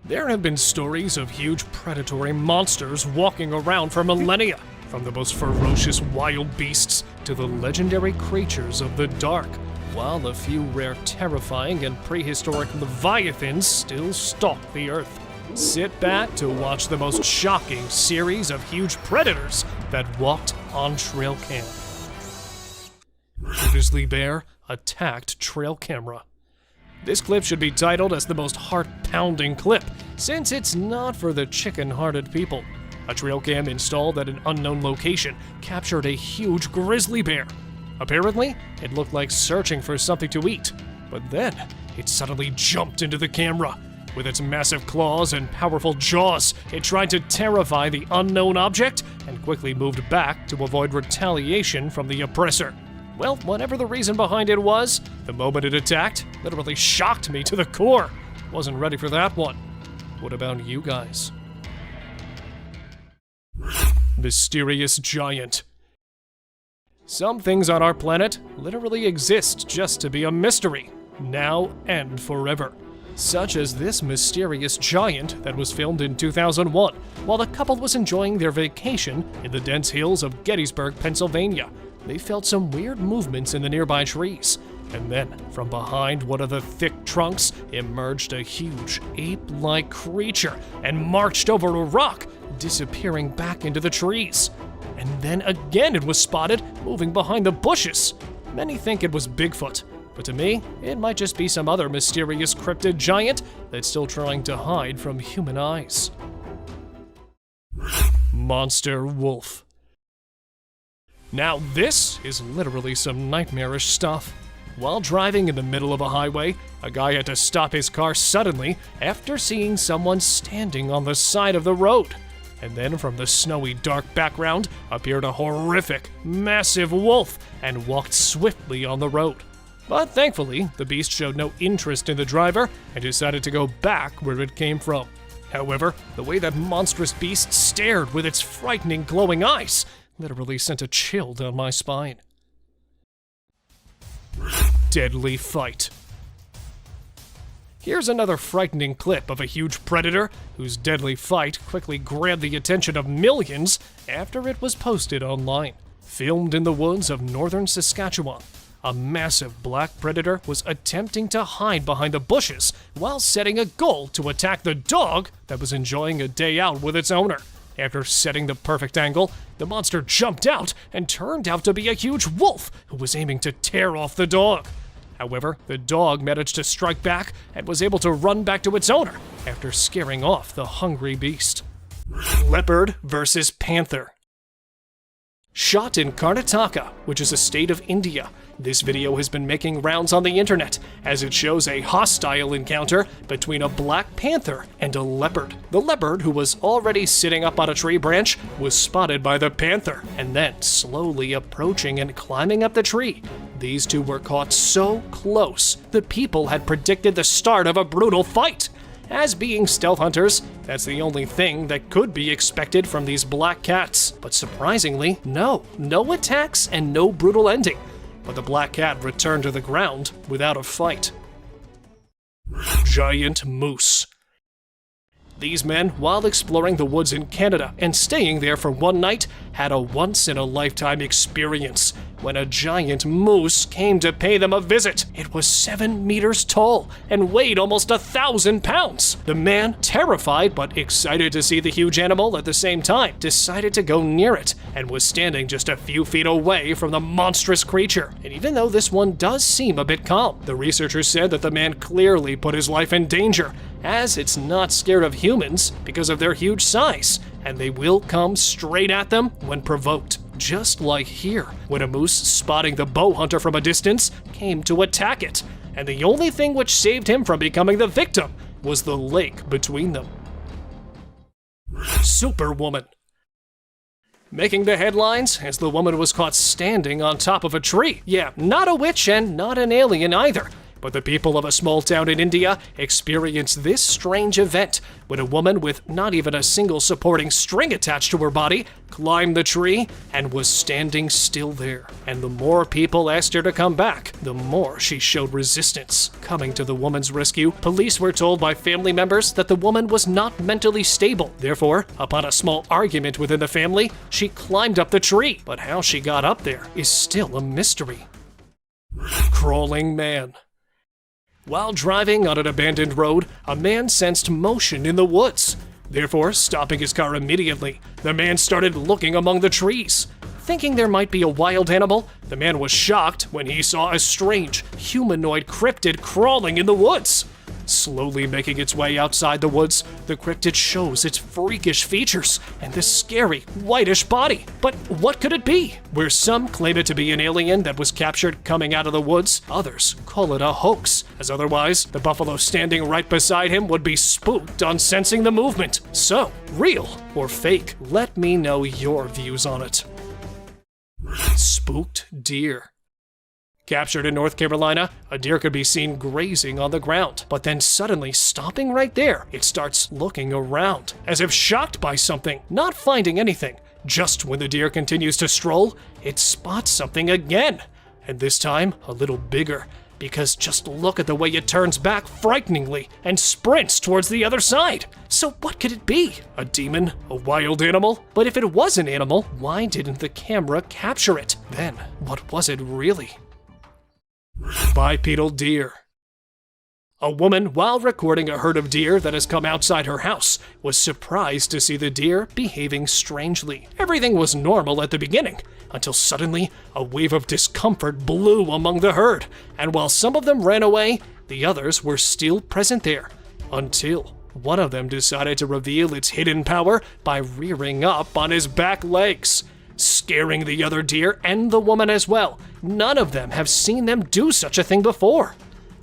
There have been stories of huge predatory monsters walking around for millennia, from the most ferocious wild beasts to the legendary creatures of the dark, while a few rare terrifying and prehistoric leviathans still stalk the earth. Sit back to watch the most shocking series of huge predators that walked on trail cam. Grizzly bear attacked trail camera. This clip should be titled as the most heart-pounding clip, since it's not for the chicken-hearted people. A trail cam installed at an unknown location captured a huge grizzly bear. Apparently, it looked like searching for something to eat, but then it suddenly jumped into the camera. With its massive claws and powerful jaws, it tried to terrify the unknown object and quickly moved back to avoid retaliation from the oppressor. Well, whatever the reason behind it was, the moment it attacked literally shocked me to the core. Wasn't ready for that one. What about you guys? Mysterious giant. Some things on our planet literally exist just to be a mystery, now and forever. Such as this mysterious giant that was filmed in 2001 while the couple was enjoying their vacation in the dense hills of Gettysburg, Pennsylvania. They felt some weird movements in the nearby trees, and then, from behind one of the thick trunks, emerged a huge, ape-like creature and marched over a rock, disappearing back into the trees. And then again it was spotted moving behind the bushes. Many think it was Bigfoot, but to me, it might just be some other mysterious cryptid giant that's still trying to hide from human eyes. Monster wolf. Now this is literally some nightmarish stuff. While driving in the middle of a highway, a guy had to stop his car suddenly after seeing someone standing on the side of the road. And then from the snowy dark background appeared a horrific, massive wolf and walked swiftly on the road. But thankfully, the beast showed no interest in the driver and decided to go back where it came from. However, the way that monstrous beast stared with its frightening glowing eyes literally sent a chill down my spine. Deadly fight. Here's another frightening clip of a huge predator whose deadly fight quickly grabbed the attention of millions after it was posted online. Filmed in the woods of northern Saskatchewan, a massive black predator was attempting to hide behind the bushes while setting a goal to attack the dog that was enjoying a day out with its owner. After setting the perfect angle, the monster jumped out and turned out to be a huge wolf who was aiming to tear off the dog. However, the dog managed to strike back and was able to run back to its owner after scaring off the hungry beast. Leopard versus panther. Shot in Karnataka, which is a state of India, this video has been making rounds on the internet as it shows a hostile encounter between a black panther and a leopard. The leopard, who was already sitting up on a tree branch, was spotted by the panther and then slowly approaching and climbing up the tree. These two were caught so close, the people had predicted the start of a brutal fight. As being stealth hunters, that's the only thing that could be expected from these black cats. But surprisingly, no attacks and no brutal ending. But the black cat returned to the ground without a fight. Giant moose. These men, while exploring the woods in Canada and staying there for one night, had a once-in-a-lifetime experience when a giant moose came to pay them a visit. It was 7 meters tall and weighed almost 1,000 pounds. The man, terrified but excited to see the huge animal at the same time, decided to go near it and was standing just a few feet away from the monstrous creature. And even though this one does seem a bit calm, the researchers said that the man clearly put his life in danger, as it's not scared of humans because of their huge size, and they will come straight at them when provoked. Just like here, when a moose, spotting the bow hunter from a distance, came to attack it, and the only thing which saved him from becoming the victim was the lake between them. Superwoman. Making the headlines as the woman was caught standing on top of a tree. Yeah, not a witch and not an alien either, But the people of a small town in India experienced this strange event when a woman with not even a single supporting string attached to her body climbed the tree and was standing still there. And the more people asked her to come back, the more she showed resistance. Coming to the woman's rescue, police were told by family members that the woman was not mentally stable. Therefore, upon a small argument within the family, she climbed up the tree. But how she got up there is still a mystery. Crawling man. While driving on an abandoned road, a man sensed motion in the woods. Therefore, stopping his car immediately, the man started looking among the trees. Thinking there might be a wild animal, the man was shocked when he saw a strange, humanoid cryptid crawling in the woods. Slowly making its way outside the woods, the cryptid shows its freakish features and this scary, whitish body. But what could it be? Where some claim it to be an alien that was captured coming out of the woods, others call it a hoax, as otherwise, the buffalo standing right beside him would be spooked on sensing the movement. So, real or fake? Let me know your views on it. Spooked deer. Captured in North Carolina, a deer could be seen grazing on the ground, but then suddenly stopping right there, it starts looking around, as if shocked by something, not finding anything. Just when the deer continues to stroll, it spots something again, and this time a little bigger, because just look at the way it turns back frighteningly and sprints towards the other side. So what could it be? A demon? A wild animal? But if it was an animal, why didn't the camera capture it? Then, what was it really? Bipedal deer. A woman, while recording a herd of deer that has come outside her house, was surprised to see the deer behaving strangely. Everything was normal at the beginning, until suddenly a wave of discomfort blew among the herd, and while some of them ran away, the others were still present there, until one of them decided to reveal its hidden power by rearing up on his back legs, scaring the other deer and the woman as well. None of them have seen them do such a thing before.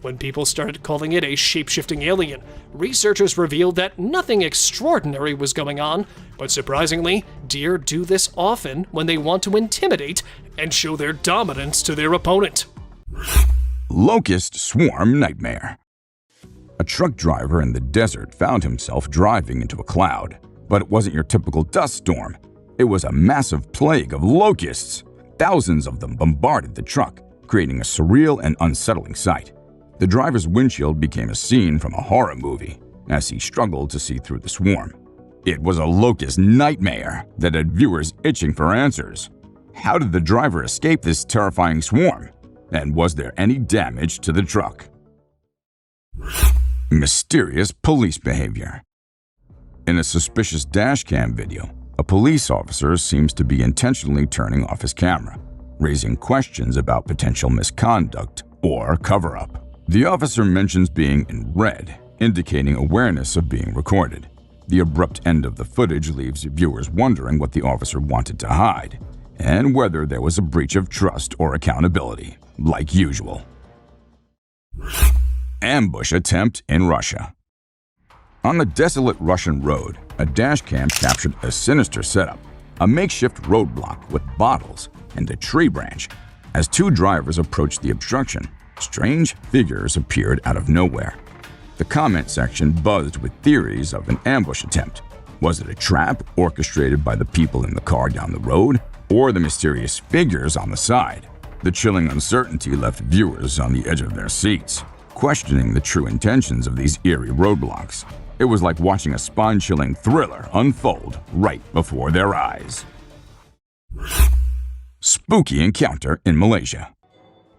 When people started calling it a shape-shifting alien, researchers revealed that nothing extraordinary was going on, but surprisingly, deer do this often when they want to intimidate and show their dominance to their opponent. Locust swarm nightmare. A truck driver in the desert found himself driving into a cloud, but it wasn't your typical dust storm. It was a massive plague of locusts. Thousands of them bombarded the truck, creating a surreal and unsettling sight. The driver's windshield became a scene from a horror movie as he struggled to see through the swarm. It was a locust nightmare that had viewers itching for answers. How did the driver escape this terrifying swarm? And was there any damage to the truck? Mysterious police behavior. In a suspicious dashcam video, a police officer seems to be intentionally turning off his camera, raising questions about potential misconduct or cover-up. The officer mentions being in red, indicating awareness of being recorded. The abrupt end of the footage leaves viewers wondering what the officer wanted to hide, and whether there was a breach of trust or accountability, like usual. Ambush attempt in Russia. On the desolate Russian road, a dashcam captured a sinister setup, a makeshift roadblock with bottles and a tree branch. As two drivers approached the obstruction, strange figures appeared out of nowhere. The comment section buzzed with theories of an ambush attempt. Was it a trap orchestrated by the people in the car down the road, or the mysterious figures on the side? The chilling uncertainty left viewers on the edge of their seats, questioning the true intentions of these eerie roadblocks. It was like watching a spine-chilling thriller unfold right before their eyes. Spooky encounter in Malaysia.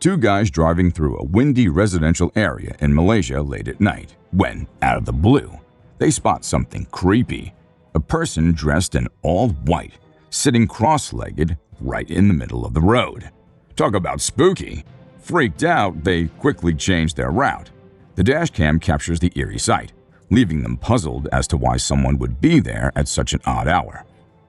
Two guys driving through a windy residential area in Malaysia late at night when, out of the blue, they spot something creepy. A person dressed in all white, sitting cross-legged right in the middle of the road. Talk about spooky. Freaked out, they quickly changed their route. The dashcam captures the eerie sight, leaving them puzzled as to why someone would be there at such an odd hour.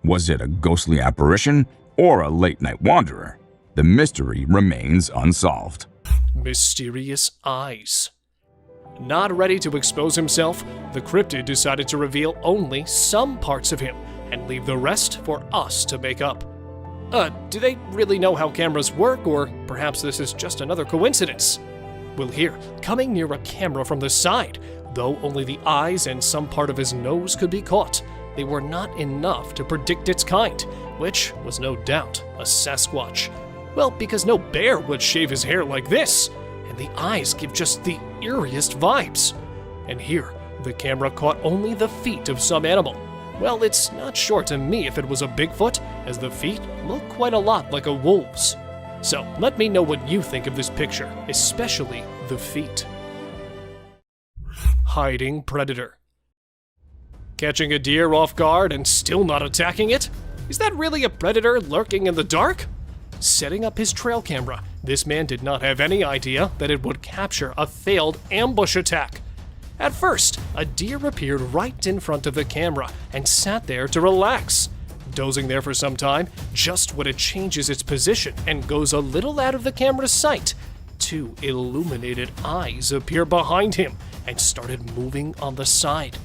Was it a ghostly apparition or a late-night wanderer? The mystery remains unsolved. Mysterious eyes. Not ready to expose himself, the cryptid decided to reveal only some parts of him and leave the rest for us to make up. Do they really know how cameras work, or perhaps this is just another coincidence? Well, here, coming near a camera from the side, though only the eyes and some part of his nose could be caught, they were not enough to predict its kind, which was no doubt a Sasquatch. Well, because no bear would shave his hair like this, and the eyes give just the eeriest vibes. And here, the camera caught only the feet of some animal. Well, it's not sure to me if it was a Bigfoot, as the feet look quite a lot like a wolf's. So let me know what you think of this picture, especially the feet. Hiding predator. Catching a deer off guard and still not attacking it? Is that really a predator lurking in the dark? Setting up his trail camera, this man did not have any idea that it would capture a failed ambush attack. At first, a deer appeared right in front of the camera and sat there to relax. Dozing there for some time, just when it changes its position and goes a little out of the camera's sight, two illuminated eyes appear behind him and started moving on the side.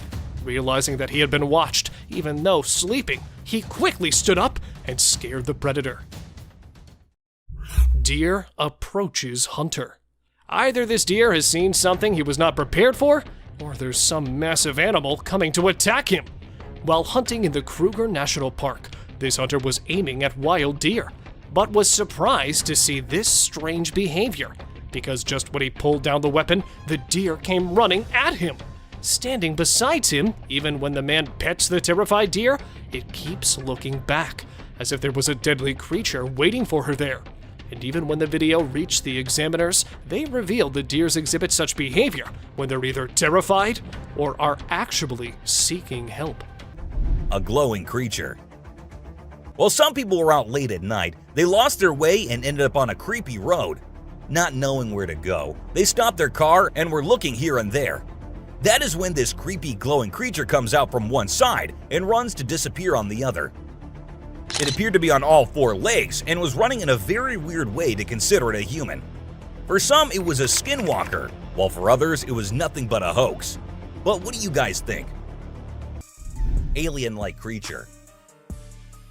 Realizing that he had been watched, even though sleeping, he quickly stood up and scared the predator. Deer approaches hunter. Either this deer has seen something he was not prepared for, or there's some massive animal coming to attack him. While hunting in the Kruger National Park, this hunter was aiming at wild deer, but was surprised to see this strange behavior, because just when he pulled down the weapon, the deer came running at him. Standing beside him, even when the man pets the terrified deer, it keeps looking back, as if there was a deadly creature waiting for her there. And even when the video reached the examiners, they revealed the deers exhibit such behavior when they're either terrified or are actually seeking help. A glowing creature. While some people were out late at night, they lost their way and ended up on a creepy road. Not knowing where to go, they stopped their car and were looking here and there. That is when this creepy glowing creature comes out from one side and runs to disappear on the other. It appeared to be on all four legs and was running in a very weird way to consider it a human. For some, it was a skinwalker, while for others, it was nothing but a hoax. But what do you guys think? Alien-like creature.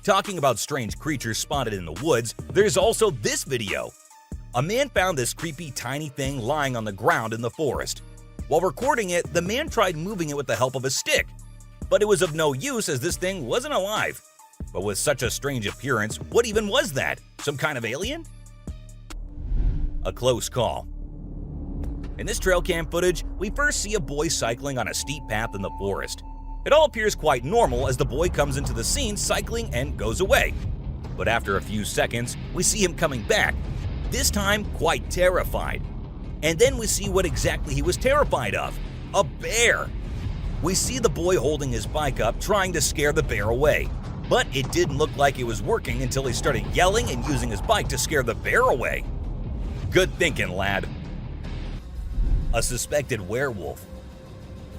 Talking about strange creatures spotted in the woods, there's also this video. A man found this creepy tiny thing lying on the ground in the forest. While recording it, the man tried moving it with the help of a stick, but it was of no use as this thing wasn't alive. But with such a strange appearance, what even was that? Some kind of alien? A close call. In this trail cam footage, we first see a boy cycling on a steep path in the forest. It all appears quite normal as the boy comes into the scene cycling and goes away. But after a few seconds, we see him coming back, this time quite terrified. And then we see what exactly he was terrified of: a bear. We see the boy holding his bike up trying to scare the bear away. But it didn't look like it was working until he started yelling and using his bike to scare the bear away. Good thinking, lad. A suspected werewolf.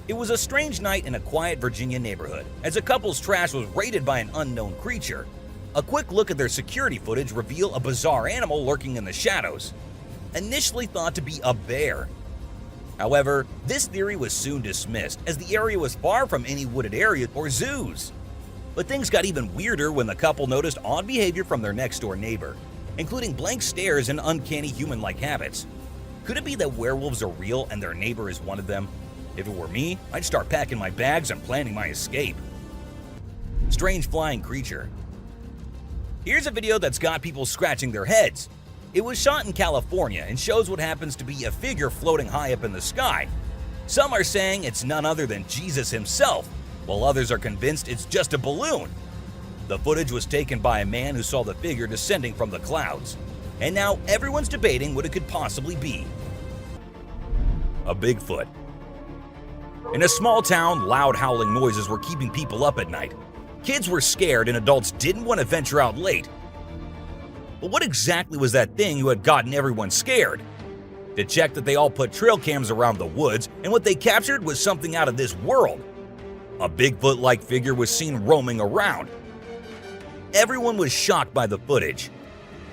It was a strange night in a quiet Virginia neighborhood as a couple's trash was raided by an unknown creature. A quick look at their security footage revealed a bizarre animal lurking in the shadows, initially thought to be a bear. However, this theory was soon dismissed as the area was far from any wooded area or zoos. But things got even weirder when the couple noticed odd behavior from their next-door neighbor, including blank stares and uncanny human-like habits. Could it be that werewolves are real and their neighbor is one of them? If it were me, I'd start packing my bags and planning my escape. Strange flying creature. Here's a video that's got people scratching their heads. It was shot in California and shows what happens to be a figure floating high up in the sky. Some are saying it's none other than Jesus himself, while others are convinced it's just a balloon. The footage was taken by a man who saw the figure descending from the clouds, and now everyone's debating what it could possibly be. A Bigfoot. In a small town, loud howling noises were keeping people up at night. Kids were scared and adults didn't want to venture out late. But what exactly was that thing who had gotten everyone scared? To check that, they all put trail cams around the woods, and what they captured was something out of this world. A Bigfoot-like figure was seen roaming around. Everyone was shocked by the footage.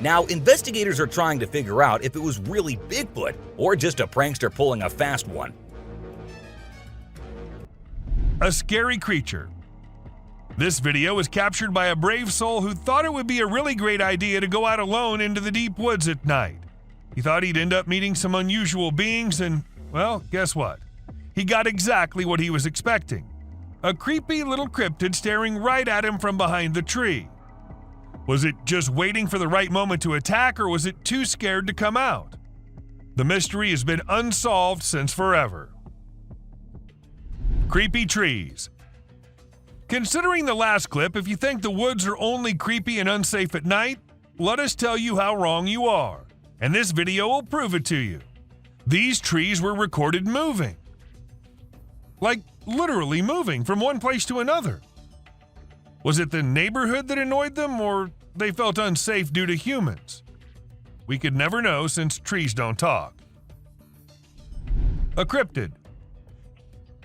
Now, investigators are trying to figure out if it was really Bigfoot or just a prankster pulling a fast one. A scary creature. This video was captured by a brave soul who thought it would be a really great idea to go out alone into the deep woods at night. He thought he'd end up meeting some unusual beings and, well, guess what? He got exactly what he was expecting. A creepy little cryptid staring right at him from behind the tree. Was it just waiting for the right moment to attack, or was it too scared to come out? The mystery has been unsolved since forever. Creepy trees. Considering the last clip, if you think the woods are only creepy and unsafe at night, let us tell you how wrong you are, and this video will prove it to you. These trees were recorded moving. Like literally moving from one place to another. Was it the neighborhood that annoyed them, or they felt unsafe due to humans? We could never know since trees don't talk. A cryptid.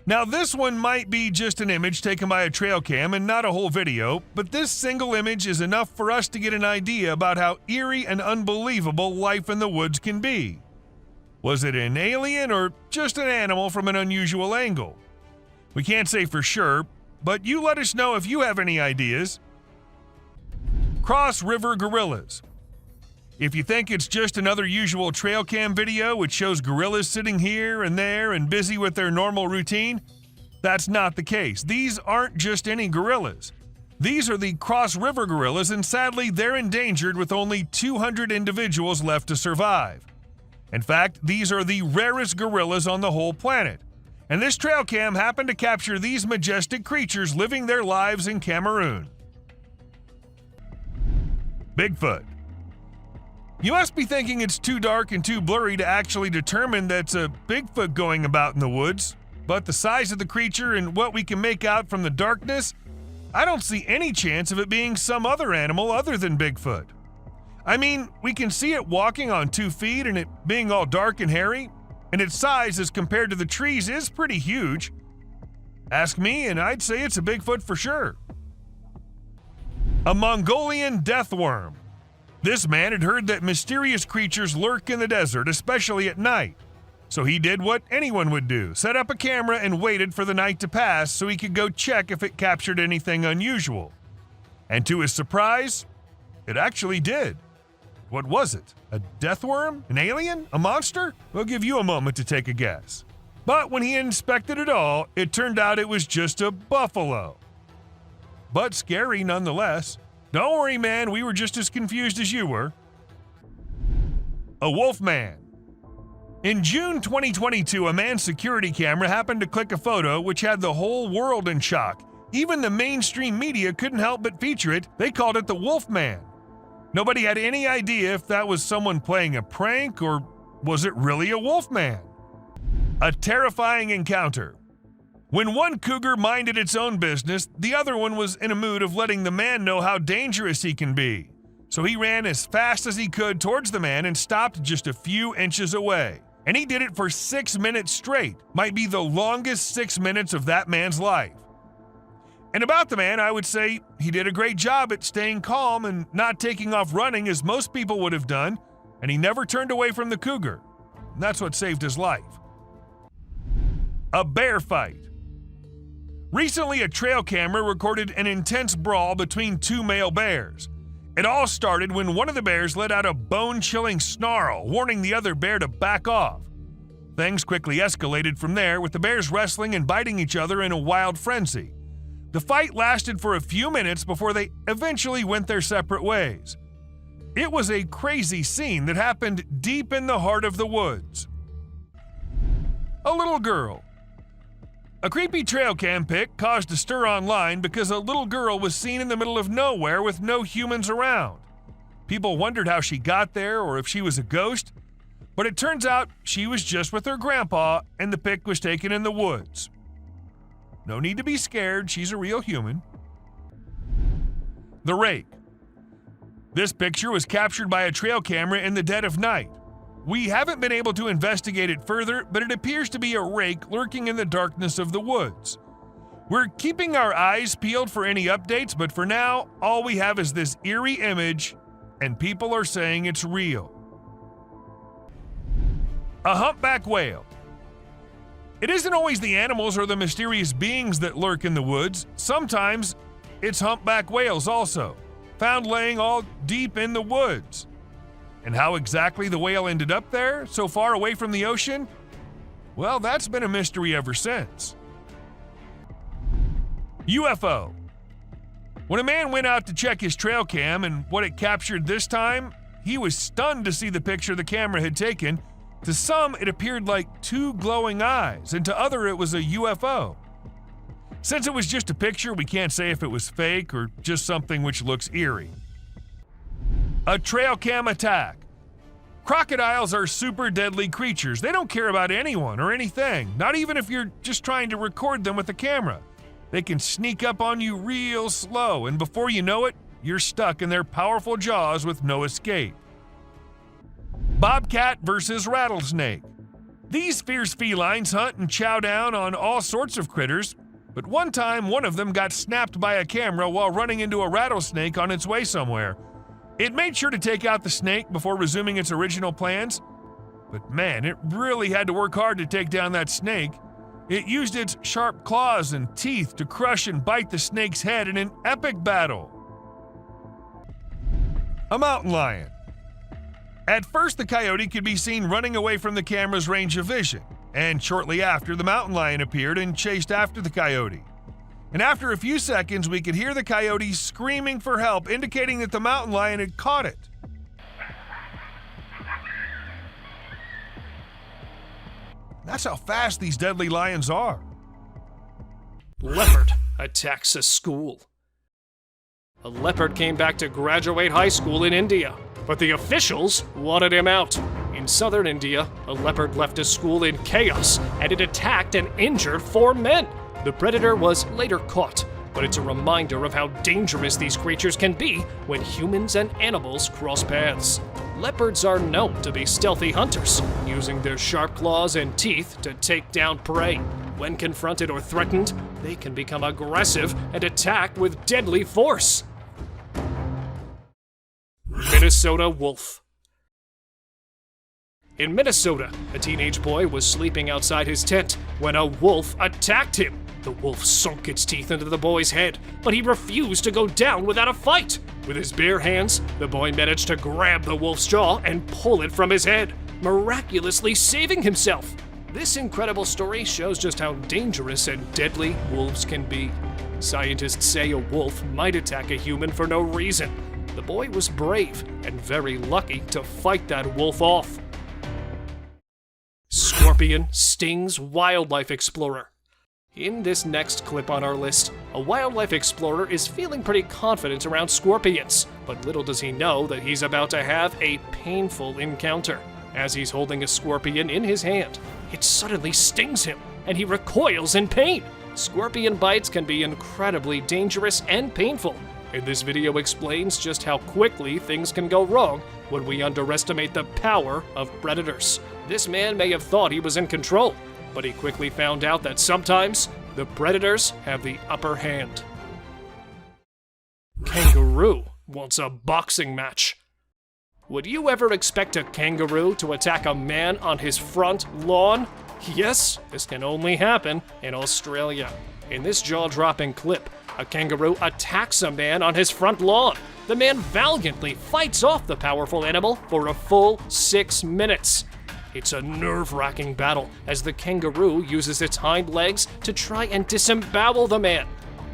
Now this one might be just an image taken by a trail cam and not a whole video, but this single image is enough for us to get an idea about how eerie and unbelievable life in the woods can be. Was it an alien or just an animal from an unusual angle? We can't say for sure, but you let us know if you have any ideas. Cross River Gorillas. If you think it's just another usual trail cam video which shows gorillas sitting here and there and busy with their normal routine, that's not the case. These aren't just any gorillas. These are the Cross River gorillas, and sadly they're endangered with only 200 individuals left to survive. In fact, these are the rarest gorillas on the whole planet. And this trail cam happened to capture these majestic creatures living their lives in Cameroon. Bigfoot. You must be thinking it's too dark and too blurry to actually determine that's a Bigfoot going about in the woods, but the size of the creature and what we can make out from the darkness, I don't see any chance of it being some other animal other than Bigfoot. I mean, we can see it walking on 2 feet and it being all dark and hairy, and its size as compared to the trees is pretty huge. Ask me and I'd say it's a Bigfoot for sure. A Mongolian death worm. This man had heard that mysterious creatures lurk in the desert, especially at night. So he did what anyone would do, set up a camera and waited for the night to pass so he could go check if it captured anything unusual. And to his surprise, it actually did. What was it? A death worm? An alien? A monster? We'll give you a moment to take a guess. But when he inspected it all, it turned out it was just a buffalo. But scary nonetheless. Don't worry, man, we were just as confused as you were. A wolf man. In June 2022, a man's security camera happened to click a photo which had the whole world in shock. Even the mainstream media couldn't help but feature it. They called it the Wolf Man. Nobody had any idea if that was someone playing a prank or was it really a wolf man. A terrifying encounter. When one cougar minded its own business, the other one was in a mood of letting the man know how dangerous he can be. So he ran as fast as he could towards the man and stopped just a few inches away. And he did it for 6 minutes straight. Might be the longest 6 minutes of that man's life. And about the man, I would say he did a great job at staying calm and not taking off running as most people would have done, and he never turned away from the cougar. And that's what saved his life. A bear fight. Recently, a trail camera recorded an intense brawl between 2 male bears. It all started when one of the bears let out a bone-chilling snarl, warning the other bear to back off. Things quickly escalated from there, with the bears wrestling and biting each other in a wild frenzy. The fight lasted for a few minutes before they eventually went their separate ways. It was a crazy scene that happened deep in the heart of the woods. A little girl. A creepy trail cam pic caused a stir online because a little girl was seen in the middle of nowhere with no humans around. People wondered how she got there or if she was a ghost, but it turns out she was just with her grandpa and the pic was taken in the woods. No need to be scared, she's a real human. The rake. This picture was captured by a trail camera in the dead of night. We haven't been able to investigate it further, but it appears to be a rake lurking in the darkness of the woods. We're keeping our eyes peeled for any updates, but for now, all we have is this eerie image, and people are saying it's real. A humpback whale. It isn't always the animals or the mysterious beings that lurk in the woods. Sometimes it's humpback whales also, found laying all deep in the woods. And how exactly the whale ended up there, so far away from the ocean? Well, that's been a mystery ever since. UFO. When a man went out to check his trail cam and what it captured this time, he was stunned to see the picture the camera had taken. To some, it appeared like two glowing eyes, and to others, it was a UFO. Since it was just a picture, we can't say if it was fake or just something which looks eerie. A trail cam attack. Crocodiles are super deadly creatures. They don't care about anyone or anything, not even if you're just trying to record them with a camera. They can sneak up on you real slow, and before you know it, you're stuck in their powerful jaws with no escape. Bobcat versus rattlesnake. These fierce felines hunt and chow down on all sorts of critters, but one time one of them got snapped by a camera while running into a rattlesnake on its way somewhere. It made sure to take out the snake before resuming its original plans, but man, it really had to work hard to take down that snake. It used its sharp claws and teeth to crush and bite the snake's head in an epic battle. A mountain lion. At first, the coyote could be seen running away from the camera's range of vision, and shortly after, the mountain lion appeared and chased after the coyote. And after a few seconds, we could hear the coyote screaming for help, indicating that the mountain lion had caught it. That's how fast these deadly lions are. Leopard attacks a school. A leopard came back to graduate high school in India, but the officials wanted him out. In southern India, a leopard left a school in chaos, and it attacked and injured 4 men. The predator was later caught, but it's a reminder of how dangerous these creatures can be when humans and animals cross paths. Leopards are known to be stealthy hunters, using their sharp claws and teeth to take down prey. When confronted or threatened, they can become aggressive and attack with deadly force. Minnesota wolf. In Minnesota, a teenage boy was sleeping outside his tent when a wolf attacked him. The wolf sunk its teeth into the boy's head, but he refused to go down without a fight. With his bare hands, the boy managed to grab the wolf's jaw and pull it from his head, miraculously saving himself. This incredible story shows just how dangerous and deadly wolves can be. Scientists say a wolf might attack a human for no reason. The boy was brave and very lucky to fight that wolf off. Scorpion stings wildlife explorer. In this next clip on our list, a wildlife explorer is feeling pretty confident around scorpions, but little does he know that he's about to have a painful encounter. As he's holding a scorpion in his hand, it suddenly stings him, and he recoils in pain. Scorpion bites can be incredibly dangerous and painful, and this video explains just how quickly things can go wrong when we underestimate the power of predators. This man may have thought he was in control, but he quickly found out that sometimes the predators have the upper hand. Kangaroo wants a boxing match. Would you ever expect a kangaroo to attack a man on his front lawn? Yes, this can only happen in Australia. In this jaw-dropping clip, a kangaroo attacks a man on his front lawn. The man valiantly fights off the powerful animal for a full 6 minutes. It's a nerve-wracking battle as the kangaroo uses its hind legs to try and disembowel the man.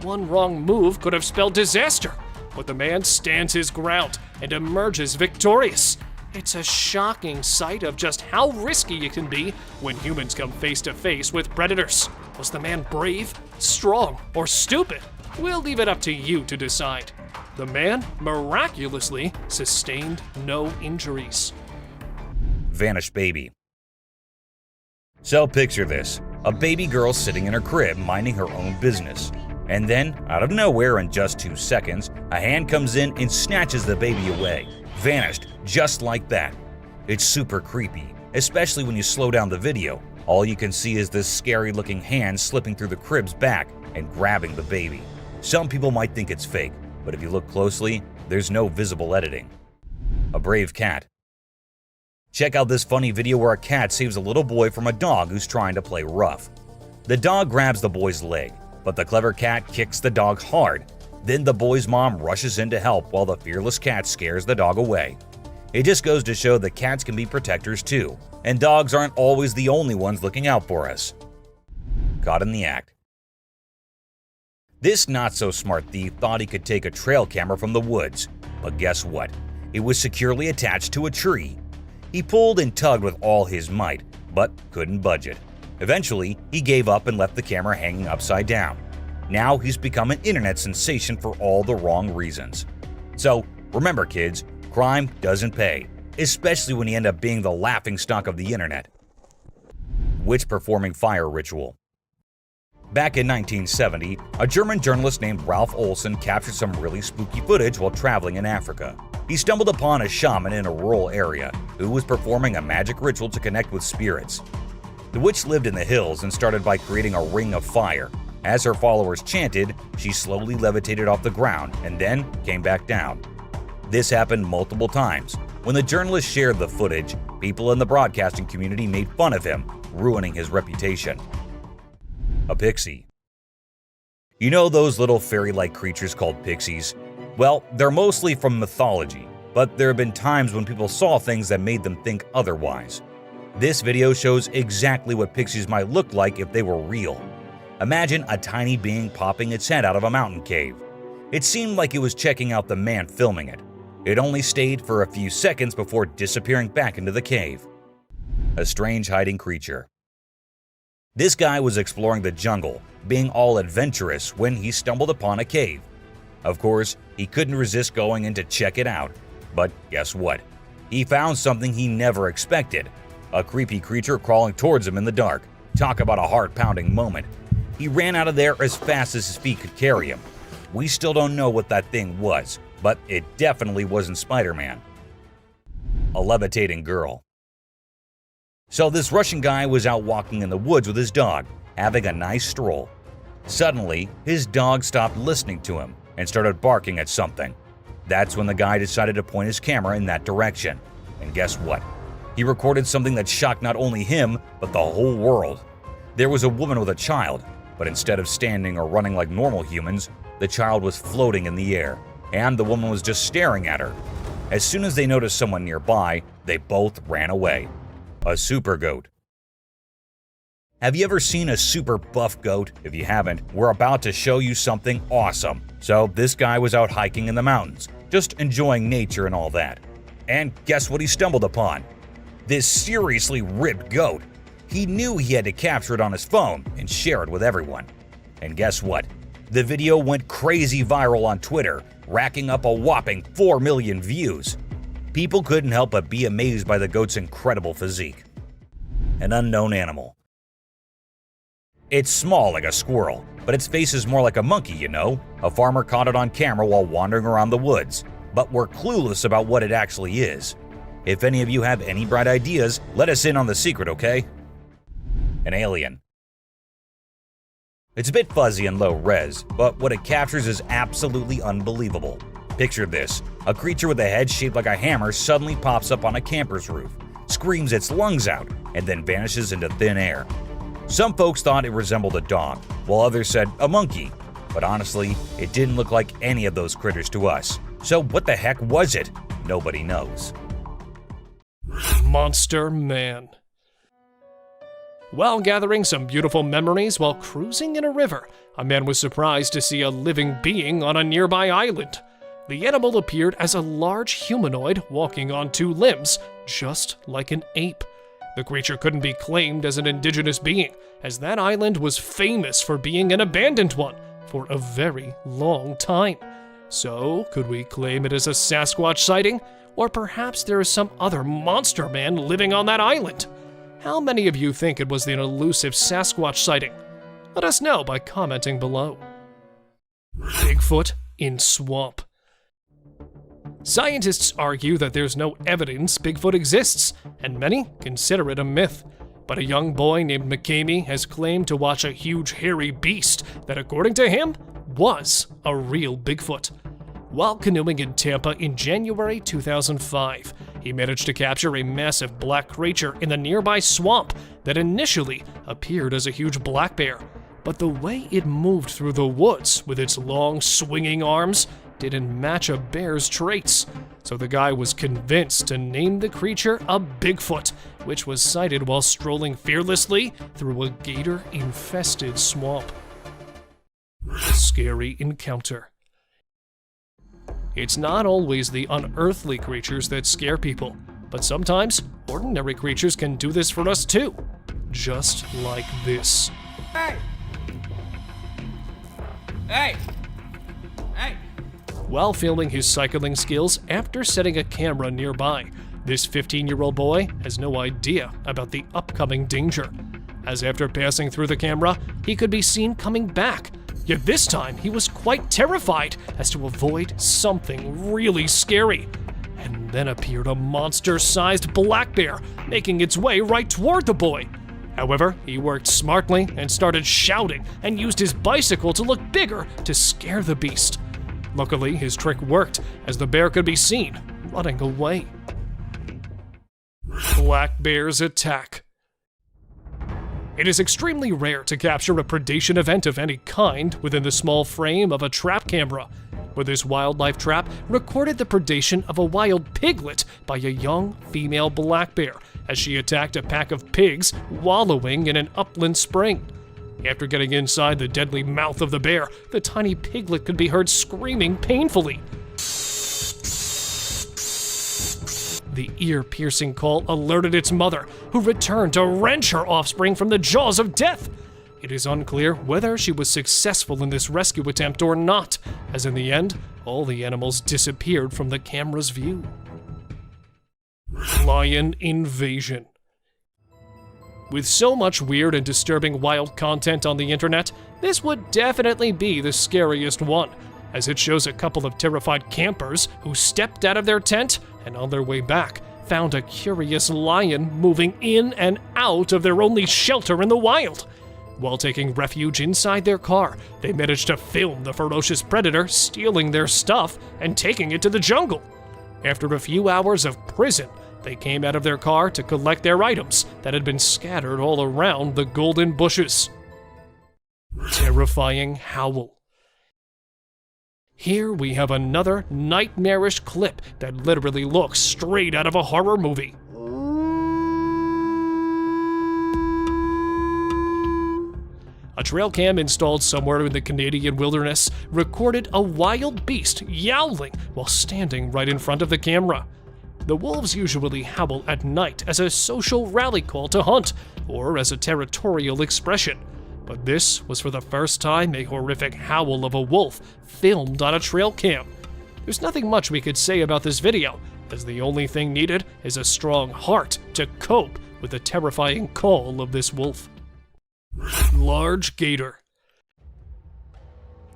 One wrong move could have spelled disaster, but the man stands his ground and emerges victorious. It's a shocking sight of just how risky it can be when humans come face to face with predators. Was the man brave, strong, or stupid? We'll leave it up to you to decide. The man miraculously sustained no injuries. Vanished baby. So picture this, a baby girl sitting in her crib minding her own business. And then, out of nowhere in just 2 seconds, a hand comes in and snatches the baby away. Vanished, just like that. It's super creepy, especially when you slow down the video. All you can see is this scary looking hand slipping through the crib's back and grabbing the baby. Some people might think it's fake, but if you look closely, there's no visible editing. A brave cat. Check out this funny video where a cat saves a little boy from a dog who's trying to play rough. The dog grabs the boy's leg, but the clever cat kicks the dog hard. Then the boy's mom rushes in to help while the fearless cat scares the dog away. It just goes to show that cats can be protectors too, and dogs aren't always the only ones looking out for us. Caught in the act. This not-so-smart thief thought he could take a trail camera from the woods, but guess what? It was securely attached to a tree. He pulled and tugged with all his might, but couldn't budge it. Eventually, he gave up and left the camera hanging upside down. Now he's become an internet sensation for all the wrong reasons. So, remember kids, crime doesn't pay, especially when you end up being the laughingstock of the internet. Witch performing fire ritual. Back in 1970, a German journalist named Ralph Olsen captured some really spooky footage while traveling in Africa. He stumbled upon a shaman in a rural area who was performing a magic ritual to connect with spirits. The witch lived in the hills and started by creating a ring of fire. As her followers chanted, she slowly levitated off the ground and then came back down. This happened multiple times. When the journalist shared the footage, people in the broadcasting community made fun of him, ruining his reputation. A pixie. You know those little fairy-like creatures called pixies? Well, they're mostly from mythology, but there have been times when people saw things that made them think otherwise. This video shows exactly what pixies might look like if they were real. Imagine a tiny being popping its head out of a mountain cave. It seemed like it was checking out the man filming it. It only stayed for a few seconds before disappearing back into the cave. A strange hiding creature. This guy was exploring the jungle, being all adventurous when he stumbled upon a cave. Of course, he couldn't resist going in to check it out. But guess what? He found something he never expected. A creepy creature crawling towards him in the dark. Talk about a heart-pounding moment. He ran out of there as fast as his feet could carry him. We still don't know what that thing was, but it definitely wasn't Spider-Man. A levitating girl. So this Russian guy was out walking in the woods with his dog, having a nice stroll. Suddenly, his dog stopped listening to him and started barking at something. That's when the guy decided to point his camera in that direction. And guess what? He recorded something that shocked not only him, but the whole world. There was a woman with a child, but instead of standing or running like normal humans, the child was floating in the air, and the woman was just staring at her. As soon as they noticed someone nearby, they both ran away. A super goat. Have you ever seen a super buff goat? If you haven't, we're about to show you something awesome. So this guy was out hiking in the mountains, just enjoying nature and all that. And guess what he stumbled upon? This seriously ripped goat. He knew he had to capture it on his phone and share it with everyone. And guess what? The video went crazy viral on Twitter, racking up a whopping 4 million views. People couldn't help but be amazed by the goat's incredible physique. An unknown animal. It's small like a squirrel, but its face is more like a monkey, you know? A farmer caught it on camera while wandering around the woods, but we're clueless about what it actually is. If any of you have any bright ideas, let us in on the secret, okay? An alien. It's a bit fuzzy and low res, but what it captures is absolutely unbelievable. Picture this, a creature with a head shaped like a hammer suddenly pops up on a camper's roof, screams its lungs out, and then vanishes into thin air. Some folks thought it resembled a dog, while others said a monkey, but honestly, it didn't look like any of those critters to us. So what the heck was it? Nobody knows. Monster Man. While gathering some beautiful memories while cruising in a river, a man was surprised to see a living being on a nearby island. The animal appeared as a large humanoid walking on 2 limbs, just like an ape. The creature couldn't be claimed as an indigenous being, as that island was famous for being an abandoned one for a very long time. So, could we claim it as a Sasquatch sighting? Or perhaps there is some other monster man living on that island? How many of you think it was the elusive Sasquatch sighting? Let us know by commenting below. Bigfoot in swamp. Scientists argue that there's no evidence Bigfoot exists, and many consider it a myth. But a young boy named McCamey has claimed to watch a huge hairy beast that, according to him, was a real Bigfoot. While canoeing in Tampa in January 2005, he managed to capture a massive black creature in the nearby swamp that initially appeared as a huge black bear. But the way it moved through the woods with its long swinging arms didn't match a bear's traits, so the guy was convinced to name the creature a Bigfoot, which was sighted while strolling fearlessly through a gator-infested swamp. Scary encounter. It's not always the unearthly creatures that scare people, but sometimes ordinary creatures can do this for us too. Just like this. Hey! Hey! Hey! While filming his cycling skills after setting a camera nearby, this 15-year-old boy has no idea about the upcoming danger, as after passing through the camera, he could be seen coming back. Yet this time, he was quite terrified as to avoid something really scary. And then appeared a monster-sized black bear, making its way right toward the boy. However, he worked smartly and started shouting and used his bicycle to look bigger to scare the beast. Luckily, his trick worked, as the bear could be seen running away. Black bear's attack. It is extremely rare to capture a predation event of any kind within the small frame of a trap camera, but this wildlife trap recorded the predation of a wild piglet by a young female black bear as she attacked a pack of pigs wallowing in an upland spring. After getting inside the deadly mouth of the bear, the tiny piglet could be heard screaming painfully. The ear-piercing call alerted its mother, who returned to wrench her offspring from the jaws of death. It is unclear whether she was successful in this rescue attempt or not, as in the end, all the animals disappeared from the camera's view. Lion invasion. With so much weird and disturbing wild content on the internet, this would definitely be the scariest one, as it shows a couple of terrified campers who stepped out of their tent and on their way back found a curious lion moving in and out of their only shelter in the wild. While taking refuge inside their car, they managed to film the ferocious predator stealing their stuff and taking it to the jungle. After a few hours of prison, they came out of their car to collect their items that had been scattered all around the golden bushes. Terrifying howl. Here we have another nightmarish clip that literally looks straight out of a horror movie. A trail cam installed somewhere in the Canadian wilderness recorded a wild beast yowling while standing right in front of the camera. The wolves usually howl at night as a social rally call to hunt, or as a territorial expression. But this was for the first time a horrific howl of a wolf filmed on a trail cam. There's nothing much we could say about this video, as the only thing needed is a strong heart to cope with the terrifying call of this wolf. Large gator.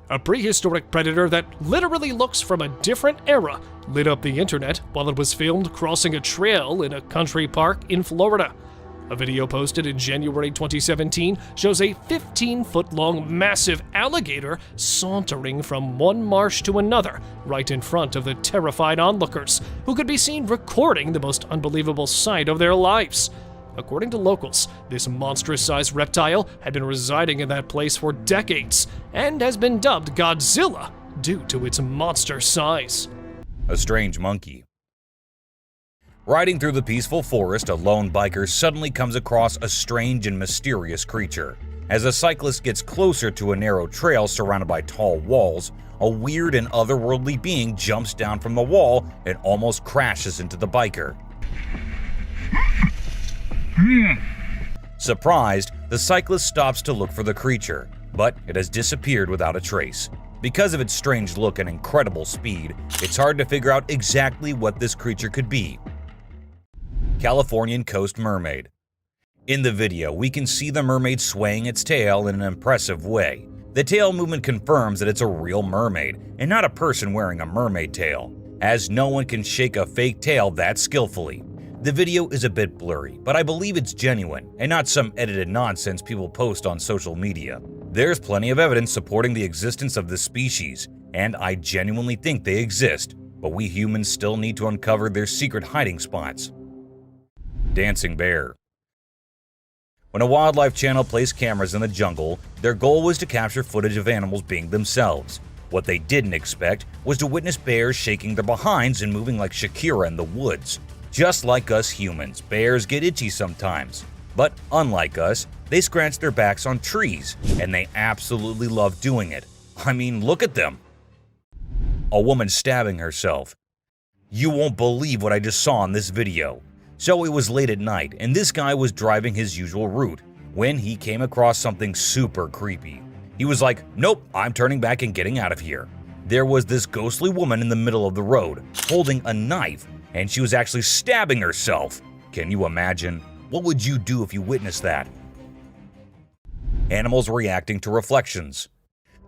A prehistoric predator that literally looks from a different era lit up the internet while it was filmed crossing a trail in a country park in Florida. A video posted in January 2017 shows a 15-foot-long massive alligator sauntering from one marsh to another right in front of the terrified onlookers, who could be seen recording the most unbelievable sight of their lives. According to locals, this monstrous-sized reptile had been residing in that place for decades and has been dubbed Godzilla due to its monster size. A strange monkey. Riding through the peaceful forest, a lone biker suddenly comes across a strange and mysterious creature. As a cyclist gets closer to a narrow trail surrounded by tall walls, a weird and otherworldly being jumps down from the wall and almost crashes into the biker. Surprised, the cyclist stops to look for the creature, but it has disappeared without a trace. Because of its strange look and incredible speed, it's hard to figure out exactly what this creature could be. Californian coast mermaid. In the video, we can see the mermaid swaying its tail in an impressive way. The tail movement confirms that it's a real mermaid and not a person wearing a mermaid tail, as no one can shake a fake tail that skillfully. The video is a bit blurry, but I believe it's genuine and not some edited nonsense people post on social media. There's plenty of evidence supporting the existence of this species, and I genuinely think they exist, but we humans still need to uncover their secret hiding spots. Dancing bear. When a wildlife channel placed cameras in the jungle, their goal was to capture footage of animals being themselves. What they didn't expect was to witness bears shaking their behinds and moving like Shakira in the woods. Just like us humans, bears get itchy sometimes. But unlike us, they scratch their backs on trees, and they absolutely love doing it. I mean, look at them. A woman stabbing herself. You won't believe what I just saw in this video. So it was late at night, and this guy was driving his usual route when he came across something super creepy. He was like, nope, I'm turning back and getting out of here. There was this ghostly woman in the middle of the road, holding a knife, and she was actually stabbing herself. Can you imagine? What would you do if you witnessed that? Animals reacting to reflections.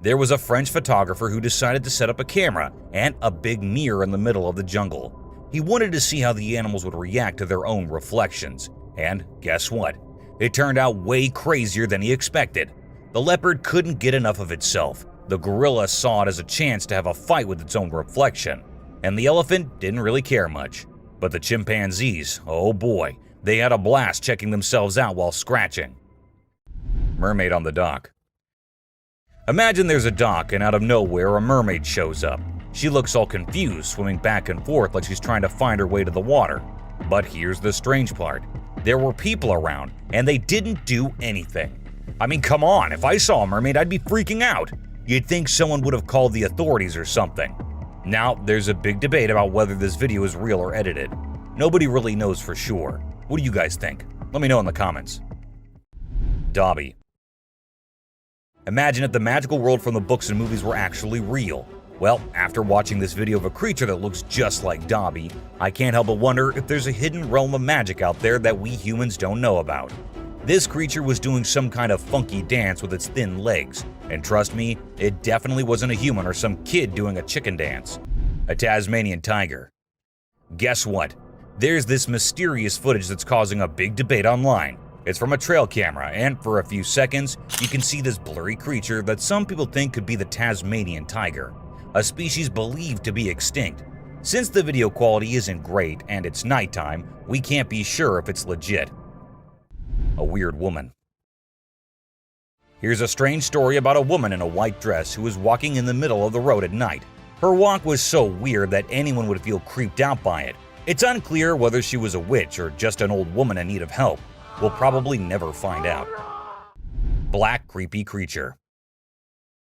There was a French photographer who decided to set up a camera and a big mirror in the middle of the jungle. He wanted to see how the animals would react to their own reflections. And guess what? It turned out way crazier than he expected. The leopard couldn't get enough of itself. The gorilla saw it as a chance to have a fight with its own reflection. And the elephant didn't really care much. But the chimpanzees, oh boy, they had a blast checking themselves out while scratching. Mermaid on the dock. Imagine there's a dock and out of nowhere a mermaid shows up. She looks all confused, swimming back and forth like she's trying to find her way to the water. But here's the strange part. There were people around, and they didn't do anything. I mean, come on, if I saw a mermaid, I'd be freaking out. You'd think someone would have called the authorities or something. Now, there's a big debate about whether this video is real or edited. Nobody really knows for sure. What do you guys think? Let me know in the comments. Dobby. Imagine if the magical world from the books and movies were actually real. Well, after watching this video of a creature that looks just like Dobby, I can't help but wonder if there's a hidden realm of magic out there that we humans don't know about. This creature was doing some kind of funky dance with its thin legs, and trust me, it definitely wasn't a human or some kid doing a chicken dance. A Tasmanian tiger. Guess what? There's this mysterious footage that's causing a big debate online. It's from a trail camera, and for a few seconds, you can see this blurry creature that some people think could be the Tasmanian tiger, a species believed to be extinct. Since the video quality isn't great and it's nighttime, we can't be sure if it's legit. A weird woman. Here's a strange story about a woman in a white dress who was walking in the middle of the road at night. Her walk was so weird that anyone would feel creeped out by it. It's unclear whether she was a witch or just an old woman in need of help. We'll probably never find out. Black creepy creature.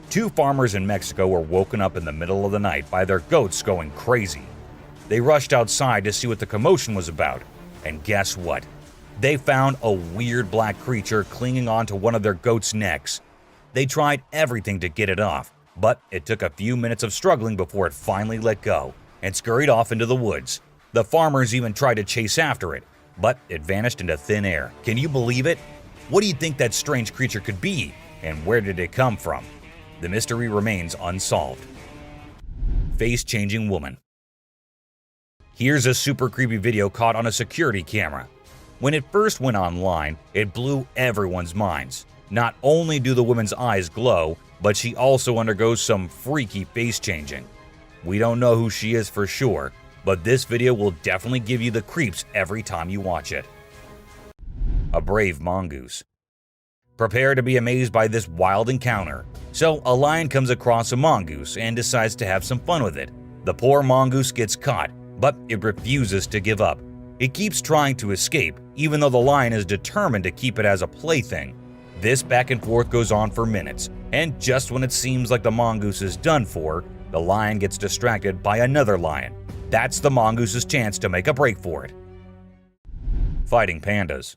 Two farmers in Mexico were woken up in the middle of the night by their goats going crazy. They rushed outside to see what the commotion was about, and guess what? They found a weird black creature clinging onto one of their goats' necks. They tried everything to get it off, but it took a few minutes of struggling before it finally let go and scurried off into the woods. The farmers even tried to chase after it, but it vanished into thin air. Can you believe it? What do you think that strange creature could be, and where did it come from? The mystery remains unsolved. Face-changing woman. Here's a super creepy video caught on a security camera. When it first went online, it blew everyone's minds. Not only do the woman's eyes glow, but she also undergoes some freaky face changing. We don't know who she is for sure, but this video will definitely give you the creeps every time you watch it. A brave mongoose. Prepare to be amazed by this wild encounter. So, a lion comes across a mongoose and decides to have some fun with it. The poor mongoose gets caught, but it refuses to give up. It keeps trying to escape, even though the lion is determined to keep it as a plaything. This back and forth goes on for minutes, and just when it seems like the mongoose is done for, the lion gets distracted by another lion. That's the mongoose's chance to make a break for it. Fighting pandas.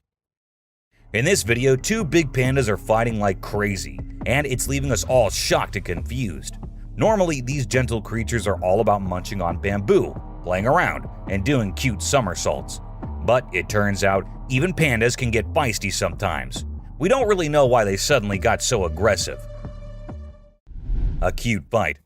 In this video, two big pandas are fighting like crazy, and it's leaving us all shocked and confused. Normally, these gentle creatures are all about munching on bamboo, playing around, and doing cute somersaults. But it turns out, even pandas can get feisty sometimes. We don't really know why they suddenly got so aggressive. A cute fight.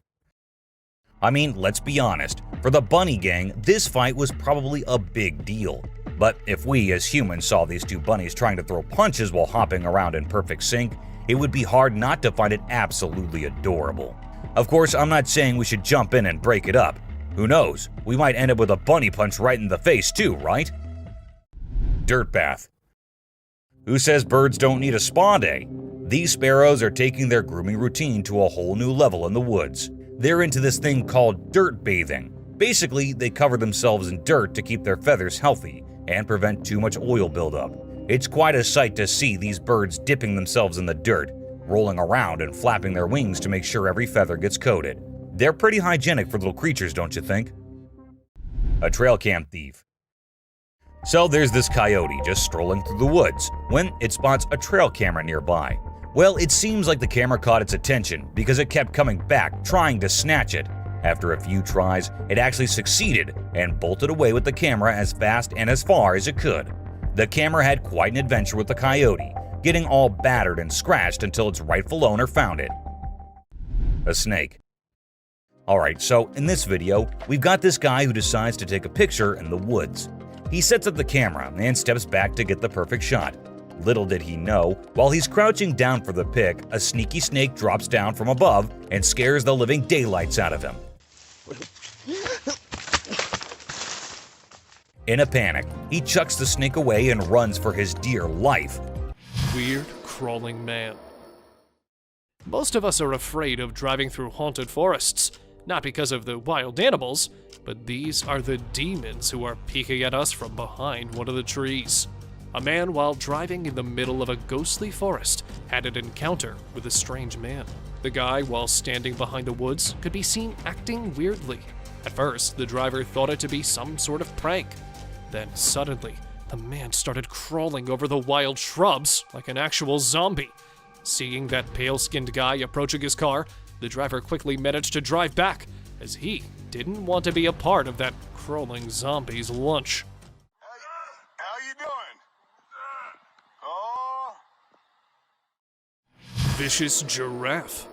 I mean, let's be honest, for the bunny gang, this fight was probably a big deal. But if we as humans saw these two bunnies trying to throw punches while hopping around in perfect sync, it would be hard not to find it absolutely adorable. Of course, I'm not saying we should jump in and break it up. Who knows, we might end up with a bunny punch right in the face too, right? Dirt bath. Who says birds don't need a spa day? These sparrows are taking their grooming routine to a whole new level in the woods. they're into this thing called dirt bathing. Basically, they cover themselves in dirt to keep their feathers healthy and prevent too much oil buildup. It's quite a sight to see these birds dipping themselves in the dirt, rolling around and flapping their wings to make sure every feather gets coated. They're pretty hygienic for little creatures, don't you think? A trail cam thief. So there's this coyote just strolling through the woods when it spots a trail camera nearby. Well, it seems like the camera caught its attention because it kept coming back trying to snatch it. After a few tries, it actually succeeded and bolted away with the camera as fast and as far as it could. The camera had quite an adventure with the coyote, getting all battered and scratched until its rightful owner found it. A snake. Alright, so in this video, we've got this guy who decides to take a picture in the woods. He sets up the camera and steps back to get the perfect shot. Little did he know, while he's crouching down for the pic, a sneaky snake drops down from above and scares the living daylights out of him. In a panic, he chucks the snake away and runs for his dear life. Weird crawling man. Most of us are afraid of driving through haunted forests, not because of the wild animals, but these are the demons who are peeking at us from behind one of the trees. A man, while driving in the middle of a ghostly forest, had an encounter with a strange man. The guy, while standing behind the woods, could be seen acting weirdly. At first, the driver thought it to be some sort of prank. Then, suddenly, the man started crawling over the wild shrubs like an actual zombie. Seeing that pale-skinned guy approaching his car, the driver quickly managed to drive back, as he didn't want to be a part of that crawling zombie's lunch. How you doing? Oh. Vicious giraffe.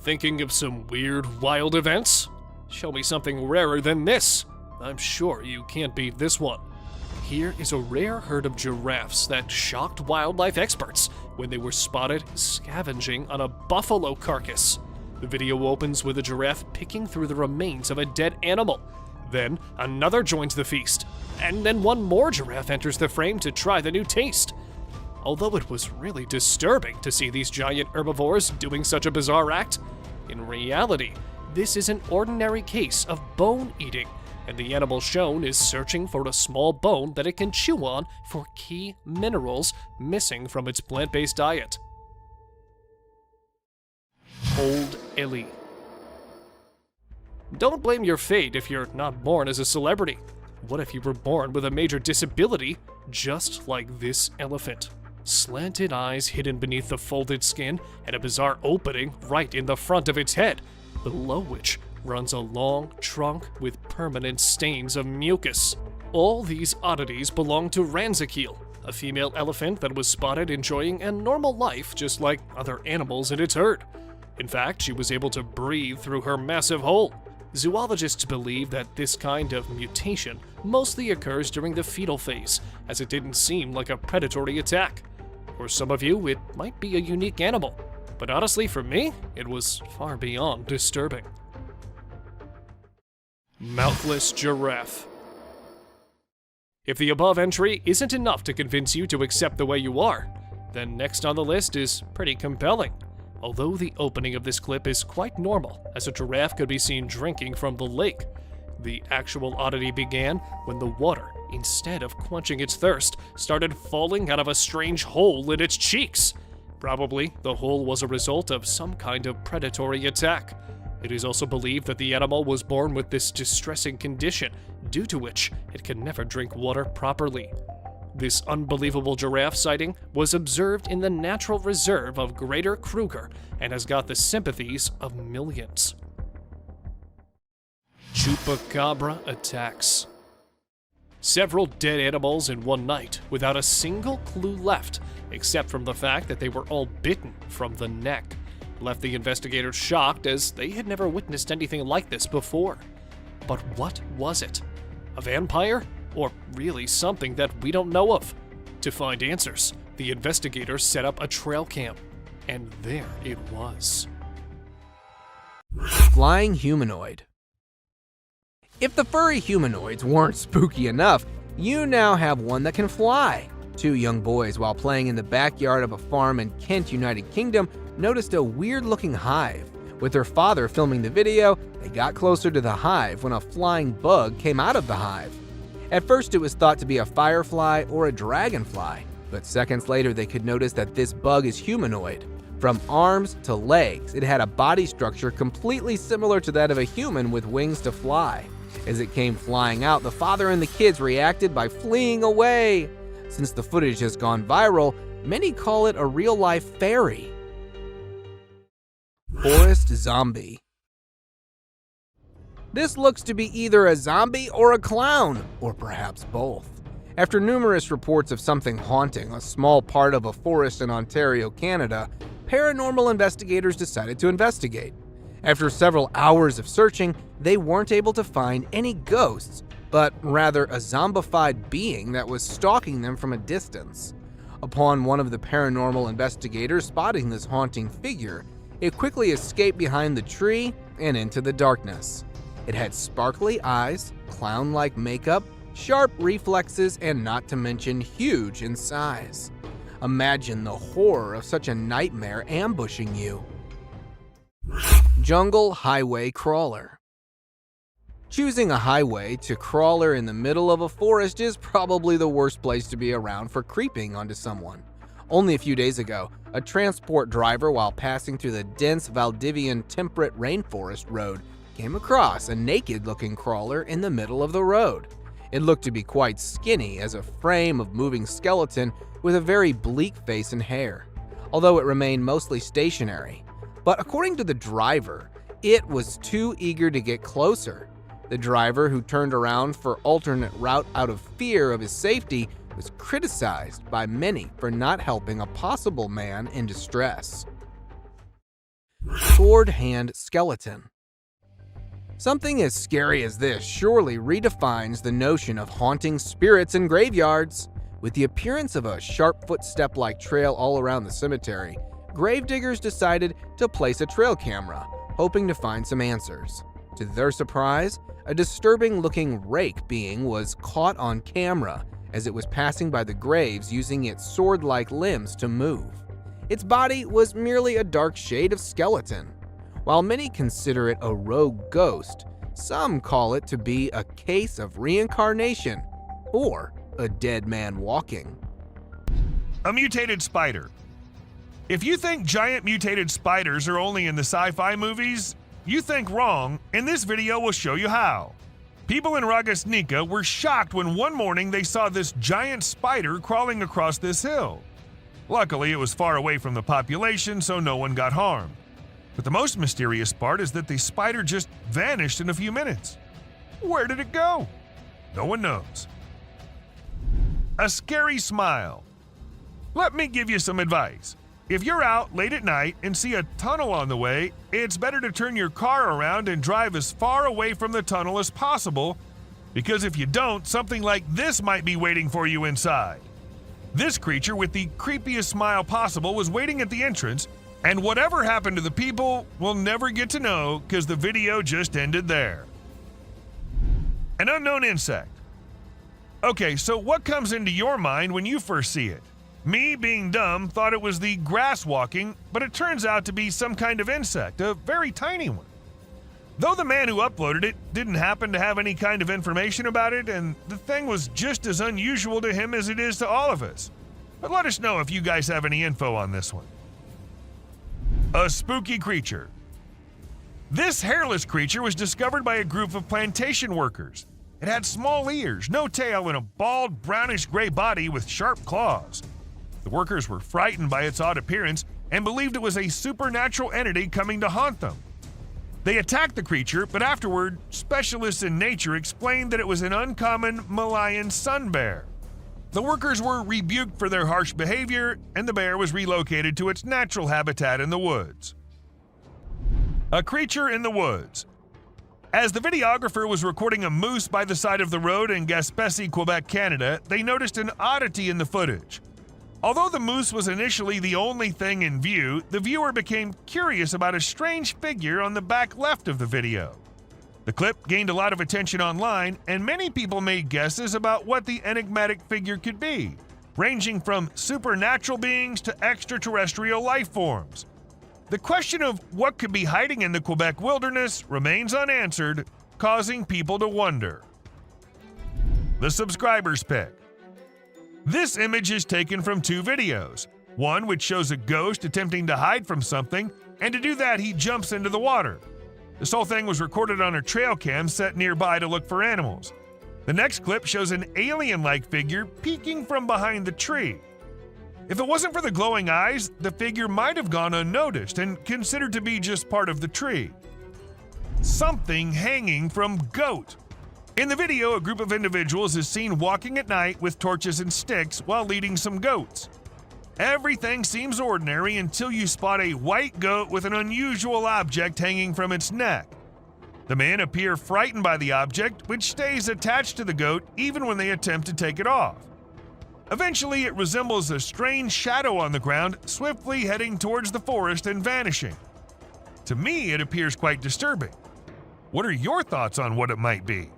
Thinking of some weird, wild events? Show me something rarer than this. I'm sure you can't beat this one. Here is a rare herd of giraffes that shocked wildlife experts when they were spotted scavenging on a buffalo carcass. The video opens with a giraffe picking through the remains of a dead animal. Then another joins the feast, and then one more giraffe enters the frame to try the new taste. Although it was really disturbing to see these giant herbivores doing such a bizarre act, in reality, this is an ordinary case of bone eating, and the animal shown is searching for a small bone that it can chew on for key minerals missing from its plant-based diet. Old Ellie. Don't blame your fate if you're not born as a celebrity. What if you were born with a major disability, just like this elephant? Slanted eyes hidden beneath the folded skin, and a bizarre opening right in the front of its head, below which runs a long trunk with permanent stains of mucus. All these oddities belong to Ranzakeel, a female elephant that was spotted enjoying a normal life just like other animals in its herd. In fact, she was able to breathe through her massive hole. Zoologists believe that this kind of mutation mostly occurs during the fetal phase, as it didn't seem like a predatory attack. For some of you, it might be a unique animal, but honestly, for me, it was far beyond disturbing. Mouthless giraffe. If the above entry isn't enough to convince you to accept the way you are, then next on the list is pretty compelling. Although the opening of this clip is quite normal, as a giraffe could be seen drinking from the lake, the actual oddity began when the water, instead of quenching its thirst, started falling out of a strange hole in its cheeks. Probably, the hole was a result of some kind of predatory attack. It is also believed that the animal was born with this distressing condition, due to which it can never drink water properly. This unbelievable giraffe sighting was observed in the natural reserve of Greater Kruger and has got the sympathies of millions. Chupacabra attacks. Several dead animals in one night without a single clue left, except from the fact that they were all bitten from the neck, left the investigators shocked as they had never witnessed anything like this before. But what was it? A vampire? Or really something that we don't know of? To find answers, the investigators set up a trail cam, and there it was. Flying humanoid. If the furry humanoids weren't spooky enough, you now have one that can fly. Two young boys, while playing in the backyard of a farm in Kent, United Kingdom, noticed a weird-looking hive, With her father filming the video, they got closer to the hive when a flying bug came out of the hive. At first it was thought to be a firefly or a dragonfly, but seconds later they could notice that this bug is humanoid. From arms to legs, it had a body structure completely similar to that of a human with wings to fly. As it came flying out, the father and the kids reacted by fleeing away. Since the footage has gone viral, many call it a real-life fairy. Forest zombie. This looks to be either a zombie or a clown, or perhaps both. After numerous reports of something haunting a small part of a forest in Ontario, Canada, paranormal investigators decided to investigate. After several hours of searching, they weren't able to find any ghosts, but rather a zombified being that was stalking them from a distance. Upon one of the paranormal investigators spotting this haunting figure, it quickly escaped behind the tree and into the darkness. It had sparkly eyes, clown-like makeup, sharp reflexes, and not to mention huge in size. Imagine the horror of such a nightmare ambushing you. Jungle highway crawler. Choosing a highway to crawler in the middle of a forest is probably the worst place to be around for creeping onto someone. Only a few days ago, a transport driver, while passing through the dense Valdivian temperate rainforest road, came across a naked-looking crawler in the middle of the road. It looked to be quite skinny as a frame of moving skeleton with a very bleak face and hair, although it remained mostly stationary. But according to the driver, it was too eager to get closer. The driver, who turned around for alternate route out of fear of his safety, was criticized by many for not helping a possible man in distress. Sword hand skeleton. Something as scary as this surely redefines the notion of haunting spirits in graveyards. With the appearance of a sharp footstep-like trail all around the cemetery, gravediggers decided to place a trail camera, hoping to find some answers. To their surprise, a disturbing-looking rake being was caught on camera as it was passing by the graves using its sword-like limbs to move. Its body was merely a dark shade of skeleton. While many consider it a rogue ghost, some call it to be a case of reincarnation or a dead man walking. A mutated spider. If you think giant mutated spiders are only in the sci-fi movies, you think wrong, and this video will show you how. People in Ragasnika were shocked when one morning they saw this giant spider crawling across this hill. Luckily, it was far away from the population, so no one got harmed. But the most mysterious part is that the spider just vanished in a few minutes. Where did it go? No one knows. A scary smile. Let me give you some advice. If you're out late at night and see a tunnel on the way, it's better to turn your car around and drive as far away from the tunnel as possible, because if you don't, something like this might be waiting for you inside. This creature with the creepiest smile possible was waiting at the entrance, and whatever happened to the people, we'll never get to know because the video just ended there. An unknown insect. Okay, so what comes into your mind when you first see it? Me, being dumb, thought it was the grass walking, but it turns out to be some kind of insect, a very tiny one. Though the man who uploaded it didn't happen to have any kind of information about it, and the thing was just as unusual to him as it is to all of us. But let us know if you guys have any info on this one. A spooky creature. This hairless creature was discovered by a group of plantation workers. It had small ears, no tail, and a bald, brownish-gray body with sharp claws. The workers were frightened by its odd appearance and believed it was a supernatural entity coming to haunt them. They attacked the creature, but afterward, specialists in nature explained that it was an uncommon Malayan sun bear. The workers were rebuked for their harsh behavior, and the bear was relocated to its natural habitat in the woods. A creature in the woods. As the videographer was recording a moose by the side of the road in Gaspésie, Quebec, Canada, they noticed an oddity in the footage. Although the moose was initially the only thing in view, the viewer became curious about a strange figure on the back left of the video. The clip gained a lot of attention online, and many people made guesses about what the enigmatic figure could be, ranging from supernatural beings to extraterrestrial life forms. The question of what could be hiding in the Quebec wilderness remains unanswered, causing people to wonder. The subscriber's pick. This image is taken from two videos. One which shows a ghost attempting to hide from something, and to do that he jumps into the water. This whole thing was recorded on a trail cam set nearby to look for animals. The next clip shows an alien-like figure peeking from behind the tree. If it wasn't for the glowing eyes, the figure might have gone unnoticed and considered to be just part of the tree. Something hanging from goat. In the video, a group of individuals is seen walking at night with torches and sticks while leading some goats. Everything seems ordinary until you spot a white goat with an unusual object hanging from its neck. The men appear frightened by the object, which stays attached to the goat even when they attempt to take it off. Eventually, it resembles a strange shadow on the ground, swiftly heading towards the forest and vanishing. To me, it appears quite disturbing. What are your thoughts on what it might be?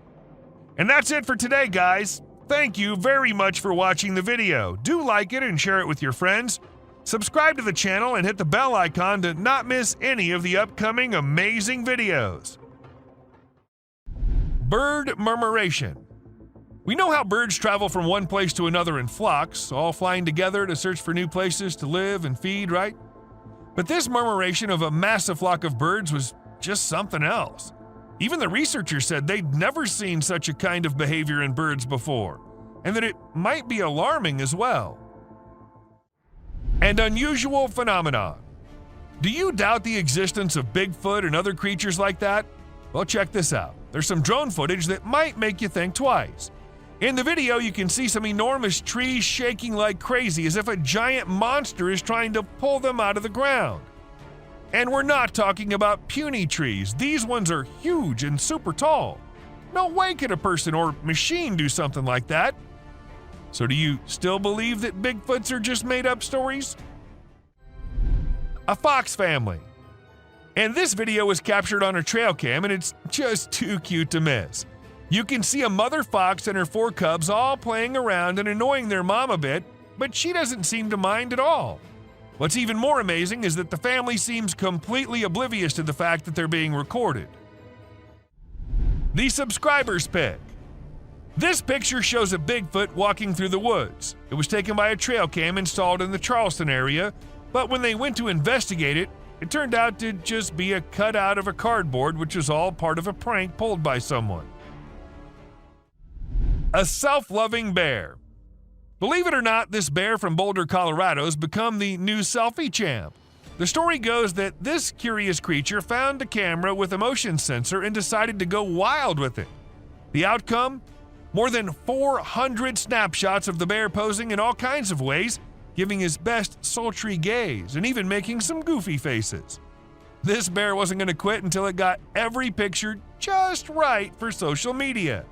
And that's it for today, guys. Thank you very much for watching the video. Do like it and share it with your friends. Subscribe to the channel and hit the bell icon to not miss any of the upcoming amazing videos. Bird murmuration. We know how birds travel from one place to another in flocks, all flying together to search for new places to live and feed, right? But this murmuration of a massive flock of birds was just something else. Even the researchers said they'd never seen such a kind of behavior in birds before, and that it might be alarming as well. An unusual phenomenon. Do you doubt the existence of Bigfoot and other creatures like that? Well, check this out. There's some drone footage that might make you think twice. In the video, you can see some enormous trees shaking like crazy as if a giant monster is trying to pull them out of the ground. And we're not talking about puny trees. These ones are huge and super tall. No way could a person or machine do something like that. So do you still believe that Bigfoots are just made-up stories? A fox family. And this video was captured on a trail cam, and it's just too cute to miss. You can see a mother fox and her 4 cubs all playing around and annoying their mom a bit, but she doesn't seem to mind at all. What's even more amazing is that the family seems completely oblivious to the fact that they're being recorded. The subscriber's pick. This picture shows a Bigfoot walking through the woods. It was taken by a trail cam installed in the Charleston area, but when they went to investigate it, it turned out to just be a cutout of a cardboard, which was all part of a prank pulled by someone. A self-loving bear. Believe it or not, this bear from Boulder, Colorado has become the new selfie champ. The story goes that this curious creature found a camera with a motion sensor and decided to go wild with it. The outcome? More than 400 snapshots of the bear posing in all kinds of ways, giving his best sultry gaze and even making some goofy faces. This bear wasn't going to quit until it got every picture just right for social media.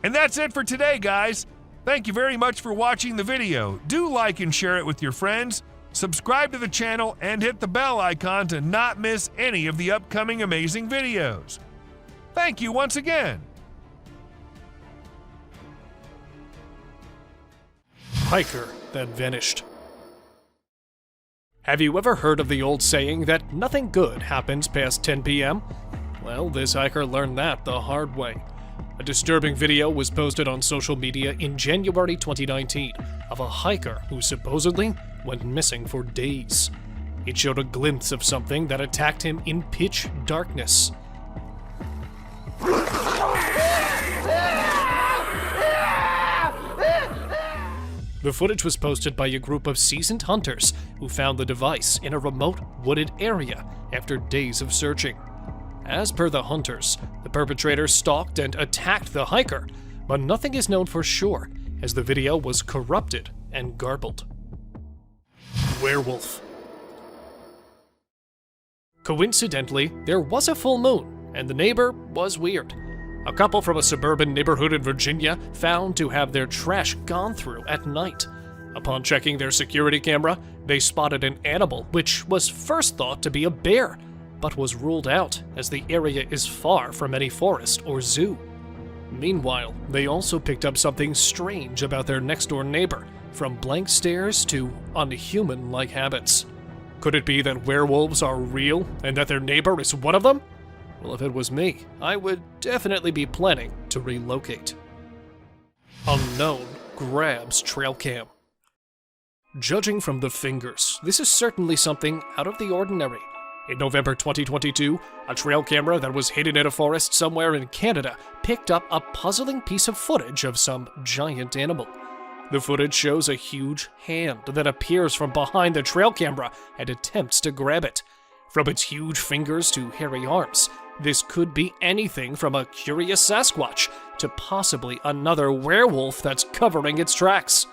And that's it for today, guys. Thank you very much for watching the video. Do like and share it with your friends, subscribe to the channel, and hit the bell icon to not miss any of the upcoming amazing videos. Thank you once again. Hiker that vanished. Have you ever heard of the old saying that nothing good happens past 10 p.m.? Well, this hiker learned that the hard way. A disturbing video was posted on social media in January 2019 of a hiker who supposedly went missing for days. It showed a glimpse of something that attacked him in pitch darkness. The footage was posted by a group of seasoned hunters who found the device in a remote wooded area after days of searching. As per the hunters, the perpetrator stalked and attacked the hiker, but nothing is known for sure, as the video was corrupted and garbled. Werewolf. Coincidentally, there was a full moon, and the neighbor was weird. A couple from a suburban neighborhood in Virginia found to have their trash gone through at night. Upon checking their security camera, they spotted an animal which was first thought to be a bear, but was ruled out as the area is far from any forest or zoo. Meanwhile, they also picked up something strange about their next-door neighbor, from blank stares to unhuman-like habits. Could it be that werewolves are real and that their neighbor is one of them? Well, if it was me, I would definitely be planning to relocate. Unknown grabs trail cam. Judging from the fingers, this is certainly something out of the ordinary. In November 2022, a trail camera that was hidden in a forest somewhere in Canada picked up a puzzling piece of footage of some giant animal. The footage shows a huge hand that appears from behind the trail camera and attempts to grab it. From its huge fingers to hairy arms, this could be anything from a curious Sasquatch to possibly another werewolf that's covering its tracks.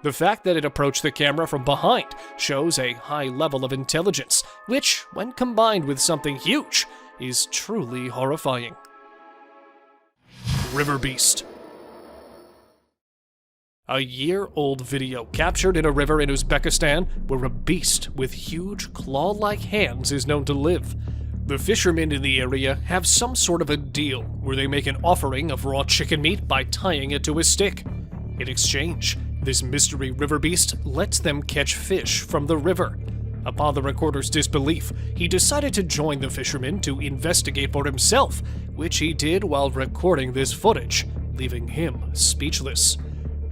The fact that it approached the camera from behind shows a high level of intelligence, which, when combined with something huge, is truly horrifying. River Beast. A year-old video captured in a river in Uzbekistan where a beast with huge claw-like hands is known to live. The fishermen in the area have some sort of a deal where they make an offering of raw chicken meat by tying it to a stick. In exchange, this mystery river beast lets them catch fish from the river. Upon the recorder's disbelief, he decided to join the fishermen to investigate for himself, which he did while recording this footage, leaving him speechless.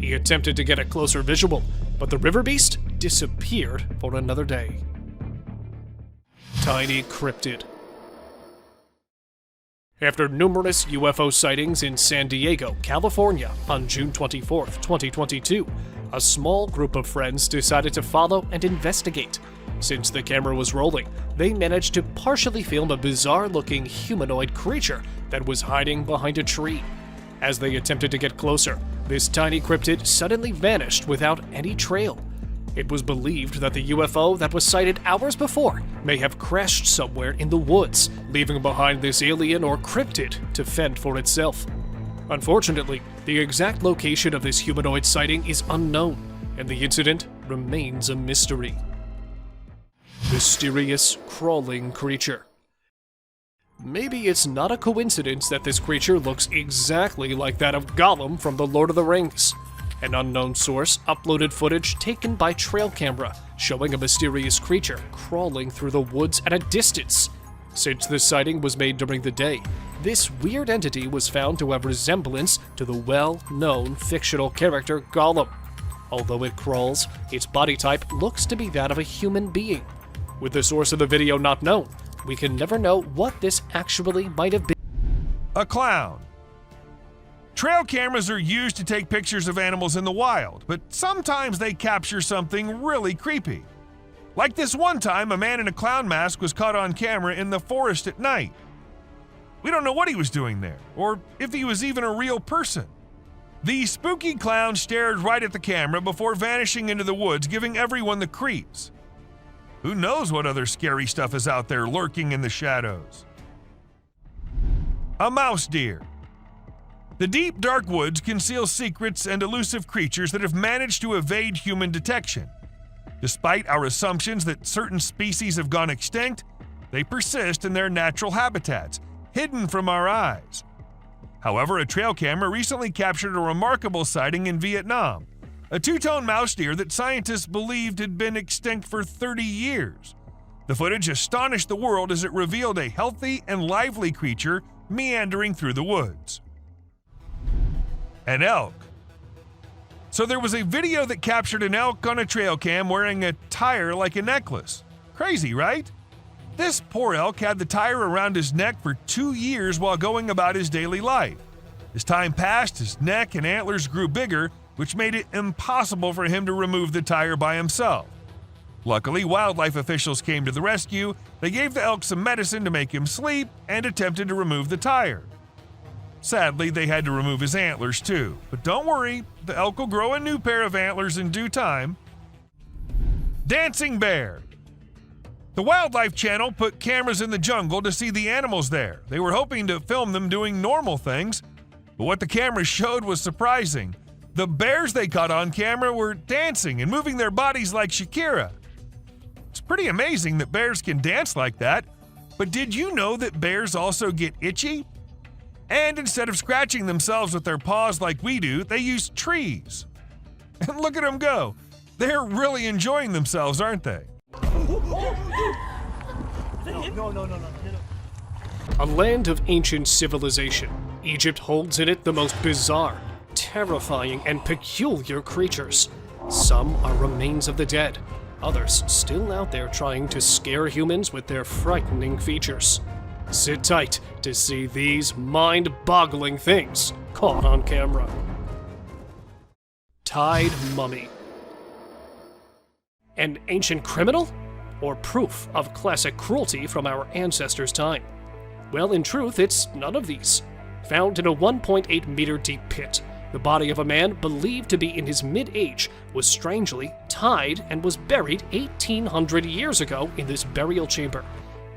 He attempted to get a closer visual, but the river beast disappeared for another day. Tiny cryptid. After numerous UFO sightings in San Diego, California on June 24, 2022, a small group of friends decided to follow and investigate. Since the camera was rolling, they managed to partially film a bizarre-looking humanoid creature that was hiding behind a tree. As they attempted to get closer, this tiny cryptid suddenly vanished without any trail. It was believed that the UFO that was sighted hours before may have crashed somewhere in the woods, leaving behind this alien or cryptid to fend for itself. Unfortunately, the exact location of this humanoid sighting is unknown, and the incident remains a mystery. Mysterious crawling creature. Maybe it's not a coincidence that this creature looks exactly like that of Gollum from The Lord of the Rings. An unknown source uploaded footage taken by trail camera showing a mysterious creature crawling through the woods at a distance. Since this sighting was made during the day, this weird entity was found to have resemblance to the well-known fictional character Gollum. Although it crawls, its body type looks to be that of a human being. With the source of the video not known, we can never know what this actually might have been. A clown. Trail cameras are used to take pictures of animals in the wild, but sometimes they capture something really creepy. Like this one time, a man in a clown mask was caught on camera in the forest at night. We don't know what he was doing there, or if he was even a real person. The spooky clown stared right at the camera before vanishing into the woods, giving everyone the creeps. Who knows what other scary stuff is out there lurking in the shadows? A mouse deer. The deep, dark woods conceal secrets and elusive creatures that have managed to evade human detection. Despite our assumptions that certain species have gone extinct, they persist in their natural habitats, hidden from our eyes. However, a trail camera recently captured a remarkable sighting in Vietnam, a two-tone mouse deer that scientists believed had been extinct for 30 years. The footage astonished the world as it revealed a healthy and lively creature meandering through the woods. An elk. So there was a video that captured an elk on a trail cam wearing a tire like a necklace. Crazy, right? This poor elk had the tire around his neck for 2 years while going about his daily life. As time passed, his neck and antlers grew bigger, which made it impossible for him to remove the tire by himself. Luckily, wildlife officials came to the rescue. They gave the elk some medicine to make him sleep and attempted to remove the tire. Sadly, they had to remove his antlers too. But don't worry, the elk will grow a new pair of antlers in due time. Dancing bear. The Wildlife Channel put cameras in the jungle to see the animals there. They were hoping to film them doing normal things, but what the cameras showed was surprising. The bears they caught on camera were dancing and moving their bodies like Shakira. It's pretty amazing that bears can dance like that, but did you know that bears also get itchy? And instead of scratching themselves with their paws like we do, they use trees. And look at them go. They're really enjoying themselves, aren't they? A land of ancient civilization, Egypt holds in it the most bizarre, terrifying, and peculiar creatures. Some are remains of the dead, others still out there trying to scare humans with their frightening features. Sit tight to see these mind-boggling things caught on camera. Tied mummy. An ancient criminal? Or proof of classic cruelty from our ancestors' time? Well, in truth, it's none of these. Found in a 1.8 meter deep pit, the body of a man believed to be in his mid-age was strangely tied and was buried 1,800 years ago in this burial chamber.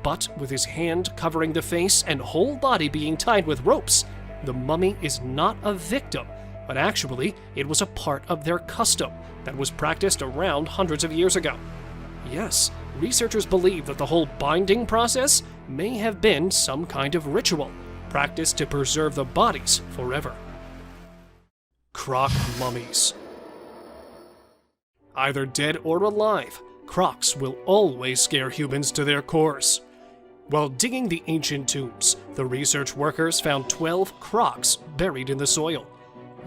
But with his hand covering the face and whole body being tied with ropes, the mummy is not a victim, but actually it was a part of their custom that was practiced around hundreds of years ago. Yes, researchers believe that the whole binding process may have been some kind of ritual, practiced to preserve the bodies forever. Croc mummies. Either dead or alive, crocs will always scare humans to their cores. While digging the ancient tombs, the research workers found 12 crocs buried in the soil.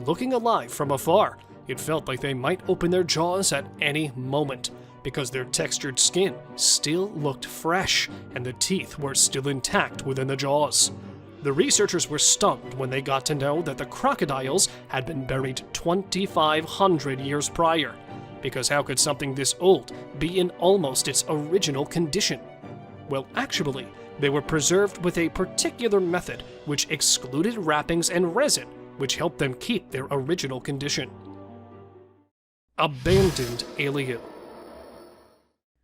Looking alive from afar, it felt like they might open their jaws at any moment, because their textured skin still looked fresh and the teeth were still intact within the jaws. The researchers were stunned when they got to know that the crocodiles had been buried 2,500 years prior, because how could something this old be in almost its original condition? Well, actually, they were preserved with a particular method which excluded wrappings and resin, which helped them keep their original condition. Abandoned alien.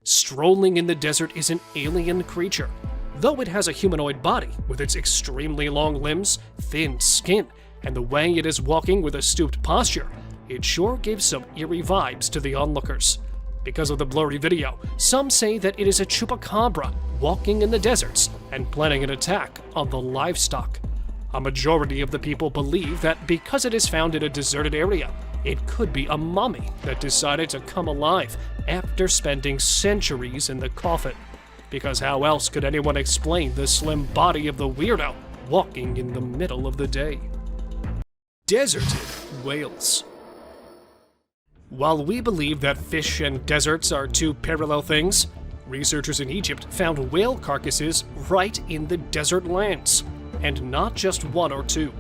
Strolling in the desert is an alien creature. Though it has a humanoid body with its extremely long limbs, thin skin, and the way it is walking with a stooped posture, it sure gives some eerie vibes to the onlookers. Because of the blurry video, some say that it is a chupacabra walking in the deserts and planning an attack on the livestock. A majority of the people believe that because it is found in a deserted area, it could be a mummy that decided to come alive after spending centuries in the coffin. Because how else could anyone explain the slim body of the weirdo walking in the middle of the day? Deserted whales. While we believe that fish and deserts are two parallel things, researchers in Egypt found whale carcasses right in the desert lands, and not just one or two.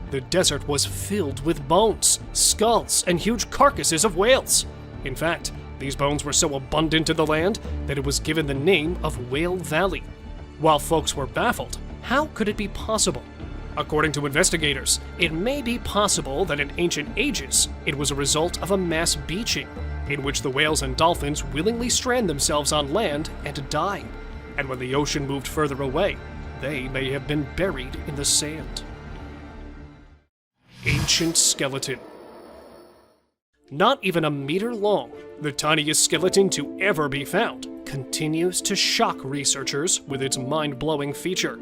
The desert was filled with bones, skulls, and huge carcasses of whales. In fact, these bones were so abundant in the land that it was given the name of Whale Valley. While folks were baffled, how could it be possible? According to investigators, it may be possible that in ancient ages, it was a result of a mass beaching, in which the whales and dolphins willingly strand themselves on land and die. And when the ocean moved further away, they may have been buried in the sand. Ancient skeleton. Not even a meter long, the tiniest skeleton to ever be found continues to shock researchers with its mind-blowing feature.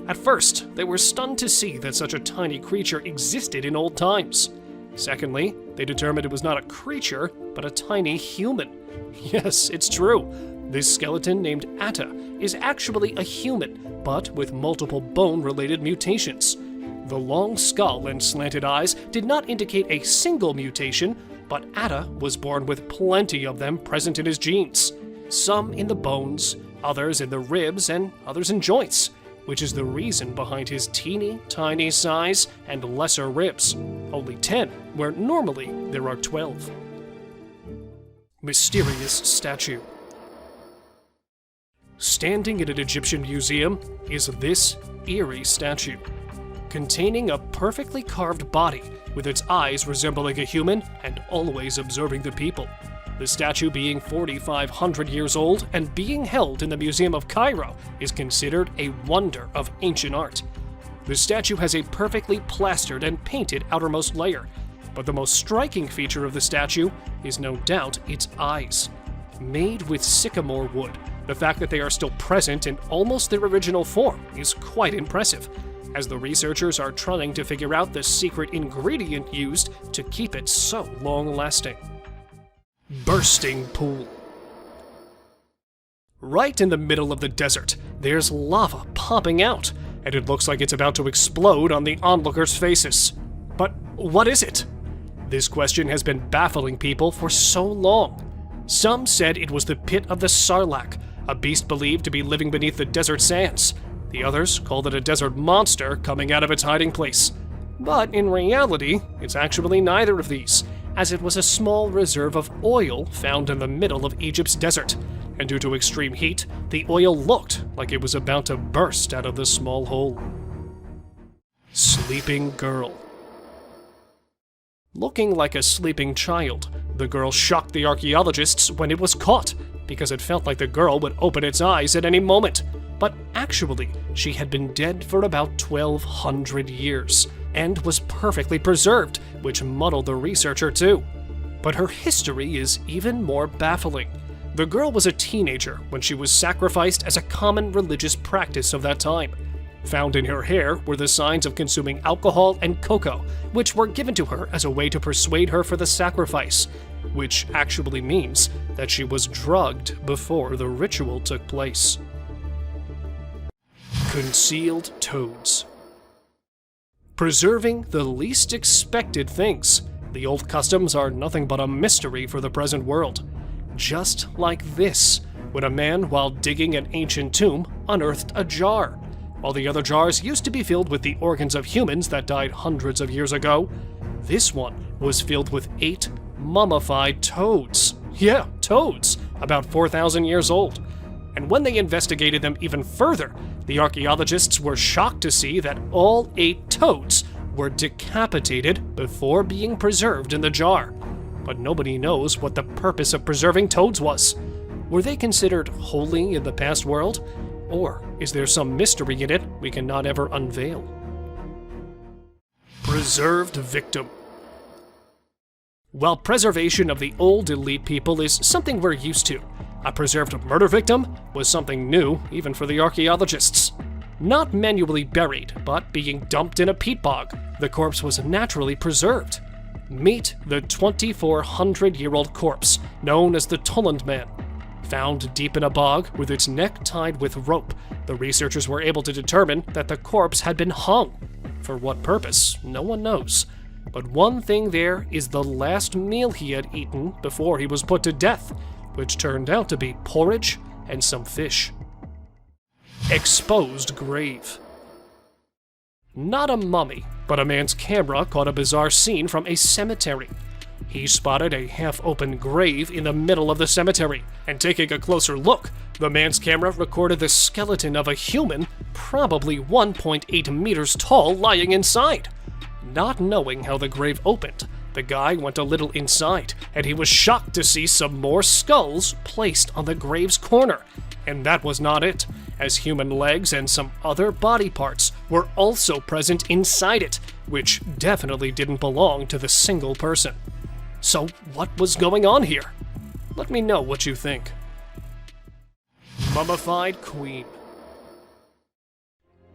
At first, they were stunned to see that such a tiny creature existed in old times. Secondly, they determined it was not a creature, but a tiny human. Yes, it's true. This skeleton named Atta is actually a human, but with multiple bone-related mutations. The long skull and slanted eyes did not indicate a single mutation, but Atta was born with plenty of them present in his genes. Some in the bones, others in the ribs, and others in joints, which is the reason behind his teeny tiny size and lesser ribs, only 10, where normally there are 12. Mysterious statue. Standing in an Egyptian museum is this eerie statue, containing a perfectly carved body with its eyes resembling a human and always observing the people. The statue, being 4,500 years old and being held in the Museum of Cairo, is considered a wonder of ancient art. The statue has a perfectly plastered and painted outermost layer, but the most striking feature of the statue is no doubt its eyes. Made with sycamore wood, the fact that they are still present in almost their original form is quite impressive, as the researchers are trying to figure out the secret ingredient used to keep it so long-lasting. Bursting pool. Right in the middle of the desert, there's lava popping out, and it looks like it's about to explode on the onlookers' faces. But what is it? This question has been baffling people for so long. Some said it was the pit of the Sarlacc, a beast believed to be living beneath the desert sands. The others called it a desert monster coming out of its hiding place. But in reality, it's actually neither of these, as it was a small reserve of oil found in the middle of Egypt's desert. And due to extreme heat, the oil looked like it was about to burst out of the small hole. Sleeping girl. Looking like a sleeping child, the girl shocked the archaeologists when it was caught, because it felt like the girl would open its eyes at any moment. But actually, she had been dead for about 1,200 years, and was perfectly preserved, which muddled the researcher too. But her history is even more baffling. The girl was a teenager when she was sacrificed as a common religious practice of that time. Found in her hair were the signs of consuming alcohol and cocoa, which were given to her as a way to persuade her for the sacrifice, which actually means that she was drugged before the ritual took place. Concealed toads. Preserving the least expected things. The old customs are nothing but a mystery for the present world. Just like this, when a man, while digging an ancient tomb, unearthed a jar. While the other jars used to be filled with the organs of humans that died hundreds of years ago, this one was filled with 8 mummified toads. Yeah, toads, about 4,000 years old. And when they investigated them even further, the archaeologists were shocked to see that all 8 toads were decapitated before being preserved in the jar. But nobody knows what the purpose of preserving toads was. Were they considered holy in the past world? Or is there some mystery in it we cannot ever unveil? Preserved victim. While preservation of the old elite people is something we're used to, a preserved murder victim was something new even for the archaeologists. Not manually buried, but being dumped in a peat bog, the corpse was naturally preserved. Meet the 2,400-year-old corpse, known as the Tulland Man. Found deep in a bog with its neck tied with rope, the researchers were able to determine that the corpse had been hung. For what purpose, no one knows. But one thing there is the last meal he had eaten before he was put to death, which turned out to be porridge and some fish. Exposed grave. Not a mummy, but a man's camera caught a bizarre scene from a cemetery. He spotted a half-open grave in the middle of the cemetery, and taking a closer look, the man's camera recorded the skeleton of a human, probably 1.8 meters tall, lying inside. Not knowing how the grave opened, the guy went a little inside, and he was shocked to see some more skulls placed on the grave's corner. And that was not it, as human legs and some other body parts were also present inside it, which definitely didn't belong to the single person. So what was going on here? Let me know what you think. Mummified Queen.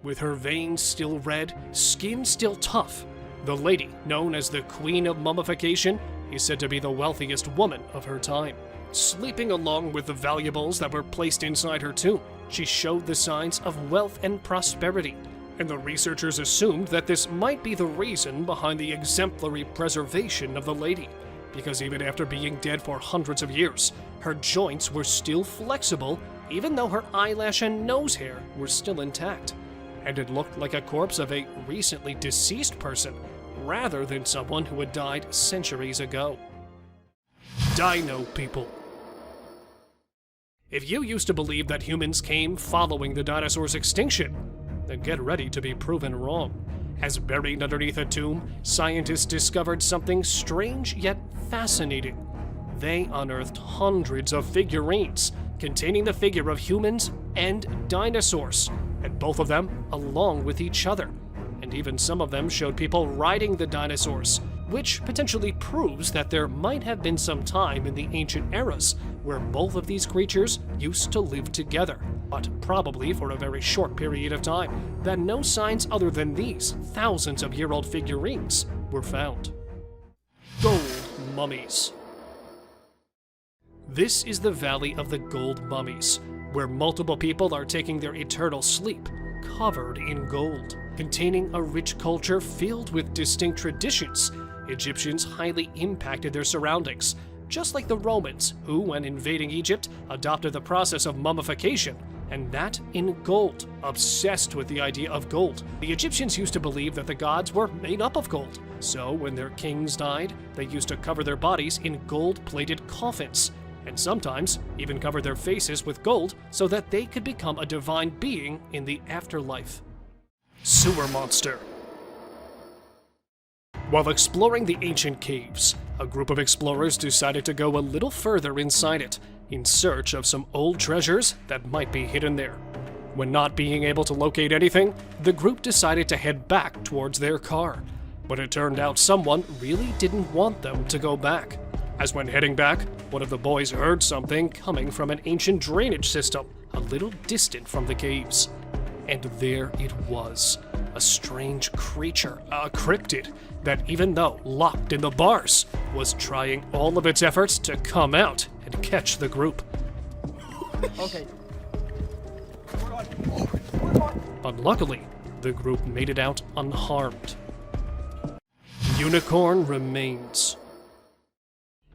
With her veins still red, skin still tough, the lady, known as the Queen of Mummification, is said to be the wealthiest woman of her time. Sleeping along with the valuables that were placed inside her tomb, she showed the signs of wealth and prosperity, and the researchers assumed that this might be the reason behind the exemplary preservation of the lady, because even after being dead for hundreds of years, her joints were still flexible, even though her eyelash and nose hair were still intact, and it looked like a corpse of a recently deceased person, rather than someone who had died centuries ago. Dino people. If you used to believe that humans came following the dinosaurs' extinction, then get ready to be proven wrong. As buried underneath a tomb, scientists discovered something strange yet fascinating. They unearthed hundreds of figurines containing the figure of humans and dinosaurs, and both of them along with each other. And even some of them showed people riding the dinosaurs, which potentially proves that there might have been some time in the ancient eras where both of these creatures used to live together, but probably for a very short period of time, that no signs other than these thousands of year-old figurines were found. Gold mummies. This is the Valley of the Gold Mummies, where multiple people are taking their eternal sleep, covered in gold. Containing a rich culture filled with distinct traditions, Egyptians highly impacted their surroundings, just like the Romans, who, when invading Egypt, adopted the process of mummification, and that in gold. Obsessed with the idea of gold, the Egyptians used to believe that the gods were made up of gold. So when their kings died, they used to cover their bodies in gold-plated coffins, and sometimes even cover their faces with gold so that they could become a divine being in the afterlife. Sewer monster. While exploring the ancient caves, a group of explorers decided to go a little further inside it, in search of some old treasures that might be hidden there. When not being able to locate anything, the group decided to head back towards their car. But it turned out someone really didn't want them to go back, as when heading back, one of the boys heard something coming from an ancient drainage system a little distant from the caves. And there it was, a strange creature, a cryptid, that even though locked in the bars, was trying all of its efforts to come out and catch the group. Okay. But luckily, the group made it out unharmed. Unicorn remains.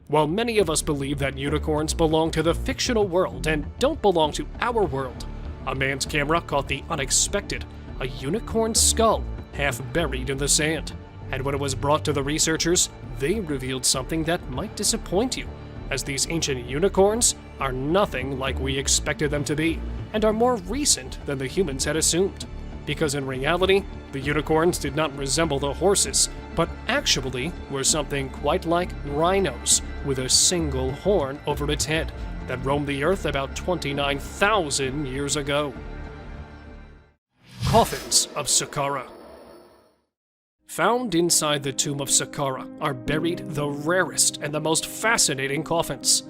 While many of us believe that unicorns belong to the fictional world and don't belong to our world, a man's camera caught the unexpected, a unicorn skull half buried in the sand. And when it was brought to the researchers, they revealed something that might disappoint you, as these ancient unicorns are nothing like we expected them to be, and are more recent than the humans had assumed. Because in reality, the unicorns did not resemble the horses, but actually were something quite like rhinos, with a single horn over its head, that roamed the earth about 29,000 years ago. Coffins of Saqqara. Found inside the tomb of Saqqara are buried the rarest and the most fascinating coffins.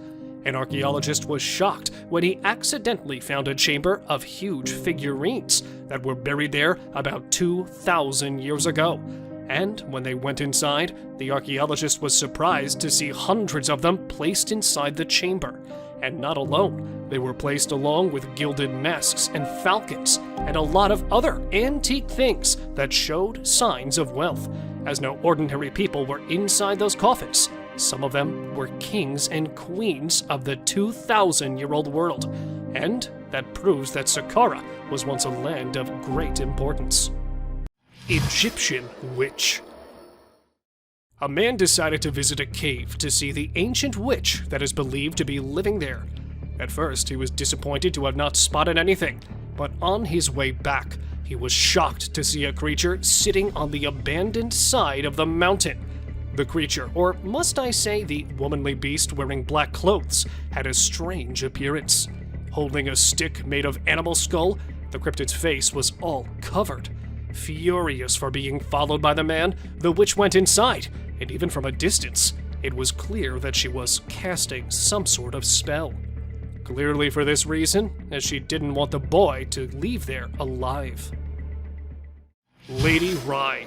An archaeologist was shocked when he accidentally found a chamber of huge figurines that were buried there about 2,000 years ago. And when they went inside, the archaeologist was surprised to see hundreds of them placed inside the chamber. And not alone, they were placed along with gilded masks and falcons, and a lot of other antique things that showed signs of wealth, as no ordinary people were inside those coffins. Some of them were kings and queens of the 2,000-year-old world, and that proves that Saqqara was once a land of great importance. Egyptian witch. A man decided to visit a cave to see the ancient witch that is believed to be living there. At first, he was disappointed to have not spotted anything, but on his way back, he was shocked to see a creature sitting on the abandoned side of the mountain. The creature, or must I say the womanly beast wearing black clothes, had a strange appearance. Holding a stick made of animal skull, the cryptid's face was all covered. Furious for being followed by the man, the witch went inside, and even from a distance, it was clear that she was casting some sort of spell. Clearly for this reason, as she didn't want the boy to leave there alive. Lady Rye.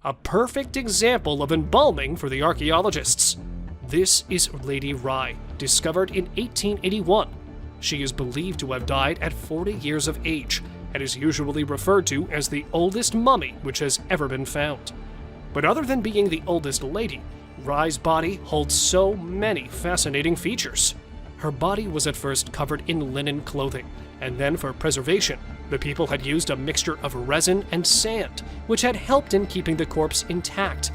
A perfect example of embalming for the archaeologists. This is Lady Rye, discovered in 1881. She is believed to have died at 40 years of age, and is usually referred to as the oldest mummy which has ever been found. But other than being the oldest lady, Rye's body holds so many fascinating features. Her body was at first covered in linen clothing, and then for preservation, the people had used a mixture of resin and sand, which had helped in keeping the corpse intact.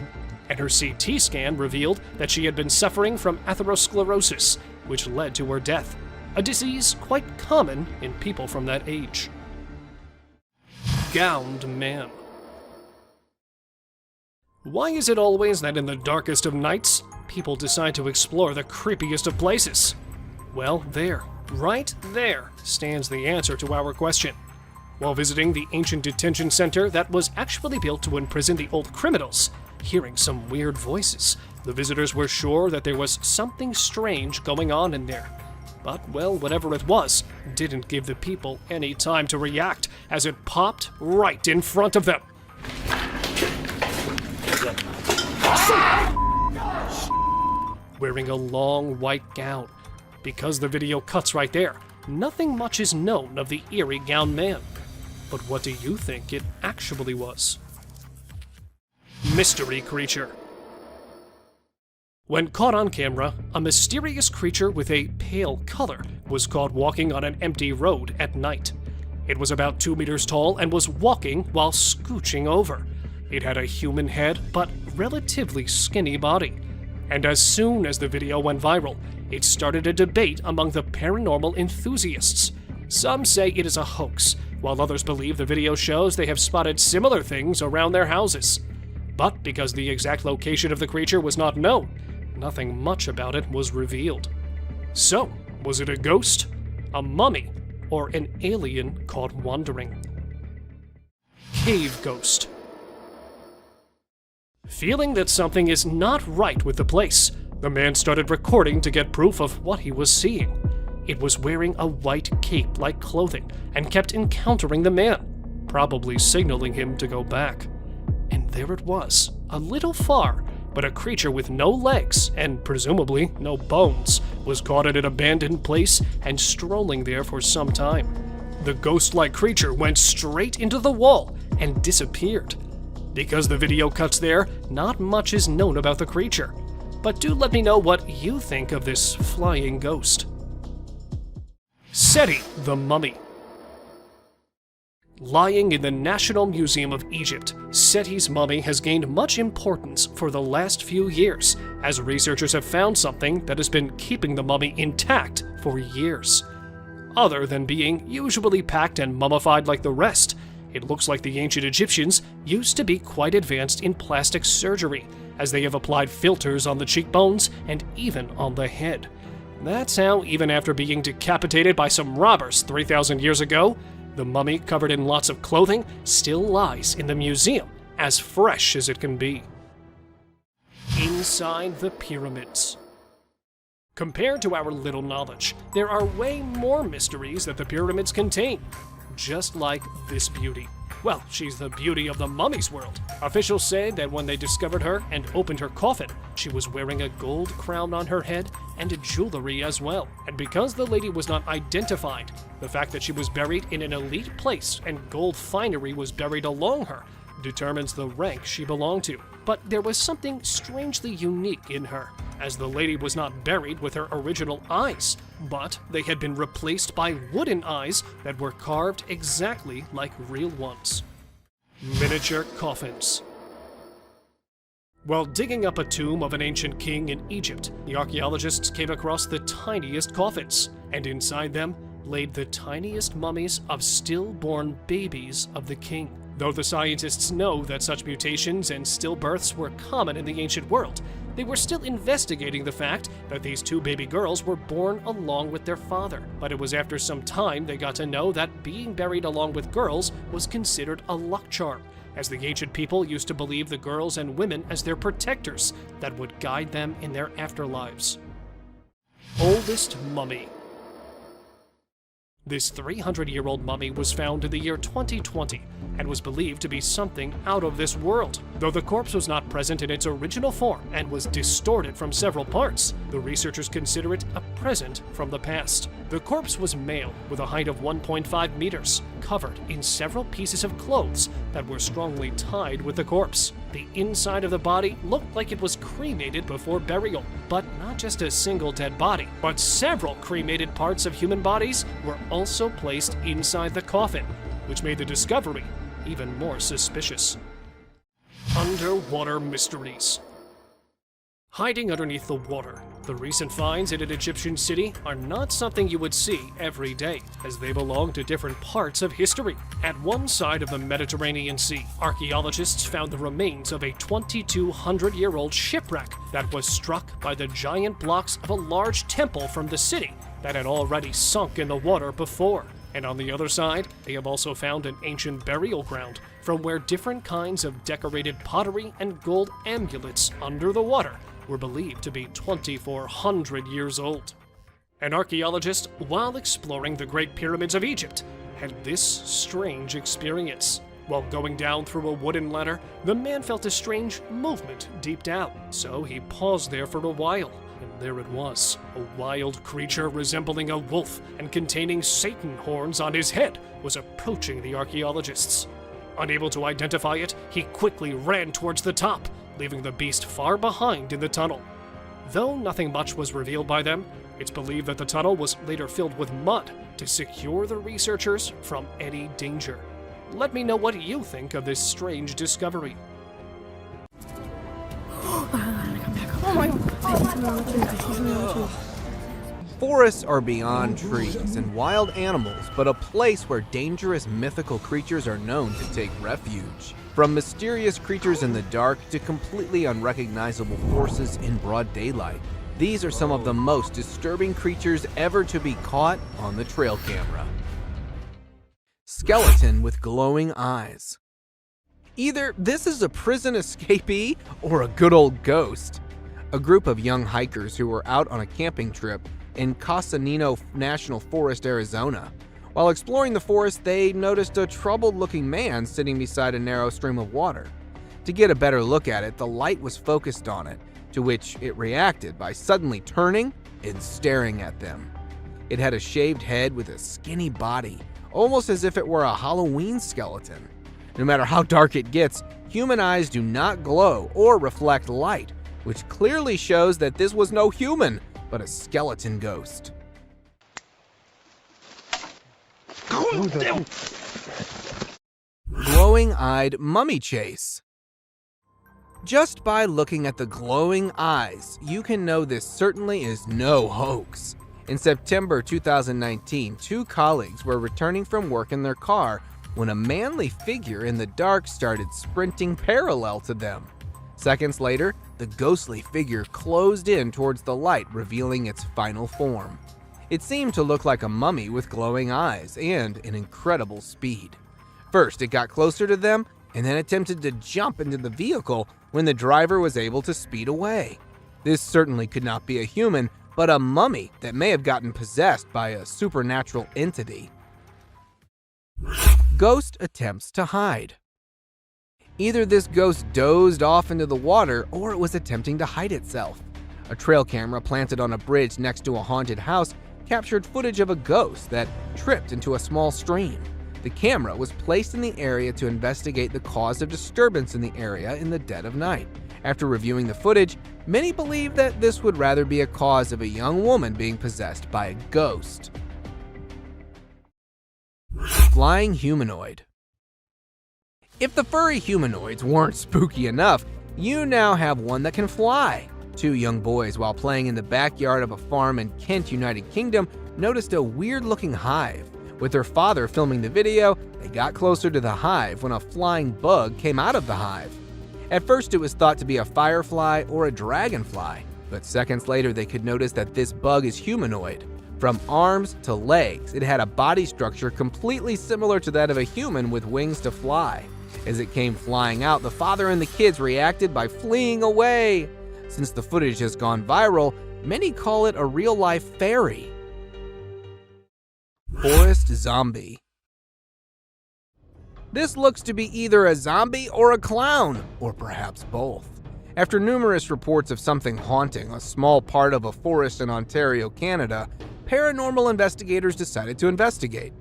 And her CT scan revealed that she had been suffering from atherosclerosis, which led to her death, a disease quite common in people from that age. Gowned man. Why is it always that in the darkest of nights, people decide to explore the creepiest of places? Well, right there, stands the answer to our question. While visiting the ancient detention center that was actually built to imprison the old criminals, hearing some weird voices, the visitors were sure that there was something strange going on in there. But, well, whatever it was, didn't give the people any time to react, as it popped right in front of them. Wearing a long white gown, because the video cuts right there, nothing much is known of the eerie gowned man. But what do you think it actually was? Mystery creature. When caught on camera, a mysterious creature with a pale color was caught walking on an empty road at night. It was about 2 meters tall and was walking while scooching over. It had a human head, but relatively skinny body. And as soon as the video went viral, it started a debate among the paranormal enthusiasts. Some say it is a hoax, while others believe the video shows they have spotted similar things around their houses. But because the exact location of the creature was not known, nothing much about it was revealed. So, was it a ghost, a mummy, or an alien caught wandering? Cave ghost. Feeling that something is not right with the place, the man started recording to get proof of what he was seeing. It was wearing a white cape-like clothing and kept encountering the man, probably signaling him to go back. And there it was, a little far, but a creature with no legs and presumably no bones was caught at an abandoned place and strolling there for some time. The ghost-like creature went straight into the wall and disappeared. Because the video cuts there, not much is known about the creature. But do let me know what you think of this flying ghost. Seti the Mummy. Lying in the National Museum of Egypt, Seti's mummy has gained much importance for the last few years, as researchers have found something that has been keeping the mummy intact for years. Other than being usually packed and mummified like the rest, it looks like the ancient Egyptians used to be quite advanced in plastic surgery, as they have applied filters on the cheekbones and even on the head. That's how, even after being decapitated by some robbers 3,000 years ago, the mummy, covered in lots of clothing, still lies in the museum, as fresh as it can be. Inside the pyramids. Compared to our little knowledge, there are way more mysteries that the pyramids contain. Just like this beauty. Well, she's the beauty of the mummy's world. Officials say that when they discovered her and opened her coffin, she was wearing a gold crown on her head and jewelry as well. And because the lady was not identified, the fact that she was buried in an elite place and gold finery was buried along her determines the rank she belonged to. But there was something strangely unique in her, as the lady was not buried with her original eyes, but they had been replaced by wooden eyes that were carved exactly like real ones. Miniature coffins. While digging up a tomb of an ancient king in Egypt, the archaeologists came across the tiniest coffins, and inside them laid the tiniest mummies of stillborn babies of the king. Though the scientists know that such mutations and stillbirths were common in the ancient world, they were still investigating the fact that these two baby girls were born along with their father. But it was after some time they got to know that being buried along with girls was considered a luck charm, as the ancient people used to believe the girls and women as their protectors that would guide them in their afterlives. Oldest mummy. This 300-year-old mummy was found in the year 2020 and was believed to be something out of this world. Though the corpse was not present in its original form and was distorted from several parts, the researchers consider it a present from the past. The corpse was male with a height of 1.5 meters, covered in several pieces of clothes that were strongly tied with the corpse. The inside of the body looked like it was cremated before burial, but not just a single dead body, but several cremated parts of human bodies were also placed inside the coffin, which made the discovery even more suspicious. Underwater mysteries. Hiding underneath the water, the recent finds in an Egyptian city are not something you would see every day, as they belong to different parts of history. At one side of the Mediterranean Sea, archaeologists found the remains of a 2,200-year-old shipwreck that was struck by the giant blocks of a large temple from the city that had already sunk in the water before. And on the other side, they have also found an ancient burial ground from where different kinds of decorated pottery and gold amulets under the water were believed to be 2,400 years old. An archaeologist, while exploring the Great Pyramids of Egypt, had this strange experience. While going down through a wooden ladder, the man felt a strange movement deep down, so he paused there for a while. And there it was, a wild creature resembling a wolf and containing Satan horns on his head was approaching the archaeologists. Unable to identify it, he quickly ran towards the top, leaving the beast far behind in the tunnel. Though nothing much was revealed by them, it's believed that the tunnel was later filled with mud to secure the researchers from any danger. Let me know what you think of this strange discovery. Forests are beyond trees and wild animals, but a place where dangerous mythical creatures are known to take refuge. From mysterious creatures in the dark to completely unrecognizable forces in broad daylight, these are some of the most disturbing creatures ever to be caught on the trail camera. Skeleton with glowing eyes. Either this is a prison escapee or a good old ghost. A group of young hikers who were out on a camping trip in Casanino National Forest, Arizona. While exploring the forest, they noticed a troubled-looking man sitting beside a narrow stream of water. To get a better look at it, the light was focused on it, to which it reacted by suddenly turning and staring at them. It had a shaved head with a skinny body, almost as if it were a Halloween skeleton. No matter how dark it gets, human eyes do not glow or reflect light, which clearly shows that this was no human, but a skeleton ghost. Glowing-eyed mummy chase. Just by looking at the glowing eyes, you can know this certainly is no hoax. In September 2019, two colleagues were returning from work in their car when a manly figure in the dark started sprinting parallel to them. Seconds later, the ghostly figure closed in towards the light, revealing its final form. It seemed to look like a mummy with glowing eyes and an incredible speed. First, it got closer to them and then attempted to jump into the vehicle when the driver was able to speed away. This certainly could not be a human, but a mummy that may have gotten possessed by a supernatural entity. Ghost attempts to hide. Either this ghost dozed off into the water or it was attempting to hide itself. A trail camera planted on a bridge next to a haunted house captured footage of a ghost that tripped into a small stream. The camera was placed in the area to investigate the cause of disturbance in the area in the dead of night. After reviewing the footage, many believe that this would rather be a cause of a young woman being possessed by a ghost. Flying humanoid. If the furry humanoids weren't spooky enough, you now have one that can fly. Two young boys, while playing in the backyard of a farm in Kent, United Kingdom, noticed a weird-looking hive. With their father filming the video, they got closer to the hive when a flying bug came out of the hive. At first, it was thought to be a firefly or a dragonfly, but seconds later they could notice that this bug is humanoid. From arms to legs, it had a body structure completely similar to that of a human with wings to fly. As it came flying out, the father and the kids reacted by fleeing away. Since the footage has gone viral, many call it a real-life fairy. Forest zombie. This looks to be either a zombie or a clown, or perhaps both. After numerous reports of something haunting a small part of a forest in Ontario, Canada, paranormal investigators decided to investigate.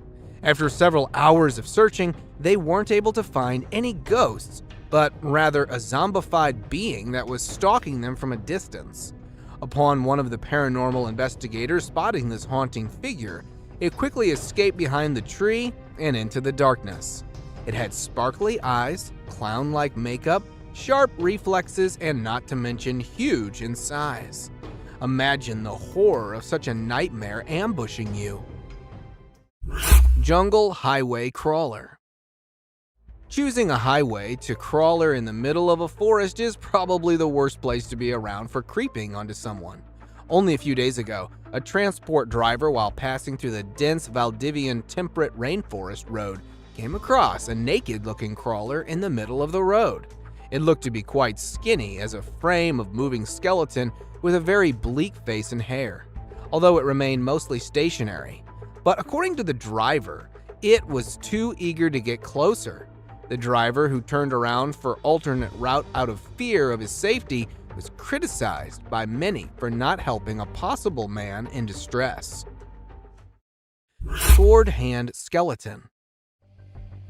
After several hours of searching, they weren't able to find any ghosts, but rather a zombified being that was stalking them from a distance. Upon one of the paranormal investigators spotting this haunting figure, it quickly escaped behind the tree and into the darkness. It had sparkly eyes, clown-like makeup, sharp reflexes, and not to mention huge in size. Imagine the horror of such a nightmare ambushing you. Jungle highway crawler. Choosing a highway to crawler in the middle of a forest is probably the worst place to be around for creeping onto someone. Only a few days ago, a transport driver, while passing through the dense Valdivian temperate rainforest road, came across a naked-looking crawler in the middle of the road. It looked to be quite skinny as a frame of moving skeleton with a very bleak face and hair, although it remained mostly stationary. But according to the driver, it was too eager to get closer. The driver, who turned around for alternate route out of fear of his safety, was criticized by many for not helping a possible man in distress. Sword Hand Skeleton.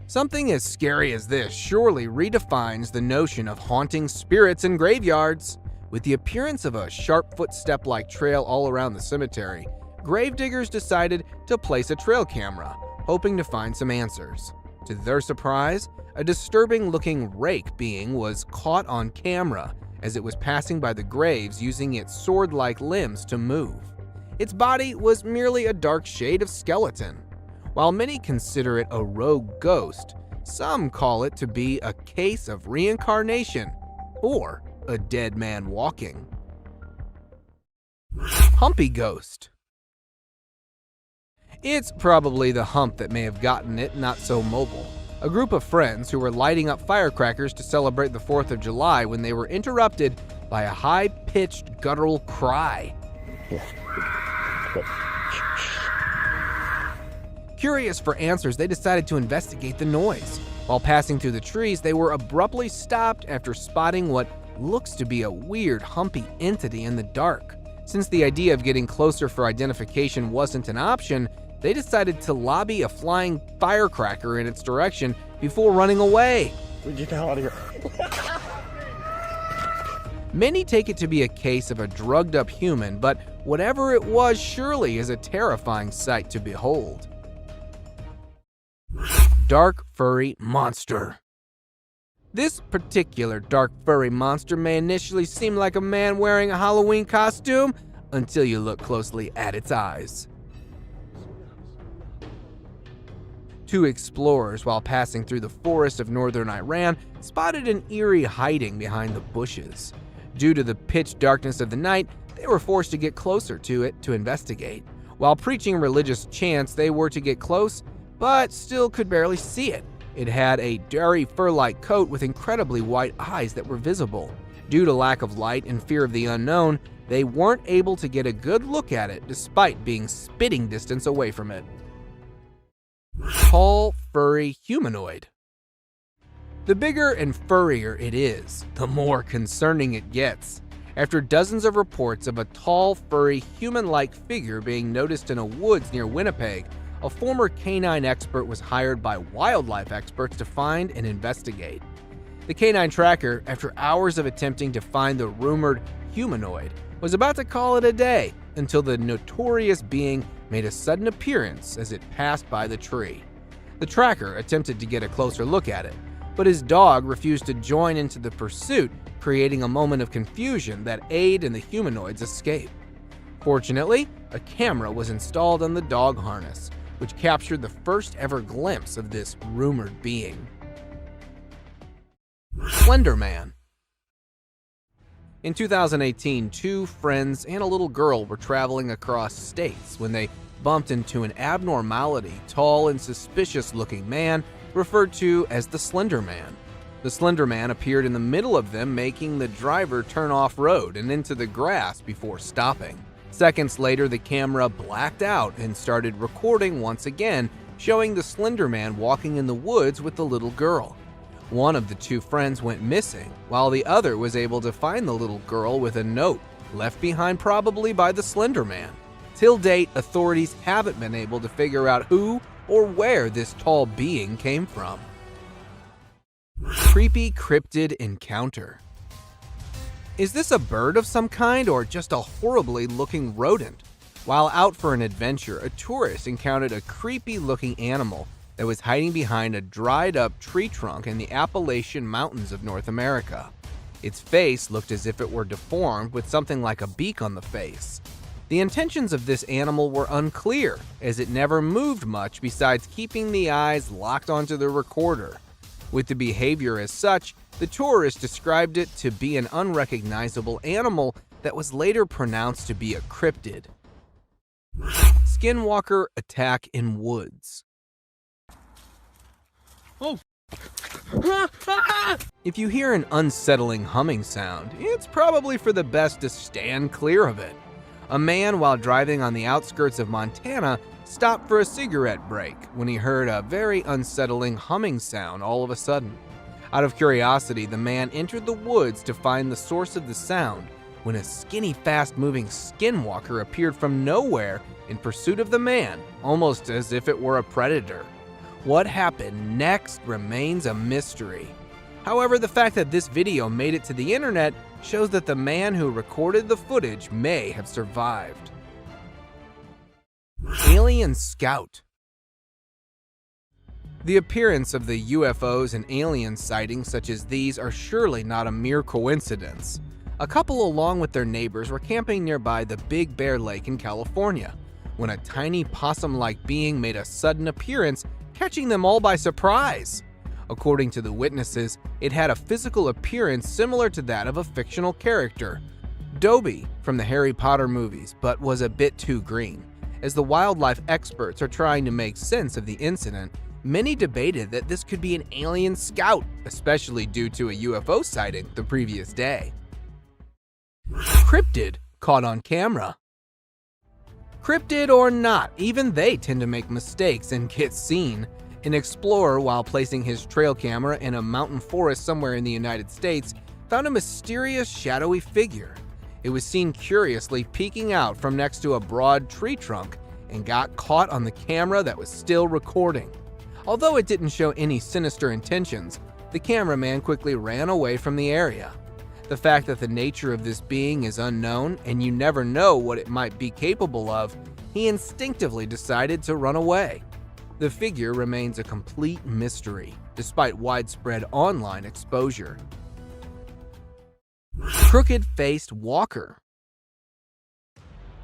Something as scary as this surely redefines the notion of haunting spirits in graveyards. With the appearance of a sharp footstep-like trail all around the cemetery, gravediggers decided to place a trail camera, hoping to find some answers. To their surprise, a disturbing-looking rake being was caught on camera as it was passing by the graves using its sword-like limbs to move. Its body was merely a dark shade of skeleton. While many consider it a rogue ghost, some call it to be a case of reincarnation or a dead man walking. Humpy Ghost. It's probably the hump that may have gotten it not so mobile. A group of friends who were lighting up firecrackers to celebrate the 4th of July when they were interrupted by a high-pitched guttural cry. Curious for answers, they decided to investigate the noise. While passing through the trees, they were abruptly stopped after spotting what looks to be a weird, humpy entity in the dark. Since the idea of getting closer for identification wasn't an option, they decided to lobby a flying firecracker in its direction before running away. Get the hell out of here. Many take it to be a case of a drugged-up human, but whatever it was surely is a terrifying sight to behold. Dark Furry Monster. This particular dark furry monster may initially seem like a man wearing a Halloween costume until you look closely at its eyes. Two explorers, while passing through the forest of northern Iran, spotted an eerie hiding behind the bushes. Due to the pitch darkness of the night, they were forced to get closer to it to investigate. While preaching religious chants, they were to get close, but still could barely see it. It had a dirty fur-like coat with incredibly white eyes that were visible. Due to lack of light and fear of the unknown, they weren't able to get a good look at it despite being spitting distance away from it. Tall, furry humanoid. The bigger and furrier it is, the more concerning it gets. After dozens of reports of a tall, furry, human-like figure being noticed in a woods near Winnipeg, a former canine expert was hired by wildlife experts to find and investigate. The canine tracker, after hours of attempting to find the rumored humanoid, was about to call it a day until the notorious being made a sudden appearance as it passed by the tree. The tracker attempted to get a closer look at it, but his dog refused to join into the pursuit, creating a moment of confusion that aided in the humanoid's escape. Fortunately, a camera was installed on the dog harness, which captured the first ever glimpse of this rumored being. Slender Man. In 2018, two friends and a little girl were traveling across states when they bumped into an abnormality, tall and suspicious-looking man referred to as the Slender Man. The Slender Man appeared in the middle of them, making the driver turn off-road and into the grass before stopping. Seconds later, the camera blacked out and started recording once again, showing the Slender Man walking in the woods with the little girl. One of the two friends went missing, while the other was able to find the little girl with a note left behind probably by the Slender Man. Till date, authorities haven't been able to figure out who or where this tall being came from. Creepy cryptid encounter. Is this a bird of some kind or just a horribly looking rodent? While out for an adventure, a tourist encountered a creepy looking animal that was hiding behind a dried up tree trunk in the Appalachian Mountains of North America. Its face looked as if it were deformed with something like a beak on the face. The intentions of this animal were unclear, as it never moved much besides keeping the eyes locked onto the recorder. With the behavior as such, the tourist described it to be an unrecognizable animal that was later pronounced to be a cryptid. Skinwalker attack in woods. Oh. If you hear an unsettling humming sound, it's probably for the best to stand clear of it. A man, while driving on the outskirts of Montana, stopped for a cigarette break when he heard a very unsettling humming sound all of a sudden. Out of curiosity, the man entered the woods to find the source of the sound when a skinny, fast-moving skinwalker appeared from nowhere in pursuit of the man, almost as if it were a predator. What happened next remains a mystery. However, the fact that this video made it to the internet shows that the man who recorded the footage may have survived. Alien Scout. The appearance of the UFOs and alien sightings such as these are surely not a mere coincidence. A couple along with their neighbors were camping nearby the Big Bear Lake in California when a tiny possum-like being made a sudden appearance, catching them all by surprise. According to the witnesses, it had a physical appearance similar to that of a fictional character, Dobby from the Harry Potter movies, but was a bit too green. As the wildlife experts are trying to make sense of the incident, many debated that this could be an alien scout, especially due to a UFO sighting the previous day. Cryptid caught on camera. Cryptid or not, even they tend to make mistakes and get seen. An explorer, while placing his trail camera in a mountain forest somewhere in the United States, found a mysterious shadowy figure. It was seen curiously peeking out from next to a broad tree trunk and got caught on the camera that was still recording. Although it didn't show any sinister intentions, the cameraman quickly ran away from the area. The fact that the nature of this being is unknown and you never know what it might be capable of, he instinctively decided to run away. The figure remains a complete mystery, despite widespread online exposure. Crooked-faced walker.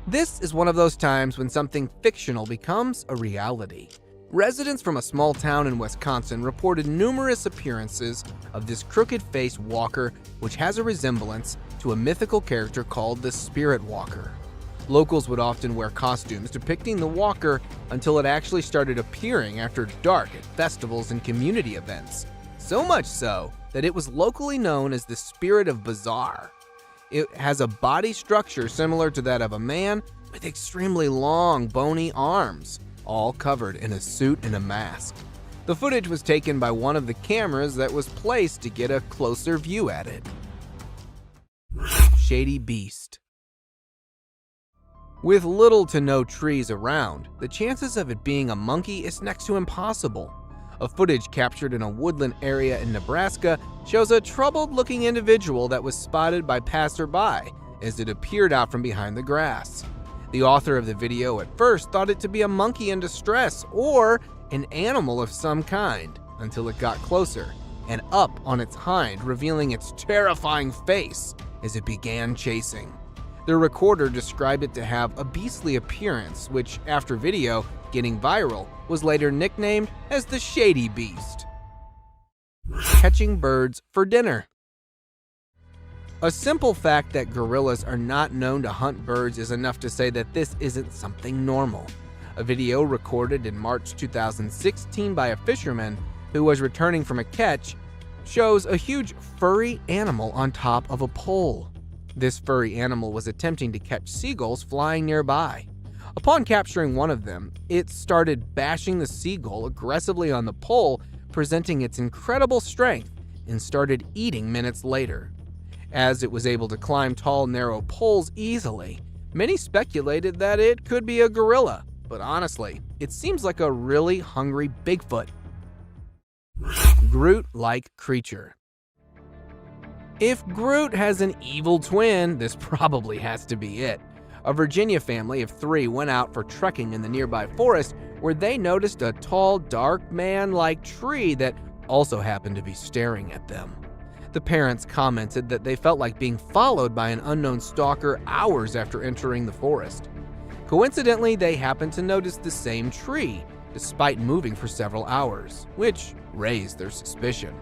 This is one of those times when something fictional becomes a reality. Residents from a small town in Wisconsin reported numerous appearances of this crooked-faced walker, which has a resemblance to a mythical character called the Spirit Walker. Locals would often wear costumes depicting the walker until it actually started appearing after dark at festivals and community events. So much so that it was locally known as the Spirit of Bizarre. It has a body structure similar to that of a man with extremely long, bony arms, all covered in a suit and a mask. The footage was taken by one of the cameras that was placed to get a closer view at it. Shady Beast. With little to no trees around, the chances of it being a monkey is next to impossible. A footage captured in a woodland area in Nebraska shows a troubled-looking individual that was spotted by passerby as it appeared out from behind the grass. The author of the video at first thought it to be a monkey in distress or an animal of some kind until it got closer and up on its hind, revealing its terrifying face as it began chasing. The recorder described it to have a beastly appearance, which, after video getting viral, was later nicknamed as the Shady Beast. Catching birds for dinner. A simple fact that gorillas are not known to hunt birds is enough to say that this isn't something normal. A video recorded in March 2016 by a fisherman who was returning from a catch shows a huge furry animal on top of a pole. This furry animal was attempting to catch seagulls flying nearby. Upon capturing one of them, it started bashing the seagull aggressively on the pole, presenting its incredible strength, and started eating minutes later. As it was able to climb tall, narrow poles easily, many speculated that it could be a gorilla, but honestly, it seems like a really hungry Bigfoot. Groot-like creature. If Groot has an evil twin, this probably has to be it. A Virginia family of 3 went out for trekking in the nearby forest where they noticed a tall, dark man-like tree that also happened to be staring at them. The parents commented that they felt like being followed by an unknown stalker hours after entering the forest. Coincidentally, they happened to notice the same tree, despite moving for several hours, which raised their suspicion.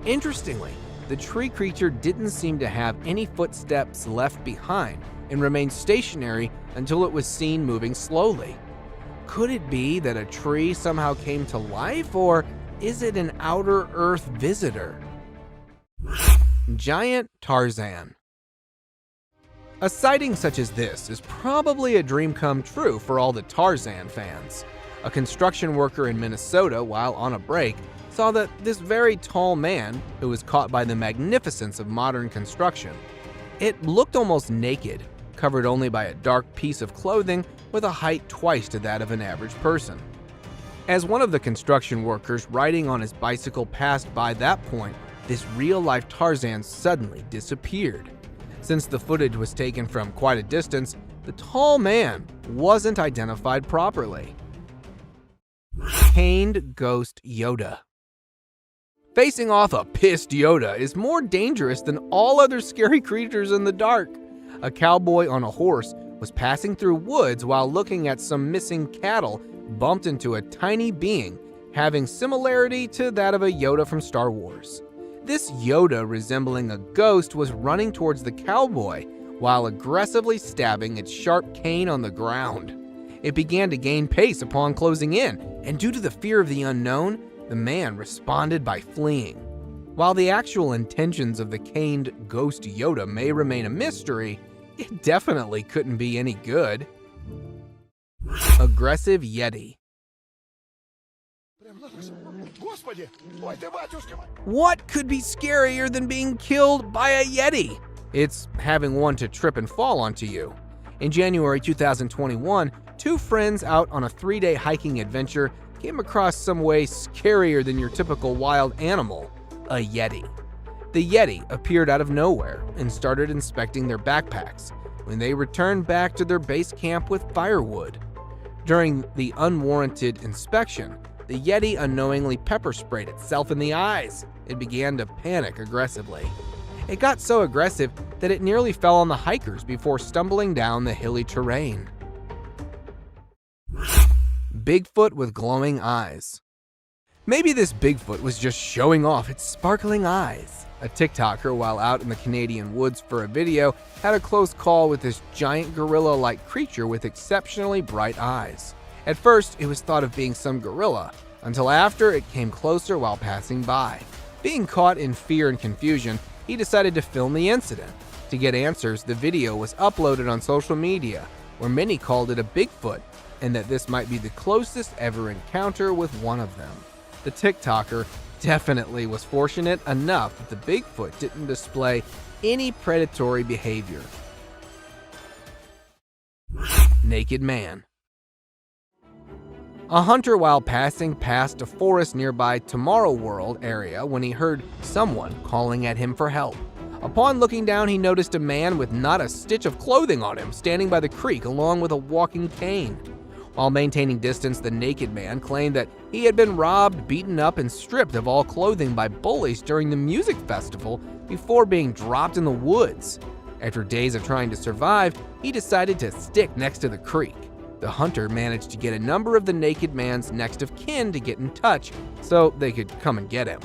Interestingly, the tree creature didn't seem to have any footsteps left behind and remained stationary until it was seen moving slowly. Could it be that a tree somehow came to life, or is it an outer Earth visitor? Giant Tarzan. A sighting such as this is probably a dream come true for all the Tarzan fans. A construction worker in Minnesota, while on a break, saw that this very tall man, who was caught by the magnificence of modern construction, it looked almost naked, covered only by a dark piece of clothing with a height twice to that of an average person. As one of the construction workers riding on his bicycle passed by that point, this real-life Tarzan suddenly disappeared. Since the footage was taken from quite a distance, the tall man wasn't identified properly. Caned Ghost Yoda. Facing off a pissed Yoda is more dangerous than all other scary creatures in the dark. A cowboy on a horse was passing through woods while looking at some missing cattle, bumped into a tiny being having similarity to that of a Yoda from Star Wars. This Yoda, resembling a ghost, was running towards the cowboy while aggressively stabbing its sharp cane on the ground. It began to gain pace upon closing in, and due to the fear of the unknown, the man responded by fleeing. While the actual intentions of the caned ghost Yoda may remain a mystery, it definitely couldn't be any good. Aggressive Yeti. What could be scarier than being killed by a Yeti? It's having one to trip and fall onto you. In January 2021, two friends out on a 3-day hiking adventure came across some way scarier than your typical wild animal, a Yeti. The Yeti appeared out of nowhere and started inspecting their backpacks when they returned back to their base camp with firewood. During the unwarranted inspection, the Yeti unknowingly pepper sprayed itself in the eyes. It began to panic aggressively. It got so aggressive that it nearly fell on the hikers before stumbling down the hilly terrain. Bigfoot with glowing eyes. Maybe this Bigfoot was just showing off its sparkling eyes. A TikToker, while out in the Canadian woods for a video, had a close call with this giant gorilla-like creature with exceptionally bright eyes. At first, it was thought of being some gorilla, until after it came closer while passing by. Being caught in fear and confusion, he decided to film the incident. To get answers, the video was uploaded on social media, where many called it a Bigfoot, and that this might be the closest ever encounter with one of them. The TikToker definitely was fortunate enough that the Bigfoot didn't display any predatory behavior. Naked man. A hunter, while passing past a forest nearby Tomorrow World area, when he heard someone calling at him for help. Upon looking down, he noticed a man with not a stitch of clothing on him standing by the creek along with a walking cane. While maintaining distance, the naked man claimed that he had been robbed, beaten up, and stripped of all clothing by bullies during the music festival before being dropped in the woods. After days of trying to survive, he decided to stick next to the creek. The hunter managed to get a number of the naked man's next of kin to get in touch so they could come and get him.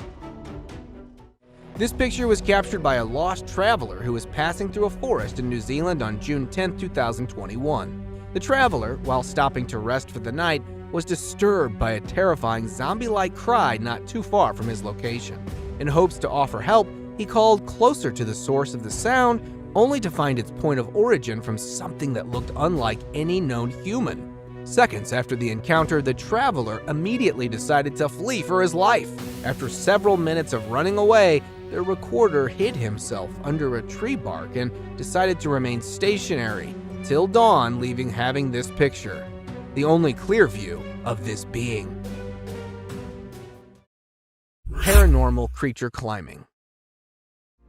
This picture was captured by a lost traveler who was passing through a forest in New Zealand on June 10, 2021. The traveler, while stopping to rest for the night, was disturbed by a terrifying zombie-like cry not too far from his location. In hopes to offer help, he called closer to the source of the sound, only to find its point of origin from something that looked unlike any known human. Seconds after the encounter, the traveler immediately decided to flee for his life. After several minutes of running away, the recorder hid himself under a tree bark and decided to remain stationary till dawn, leaving having this picture, the only clear view of this being. Paranormal creature climbing.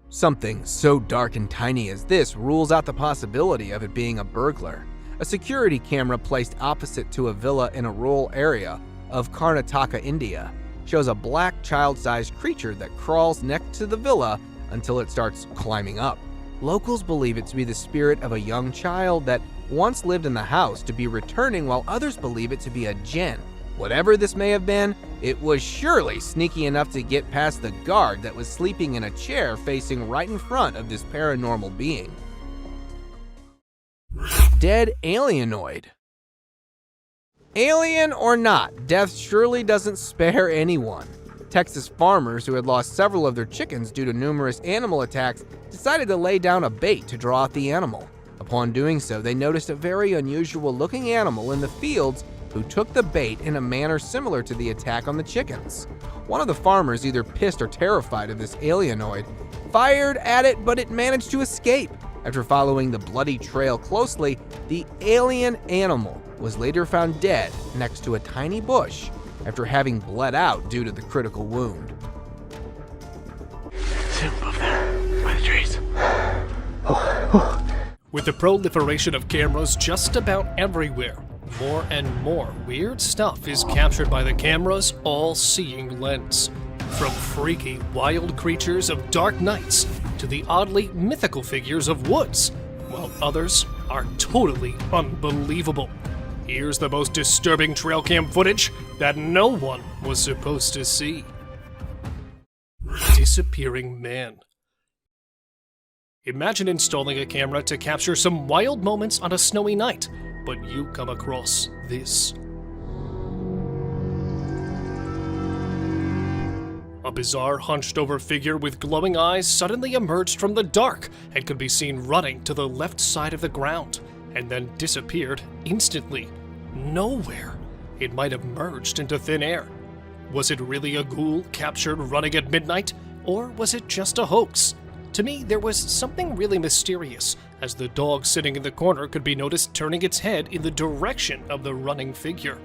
Something so dark and tiny as this rules out the possibility of it being a burglar. A security camera placed opposite to a villa in a rural area of Karnataka, India, shows a black child-sized creature that crawls next to the villa until it starts climbing up. Locals believe it to be the spirit of a young child that once lived in the house to be returning, while others believe it to be a djinn. Whatever this may have been, it was surely sneaky enough to get past the guard that was sleeping in a chair facing right in front of this paranormal being. Dead alienoid. Alien or not, death surely doesn't spare anyone. Texas farmers who had lost several of their chickens due to numerous animal attacks decided to lay down a bait to draw out the animal. Upon doing so, they noticed a very unusual looking animal in the fields who took the bait in a manner similar to the attack on the chickens. One of the farmers, either pissed or terrified of this alienoid, fired at it, but it managed to escape. After following the bloody trail closely, the alien animal was later found dead next to a tiny bush after having bled out due to the critical wound. With the proliferation of cameras just about everywhere, more and more weird stuff is captured by the camera's all-seeing lens. From freaky, wild creatures of dark nights to the oddly mythical figures of woods, while others are totally unbelievable. Here's the most disturbing trail cam footage that no one was supposed to see. Disappearing man. Imagine installing a camera to capture some wild moments on a snowy night, but you come across this. A bizarre hunched-over figure with glowing eyes suddenly emerged from the dark and could be seen running to the left side of the ground, and then disappeared instantly. Nowhere. It might have merged into thin air. Was it really a ghoul captured running at midnight, or was it just a hoax? To me, there was something really mysterious, as the dog sitting in the corner could be noticed turning its head in the direction of the running figure.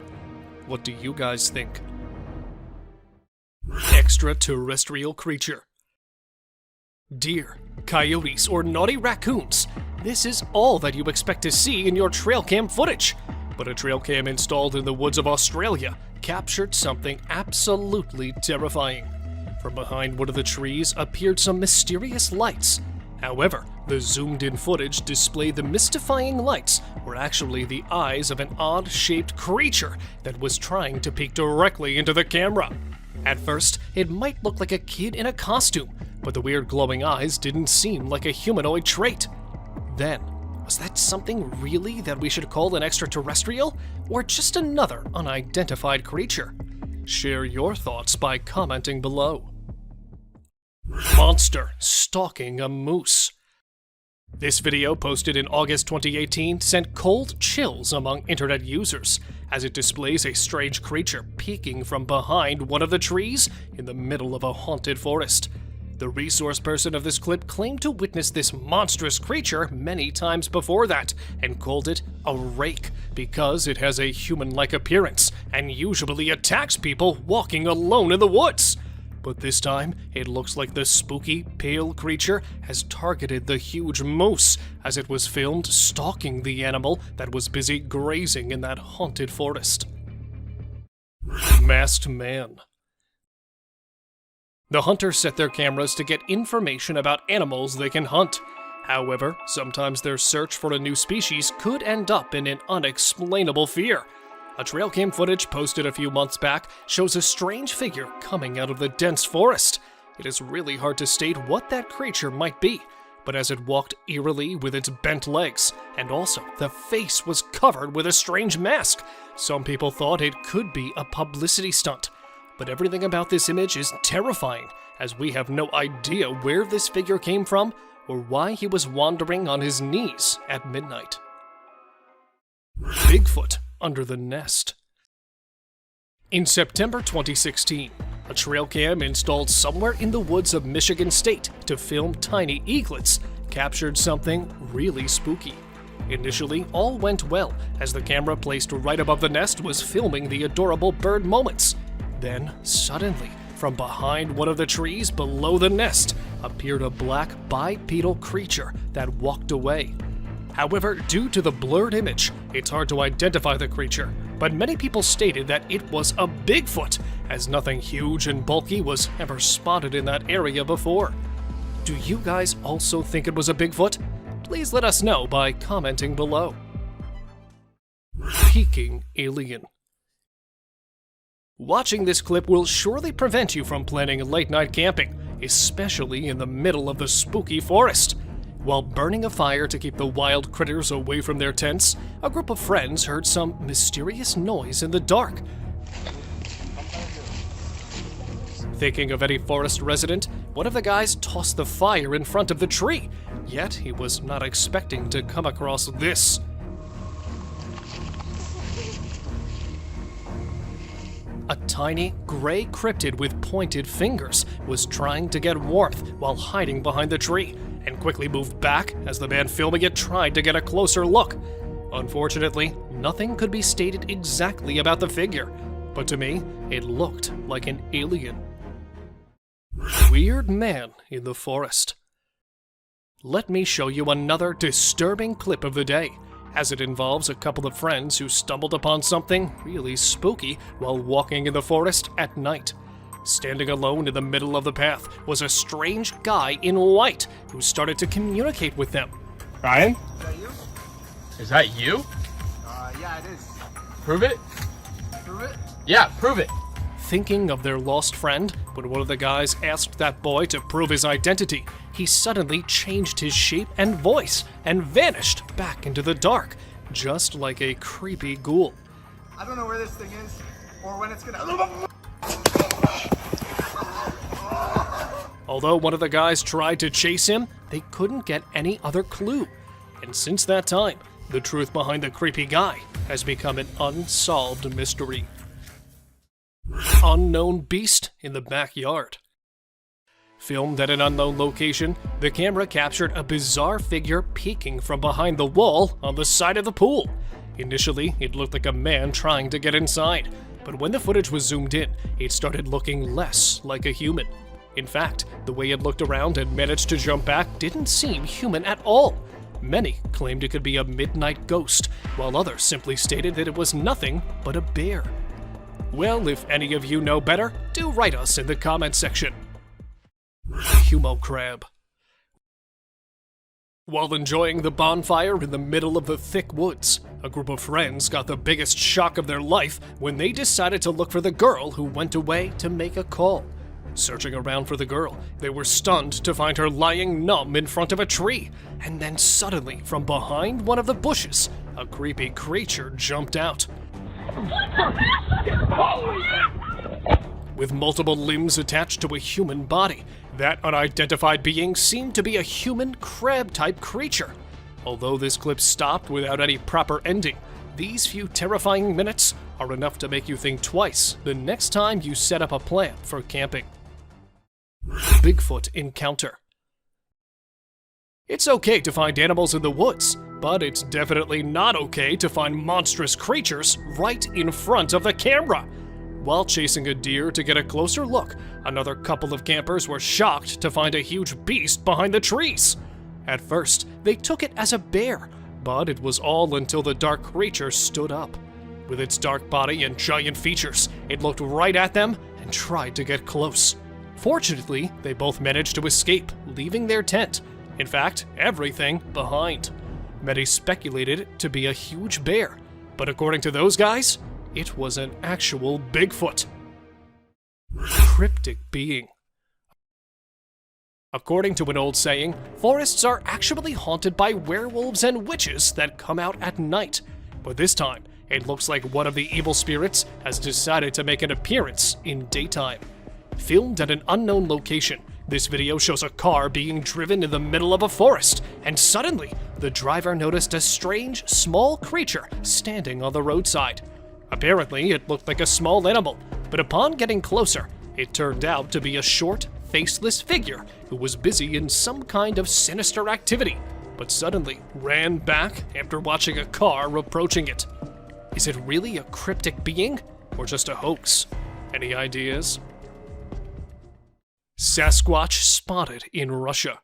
What do you guys think? Extraterrestrial creature. Deer, coyotes, or naughty raccoons. This is all that you expect to see in your trail cam footage. But a trail cam installed in the woods of Australia captured something absolutely terrifying. From behind one of the trees appeared some mysterious lights. However, the zoomed-in footage displayed the mystifying lights were actually the eyes of an odd-shaped creature that was trying to peek directly into the camera. At first, it might look like a kid in a costume, but the weird glowing eyes didn't seem like a humanoid trait. Then, was that something really that we should call an extraterrestrial, or just another unidentified creature? Share your thoughts by commenting below. Monster stalking a moose. This video, posted in August 2018, sent cold chills among internet users, as it displays a strange creature peeking from behind one of the trees in the middle of a haunted forest. The resource person of this clip claimed to witness this monstrous creature many times before that, and called it a rake because it has a human-like appearance and usually attacks people walking alone in the woods. But this time, it looks like the spooky, pale creature has targeted the huge moose, as it was filmed stalking the animal that was busy grazing in that haunted forest. Masked man. The hunters set their cameras to get information about animals they can hunt. However, sometimes their search for a new species could end up in an unexplainable fear. A trail cam footage posted a few months back shows a strange figure coming out of the dense forest. It is really hard to state what that creature might be, but as it walked eerily with its bent legs, and also the face was covered with a strange mask, some people thought it could be a publicity stunt. But everything about this image is terrifying, as we have no idea where this figure came from or why he was wandering on his knees at midnight. Bigfoot under the nest. In September 2016, a trail cam installed somewhere in the woods of Michigan State to film tiny eaglets captured something really spooky. Initially, all went well, as the camera placed right above the nest was filming the adorable bird moments. Then, suddenly, from behind one of the trees below the nest, appeared a black bipedal creature that walked away. However, due to the blurred image, it's hard to identify the creature, but many people stated that it was a Bigfoot, as nothing huge and bulky was ever spotted in that area before. Do you guys also think it was a Bigfoot? Please let us know by commenting below. Peeking alien. Watching this clip will surely prevent you from planning late-night camping, especially in the middle of the spooky forest. While burning a fire to keep the wild critters away from their tents, a group of friends heard some mysterious noise in the dark. Thinking of any forest resident, one of the guys tossed the fire in front of the tree, yet he was not expecting to come across this. a tiny gray cryptid with pointed fingers was trying to get warmth while hiding behind the tree, and quickly moved back as the man filming it tried to get a closer look. Unfortunately, nothing could be stated exactly about the figure, but to me, it looked like an alien. Weird man in the forest. Let me show you another disturbing clip of the day, as it involves a couple of friends who stumbled upon something really spooky while walking in the forest at night. Standing alone in the middle of the path was a strange guy in white who started to communicate with them. Ryan? Is that you? Is that you? Yeah, it is. Prove it? Prove it? Yeah, prove it. Thinking of their lost friend, when one of the guys asked that boy to prove his identity, he suddenly changed his shape and voice and vanished back into the dark, just like a creepy ghoul. I don't know where this thing is, or when it's gonna. Although one of the guys tried to chase him, they couldn't get any other clue. And since that time, the truth behind the creepy guy has become an unsolved mystery. Unknown beast in the backyard. Filmed at an unknown location, the camera captured a bizarre figure peeking from behind the wall on the side of the pool. Initially, it looked like a man trying to get inside, but when the footage was zoomed in, it started looking less like a human. In fact, the way it looked around and managed to jump back didn't seem human at all. Many claimed it could be a midnight ghost, while others simply stated that it was nothing but a bear. Well, if any of you know better, do write us in the comment section. Humo crab. While enjoying the bonfire in the middle of the thick woods, a group of friends got the biggest shock of their life when they decided to look for the girl who went away to make a call. Searching around for the girl, they were stunned to find her lying numb in front of a tree, and then suddenly, from behind one of the bushes, a creepy creature jumped out. With multiple limbs attached to a human body, that unidentified being seemed to be a human crab-type creature. Although this clip stopped without any proper ending, these few terrifying minutes are enough to make you think twice the next time you set up a plan for camping. Bigfoot encounter. It's okay to find animals in the woods, but it's definitely not okay to find monstrous creatures right in front of the camera. While chasing a deer to get a closer look, another couple of campers were shocked to find a huge beast behind the trees. At first, they took it as a bear, but it was all until the dark creature stood up. With its dark body and giant features, it looked right at them and tried to get close. Fortunately, they both managed to escape, leaving their tent. In fact, everything behind. Many speculated it to be a huge bear, but according to those guys, it was an actual Bigfoot. Cryptic being. According to an old saying, forests are actually haunted by werewolves and witches that come out at night. But this time, it looks like one of the evil spirits has decided to make an appearance in daytime. Filmed at an unknown location, this video shows a car being driven in the middle of a forest, and suddenly, the driver noticed a strange, small creature standing on the roadside. Apparently, it looked like a small animal, but upon getting closer, it turned out to be a short, faceless figure who was busy in some kind of sinister activity, but suddenly ran back after watching a car approaching it. Is it really a cryptic being, or just a hoax? Any ideas? Sasquatch spotted in Russia.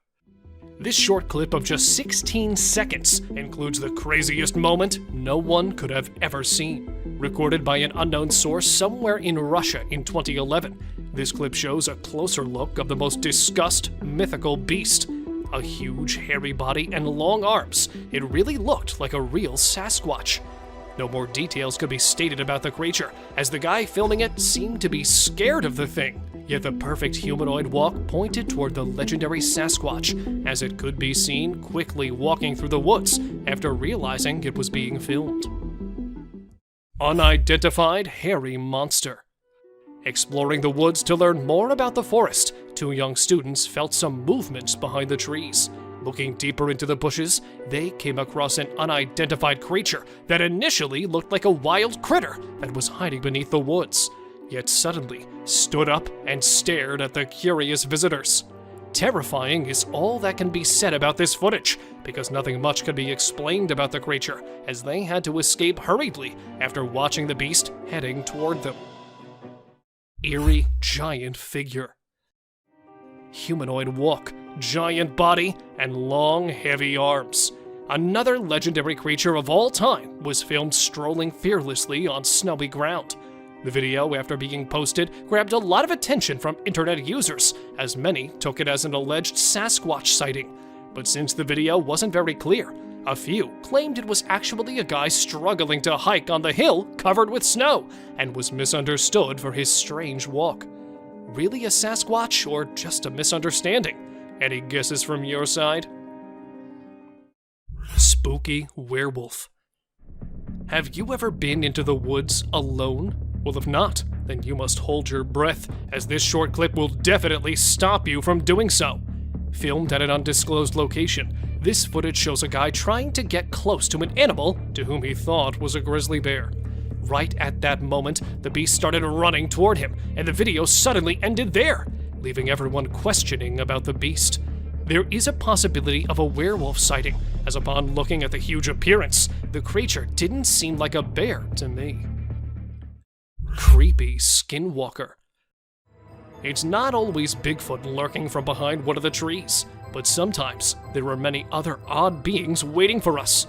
This short clip of just 16 seconds includes the craziest moment no one could have ever seen. Recorded by an unknown source somewhere in Russia in 2011, this clip shows a closer look of the most discussed mythical beast. A huge hairy body and long arms, it really looked like a real Sasquatch. No more details could be stated about the creature, as the guy filming it seemed to be scared of the thing. Yet the perfect humanoid walk pointed toward the legendary Sasquatch, as it could be seen quickly walking through the woods after realizing it was being filmed. Unidentified hairy monster. Exploring the woods to learn more about the forest, two young students felt some movements behind the trees. Looking deeper into the bushes, they came across an unidentified creature that initially looked like a wild critter that was hiding beneath the woods. yet suddenly stood up and stared at the curious visitors. Terrifying is all that can be said about this footage, because nothing much could be explained about the creature, as they had to escape hurriedly after watching the beast heading toward them. Eerie giant figure. Humanoid walk, giant body, and long, heavy arms. Another legendary creature of all time was filmed strolling fearlessly on snowy ground. The video, after being posted, grabbed a lot of attention from internet users, as many took it as an alleged Sasquatch sighting. But since the video wasn't very clear, a few claimed it was actually a guy struggling to hike on the hill covered with snow, and was misunderstood for his strange walk. Really a Sasquatch, or just a misunderstanding? Any guesses from your side? Spooky werewolf. Have you ever been into the woods alone? Well, if not, then you must hold your breath, as this short clip will definitely stop you from doing so. Filmed at an undisclosed location, this footage shows a guy trying to get close to an animal to whom he thought was a grizzly bear. Right at that moment, the beast started running toward him, and the video suddenly ended there, leaving everyone questioning about the beast. There is a possibility of a werewolf sighting, as upon looking at the huge appearance, the creature didn't seem like a bear to me. Creepy skinwalker. It's not always Bigfoot lurking from behind one of the trees, but sometimes there are many other odd beings waiting for us.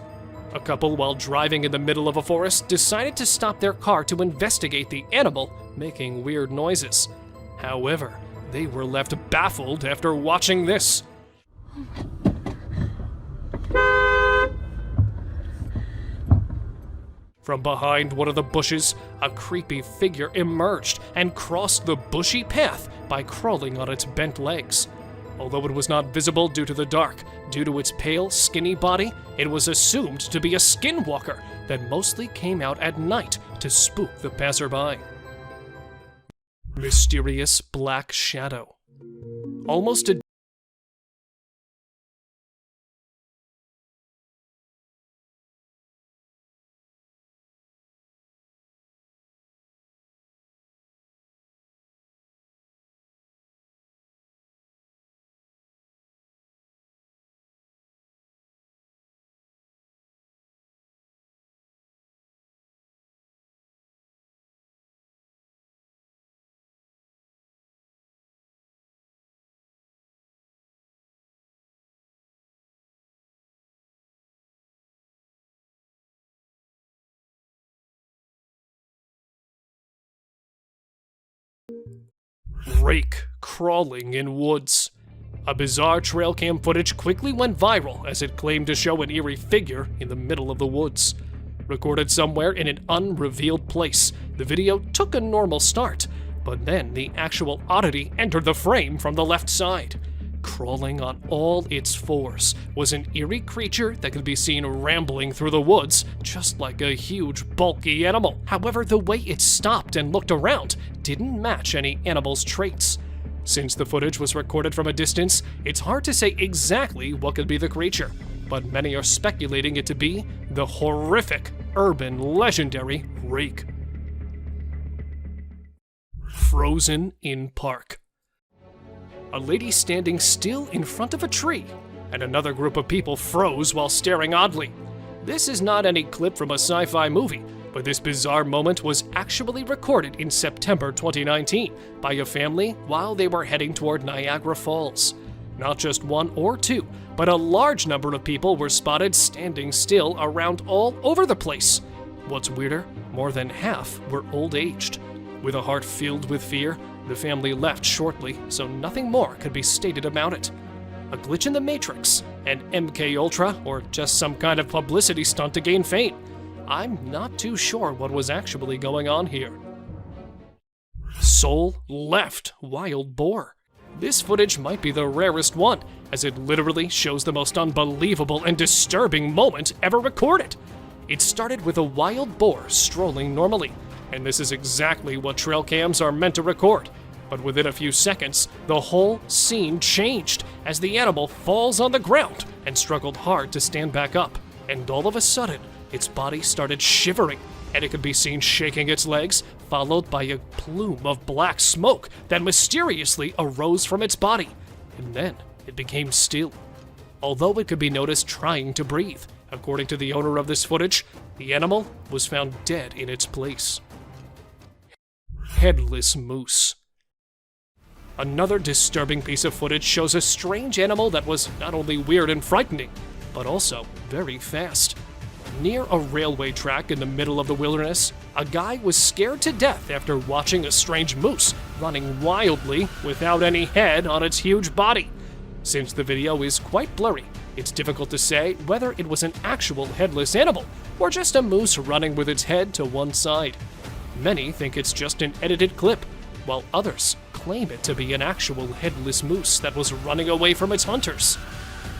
A couple, while driving in the middle of a forest, decided to stop their car to investigate the animal making weird noises. However, they were left baffled after watching this. From behind one of the bushes, a creepy figure emerged and crossed the bushy path by crawling on its bent legs. Although it was not visible due to the dark, due to its pale, skinny body, it was assumed to be a skinwalker that mostly came out at night to spook the passerby. Mysterious black shadow. Almost a rake crawling in woods. A bizarre trail cam footage quickly went viral as it claimed to show an eerie figure in the middle of the woods. Recorded somewhere in an unrevealed place, the video took a normal start, but then the actual oddity entered the frame from the left side. Crawling on all its fours was an eerie creature that could be seen rambling through the woods, just like a huge, bulky animal. However, the way it stopped and looked around didn't match any animal's traits. Since the footage was recorded from a distance, it's hard to say exactly what could be the creature, but many are speculating it to be the horrific, urban, legendary rake. Frozen in park. A lady standing still in front of a tree, and another group of people froze while staring oddly. This is not any clip from a sci-fi movie, but this bizarre moment was actually recorded in September 2019 by a family while they were heading toward Niagara Falls. Not just one or two, but a large number of people were spotted standing still around all over the place. What's weirder, more than half were old-aged. With a heart filled with fear, the family left shortly, so nothing more could be stated about it. A glitch in the Matrix, an MK Ultra, or just some kind of publicity stunt to gain fame? I'm not too sure what was actually going on here. Soul left wild boar. This footage might be the rarest one, as it literally shows the most unbelievable and disturbing moment ever recorded. It started with a wild boar strolling normally, and this is exactly what trail cams are meant to record. But within a few seconds, the whole scene changed as the animal falls on the ground and struggled hard to stand back up. And all of a sudden, its body started shivering, and it could be seen shaking its legs, followed by a plume of black smoke that mysteriously arose from its body, and then it became still, although it could be noticed trying to breathe. According to the owner of this footage, the animal was found dead in its place. Headless moose. Another disturbing piece of footage shows a strange animal that was not only weird and frightening, but also very fast. Near a railway track in the middle of the wilderness, a guy was scared to death after watching a strange moose running wildly without any head on its huge body. Since the video is quite blurry, it's difficult to say whether it was an actual headless animal or just a moose running with its head to one side. Many think it's just an edited clip, while others claim it to be an actual headless moose that was running away from its hunters.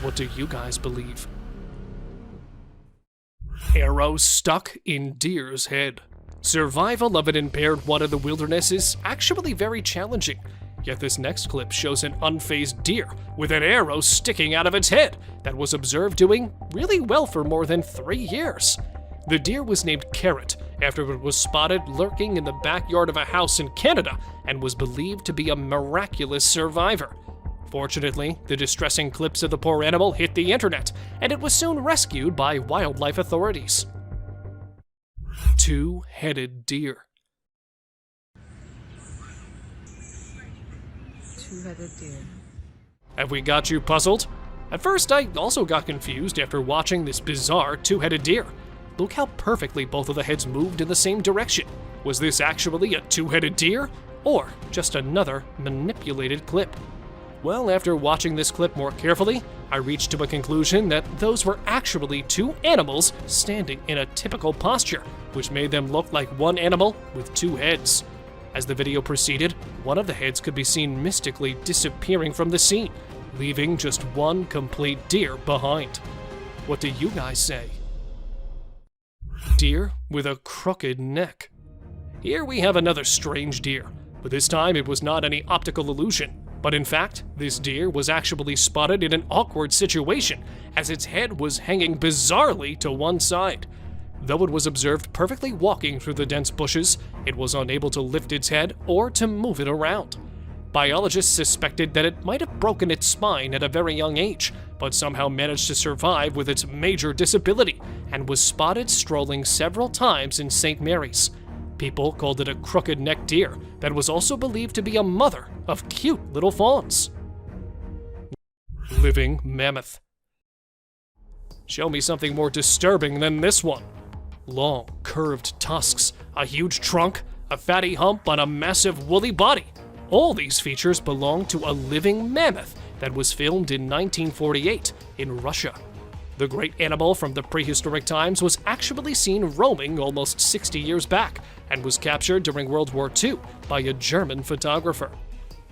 What do you guys believe? Arrow stuck in deer's head. Survival of an impaired one in the wilderness is actually very challenging, yet this next clip shows an unfazed deer with an arrow sticking out of its head that was observed doing really well for more than 3 years. The deer was named Carrot after it was spotted lurking in the backyard of a house in Canada and was believed to be a miraculous survivor. Fortunately, the distressing clips of the poor animal hit the internet, and it was soon rescued by wildlife authorities. Two-headed deer. Two-headed deer. Have we got you puzzled? At first, I also got confused after watching this bizarre two-headed deer. Look how perfectly both of the heads moved in the same direction. Was this actually a two-headed deer, or just another manipulated clip? Well, after watching this clip more carefully, I reached to a conclusion that those were actually two animals standing in a typical posture, which made them look like one animal with two heads. As the video proceeded, one of the heads could be seen mystically disappearing from the scene, leaving just one complete deer behind. What do you guys say? Deer with a crooked neck. Here we have another strange deer, but this time it was not any optical illusion. But in fact, this deer was actually spotted in an awkward situation, as its head was hanging bizarrely to one side. Though it was observed perfectly walking through the dense bushes, it was unable to lift its head or to move it around. Biologists suspected that it might have broken its spine at a very young age, but somehow managed to survive with its major disability, and was spotted strolling several times in St. Mary's. People called it a crooked-necked deer that was also believed to be a mother of cute little fawns. Living mammoth. Show me something more disturbing than this one. Long, curved tusks, a huge trunk, a fatty hump on a massive woolly body. All these features belong to a living mammoth that was filmed in 1948 in Russia. The great animal from the prehistoric times was actually seen roaming almost 60 years back and was captured during World War II by a German photographer.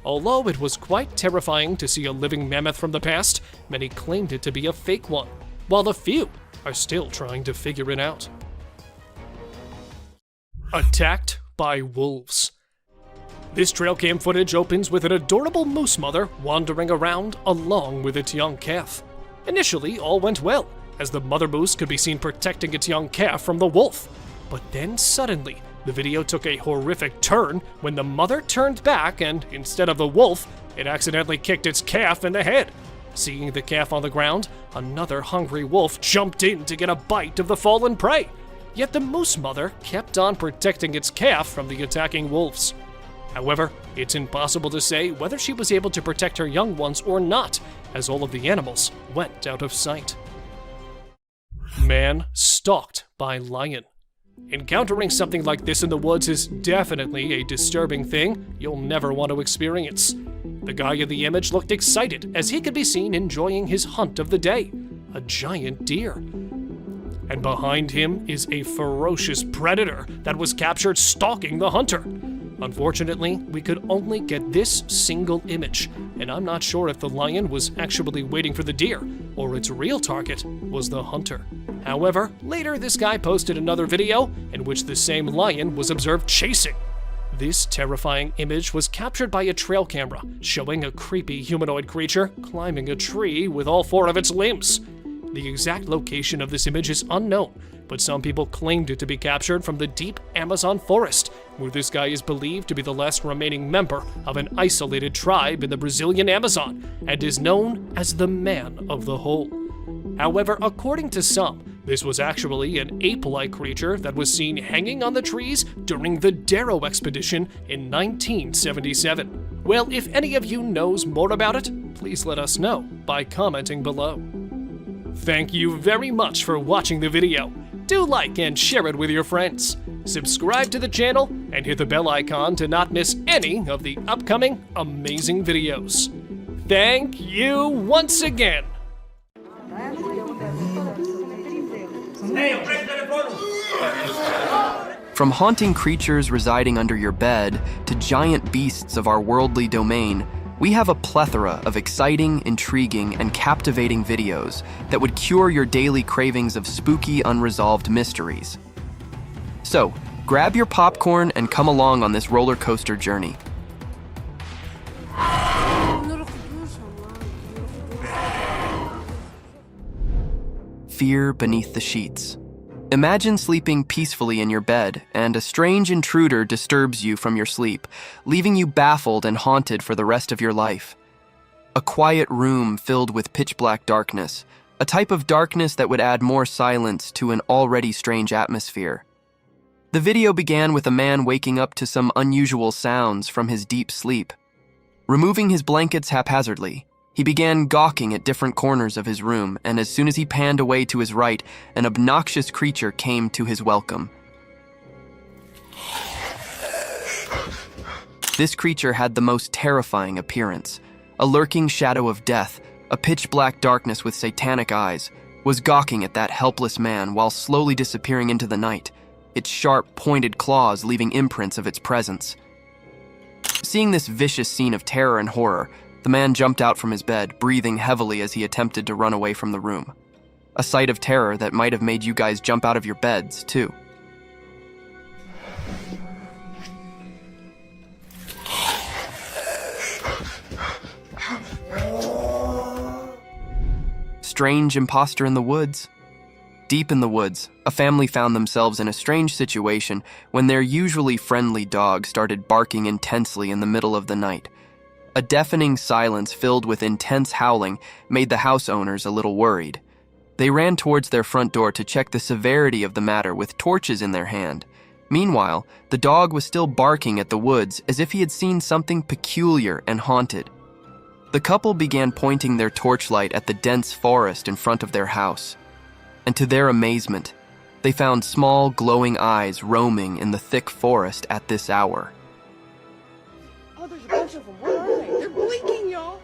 Although it was quite terrifying to see a living mammoth from the past, many claimed it to be a fake one, while a few are still trying to figure it out. Attacked by wolves. This trail cam footage opens with an adorable moose mother wandering around along with its young calf. Initially, all went well, as the mother moose could be seen protecting its young calf from the wolf. But then suddenly, the video took a horrific turn when the mother turned back and, instead of the wolf, it accidentally kicked its calf in the head. Seeing the calf on the ground, another hungry wolf jumped in to get a bite of the fallen prey. Yet the moose mother kept on protecting its calf from the attacking wolves. However, it's impossible to say whether she was able to protect her young ones or not, as all of the animals went out of sight. Man stalked by lion. Encountering something like this in the woods is definitely a disturbing thing you'll never want to experience. The guy in the image looked excited as he could be seen enjoying his hunt of the day, a giant deer. And behind him is a ferocious predator that was captured stalking the hunter. Unfortunately, we could only get this single image, and I'm not sure if the lion was actually waiting for the deer, or its real target was the hunter. However, later this guy posted another video in which the same lion was observed chasing. This terrifying image was captured by a trail camera, showing a creepy humanoid creature climbing a tree with all 4 of its limbs. The exact location of this image is unknown, but some people claimed it to be captured from the deep Amazon forest, where this guy is believed to be the last remaining member of an isolated tribe in the Brazilian Amazon and is known as the Man of the Hole. However, according to some, this was actually an ape-like creature that was seen hanging on the trees during the Darrow expedition in 1977. Well, if any of you knows more about it, please let us know by commenting below. Thank you very much for watching the video. Do like and share it with your friends. Subscribe to the channel and hit the bell icon to not miss any of the upcoming amazing videos. Thank you once again. From haunting creatures residing under your bed to giant beasts of our worldly domain, we have a plethora of exciting, intriguing, and captivating videos that would cure your daily cravings of spooky, unresolved mysteries. So, grab your popcorn and come along on this roller coaster journey. Fear beneath the sheets. Imagine sleeping peacefully in your bed, and a strange intruder disturbs you from your sleep, leaving you baffled and haunted for the rest of your life. A quiet room filled with pitch-black darkness, a type of darkness that would add more silence to an already strange atmosphere. The video began with a man waking up to some unusual sounds from his deep sleep. Removing his blankets haphazardly, he began gawking at different corners of his room, and as soon as he panned away to his right, an obnoxious creature came to his welcome. This creature had the most terrifying appearance. A lurking shadow of death, a pitch-black darkness with satanic eyes, was gawking at that helpless man while slowly disappearing into the night, its sharp, pointed claws leaving imprints of its presence. Seeing this vicious scene of terror and horror, the man jumped out from his bed, breathing heavily as he attempted to run away from the room. A sight of terror that might have made you guys jump out of your beds, too. Strange imposter in the woods. Deep in the woods, a family found themselves in a strange situation when their usually friendly dog started barking intensely in the middle of the night. A deafening silence filled with intense howling made the house owners a little worried. They ran towards their front door to check the severity of the matter with torches in their hand. Meanwhile, the dog was still barking at the woods as if he had seen something peculiar and haunted. The couple began pointing their torchlight at the dense forest in front of their house. And to their amazement, they found small, glowing eyes roaming in the thick forest at this hour. Oh, there's a bunch of them. Where are they? They're blinking, y'all.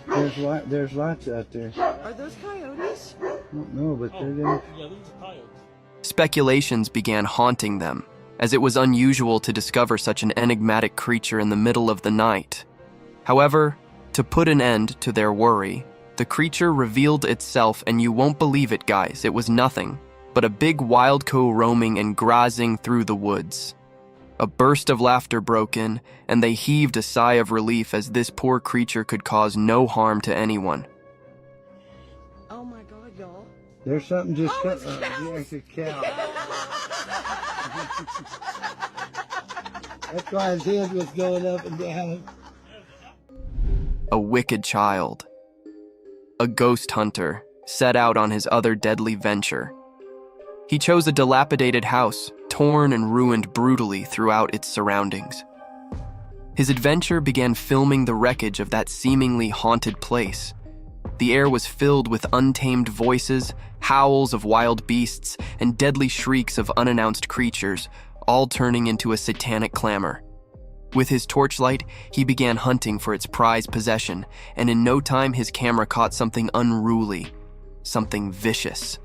There's lots out there. Are those coyotes? I don't know, but they're there. Yeah, those are coyotes. Speculations began haunting them, as it was unusual to discover such an enigmatic creature in the middle of the night. However, to put an end to their worry, the creature revealed itself, and you won't believe it, guys, it was nothing but a big wild cow roaming and grazing through the woods. A burst of laughter broke in, and they heaved a sigh of relief as this poor creature could cause no harm to anyone. Oh my God, y'all. There's something just it's yeah, it's a cow. That's why his head was going up and down. A wicked child. A ghost hunter set out on his other deadly venture. He chose a dilapidated house, torn and ruined brutally throughout its surroundings. His adventure began filming the wreckage of that seemingly haunted place. The air was filled with untamed voices, howls of wild beasts, and deadly shrieks of unannounced creatures, all turning into a satanic clamor. With his torchlight, he began hunting for its prized possession, and in no time his camera caught something unruly, something vicious.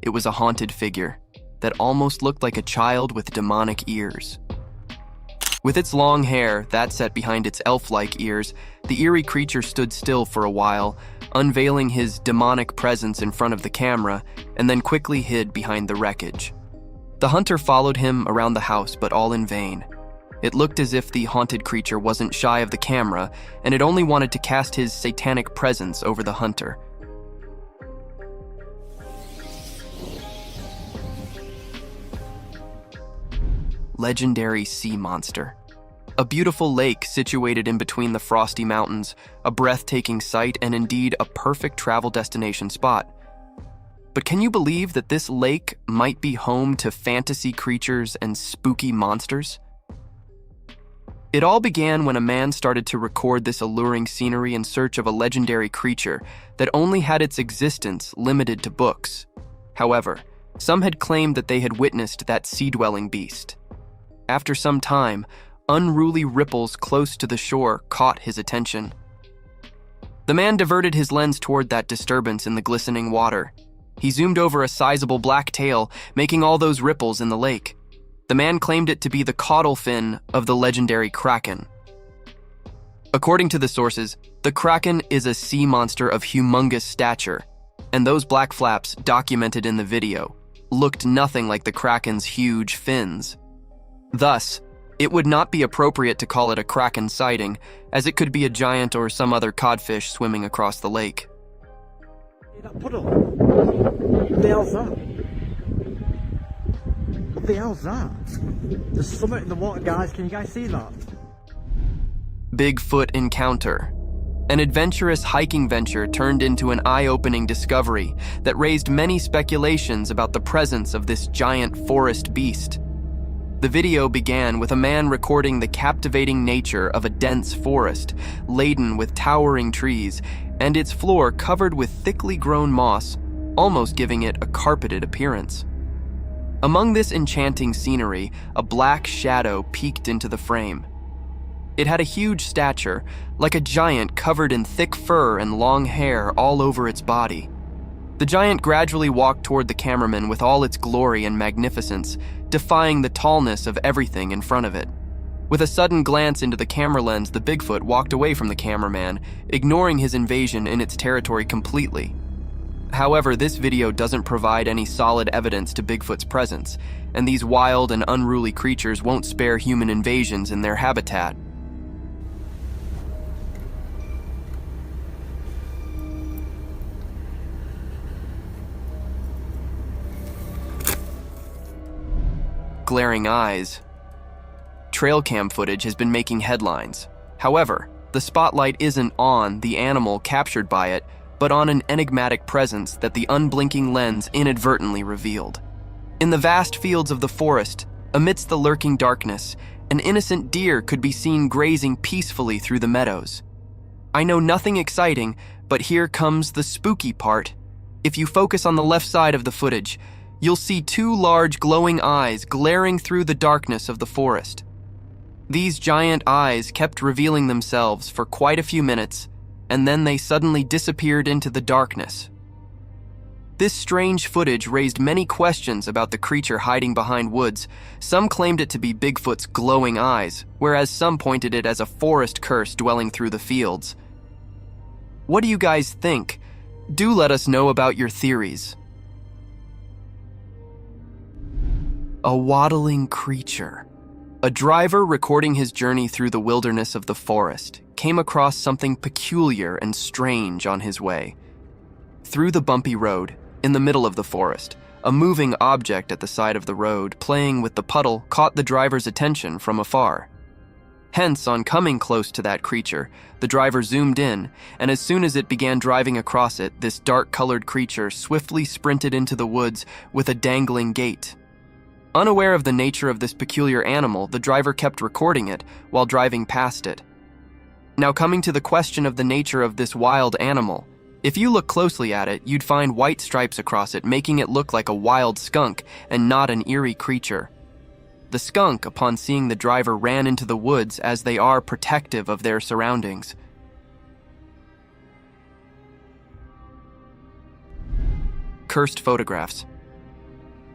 It was a haunted figure that almost looked like a child with demonic ears. With its long hair that set behind its elf-like ears, the eerie creature stood still for a while, unveiling his demonic presence in front of the camera, and then quickly hid behind the wreckage. The hunter followed him around the house, but all in vain. It looked as if the haunted creature wasn't shy of the camera, and it only wanted to cast his satanic presence over the hunter. Legendary sea monster. A beautiful lake situated in between the frosty mountains, a breathtaking sight, and indeed a perfect travel destination spot. But can you believe that this lake might be home to fantasy creatures and spooky monsters? It all began when a man started to record this alluring scenery in search of a legendary creature that only had its existence limited to books. However, some had claimed that they had witnessed that sea-dwelling beast. After some time, unruly ripples close to the shore caught his attention. The man diverted his lens toward that disturbance in the glistening water. He zoomed over a sizable black tail, making all those ripples in the lake. The man claimed it to be the caudal fin of the legendary kraken. According to the sources, the kraken is a sea monster of humongous stature, and those black flaps documented in the video looked nothing like the kraken's huge fins. Thus, it would not be appropriate to call it a kraken sighting, as it could be a giant or some other codfish swimming across the lake. That puddle. What the hell's that? What the hell's that? There's something in the water, guys. Can you guys see that? Bigfoot encounter. An adventurous hiking venture turned into an eye-opening discovery that raised many speculations about the presence of this giant forest beast. The video began with a man recording the captivating nature of a dense forest, laden with towering trees, and its floor covered with thickly grown moss, almost giving it a carpeted appearance. Among this enchanting scenery, a black shadow peeked into the frame. It had a huge stature, like a giant covered in thick fur and long hair all over its body. The giant gradually walked toward the cameraman with all its glory and magnificence, defying the tallness of everything in front of it. With a sudden glance into the camera lens, the Bigfoot walked away from the cameraman, ignoring his invasion in its territory completely. However, this video doesn't provide any solid evidence to Bigfoot's presence, and these wild and unruly creatures won't spare human invasions in their habitat. Glaring eyes. Trail cam footage has been making headlines. However, the spotlight isn't on the animal captured by it, but on an enigmatic presence that the unblinking lens inadvertently revealed. In the vast fields of the forest, amidst the lurking darkness, an innocent deer could be seen grazing peacefully through the meadows. I know nothing exciting, but here comes the spooky part. If you focus on the left side of the footage, you'll see two large glowing eyes glaring through the darkness of the forest. These giant eyes kept revealing themselves for quite a few minutes, and then they suddenly disappeared into the darkness. This strange footage raised many questions about the creature hiding behind woods. Some claimed it to be Bigfoot's glowing eyes, whereas some pointed it as a forest curse dwelling through the fields. What do you guys think? Do let us know about your theories. A waddling creature. A driver recording his journey through the wilderness of the forest came across something peculiar and strange on his way. Through the bumpy road, in the middle of the forest, a moving object at the side of the road playing with the puddle caught the driver's attention from afar. Hence, on coming close to that creature, the driver zoomed in, and as soon as it began driving across it, this dark-colored creature swiftly sprinted into the woods with a dangling gait. Unaware of the nature of this peculiar animal, the driver kept recording it while driving past it. Now, coming to the question of the nature of this wild animal, if you look closely at it, you'd find white stripes across it, making it look like a wild skunk and not an eerie creature. The skunk, upon seeing the driver, ran into the woods as they are protective of their surroundings. Cursed photographs.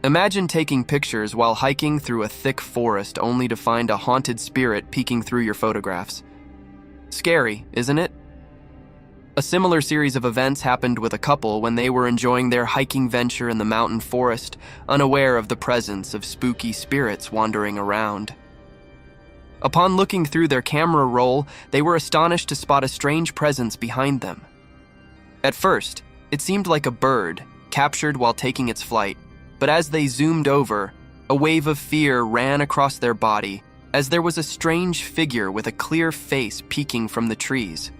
Imagine taking pictures while hiking through a thick forest only to find a haunted spirit peeking through your photographs. Scary, isn't it? A similar series of events happened with a couple when they were enjoying their hiking venture in the mountain forest, unaware of the presence of spooky spirits wandering around. Upon looking through their camera roll, they were astonished to spot a strange presence behind them. At first, it seemed like a bird, captured while taking its flight, but as they zoomed over, a wave of fear ran across their body as there was a strange figure with a clear face peeking from the trees.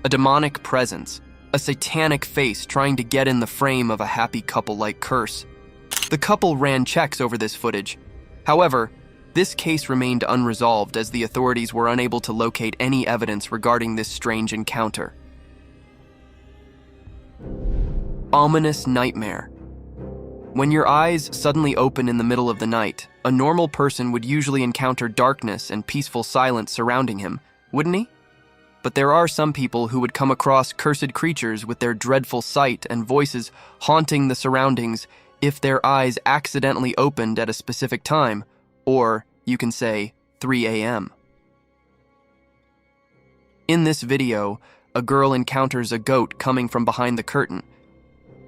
A demonic presence, a satanic face trying to get in the frame of a happy couple-like curse. The couple ran checks over this footage. However, this case remained unresolved as the authorities were unable to locate any evidence regarding this strange encounter. Ominous nightmare. When your eyes suddenly open in the middle of the night, a normal person would usually encounter darkness and peaceful silence surrounding him, wouldn't he? But there are some people who would come across cursed creatures with their dreadful sight and voices haunting the surroundings if their eyes accidentally opened at a specific time, or, you can say, 3 a.m. In this video, a girl encounters a goat coming from behind the curtain.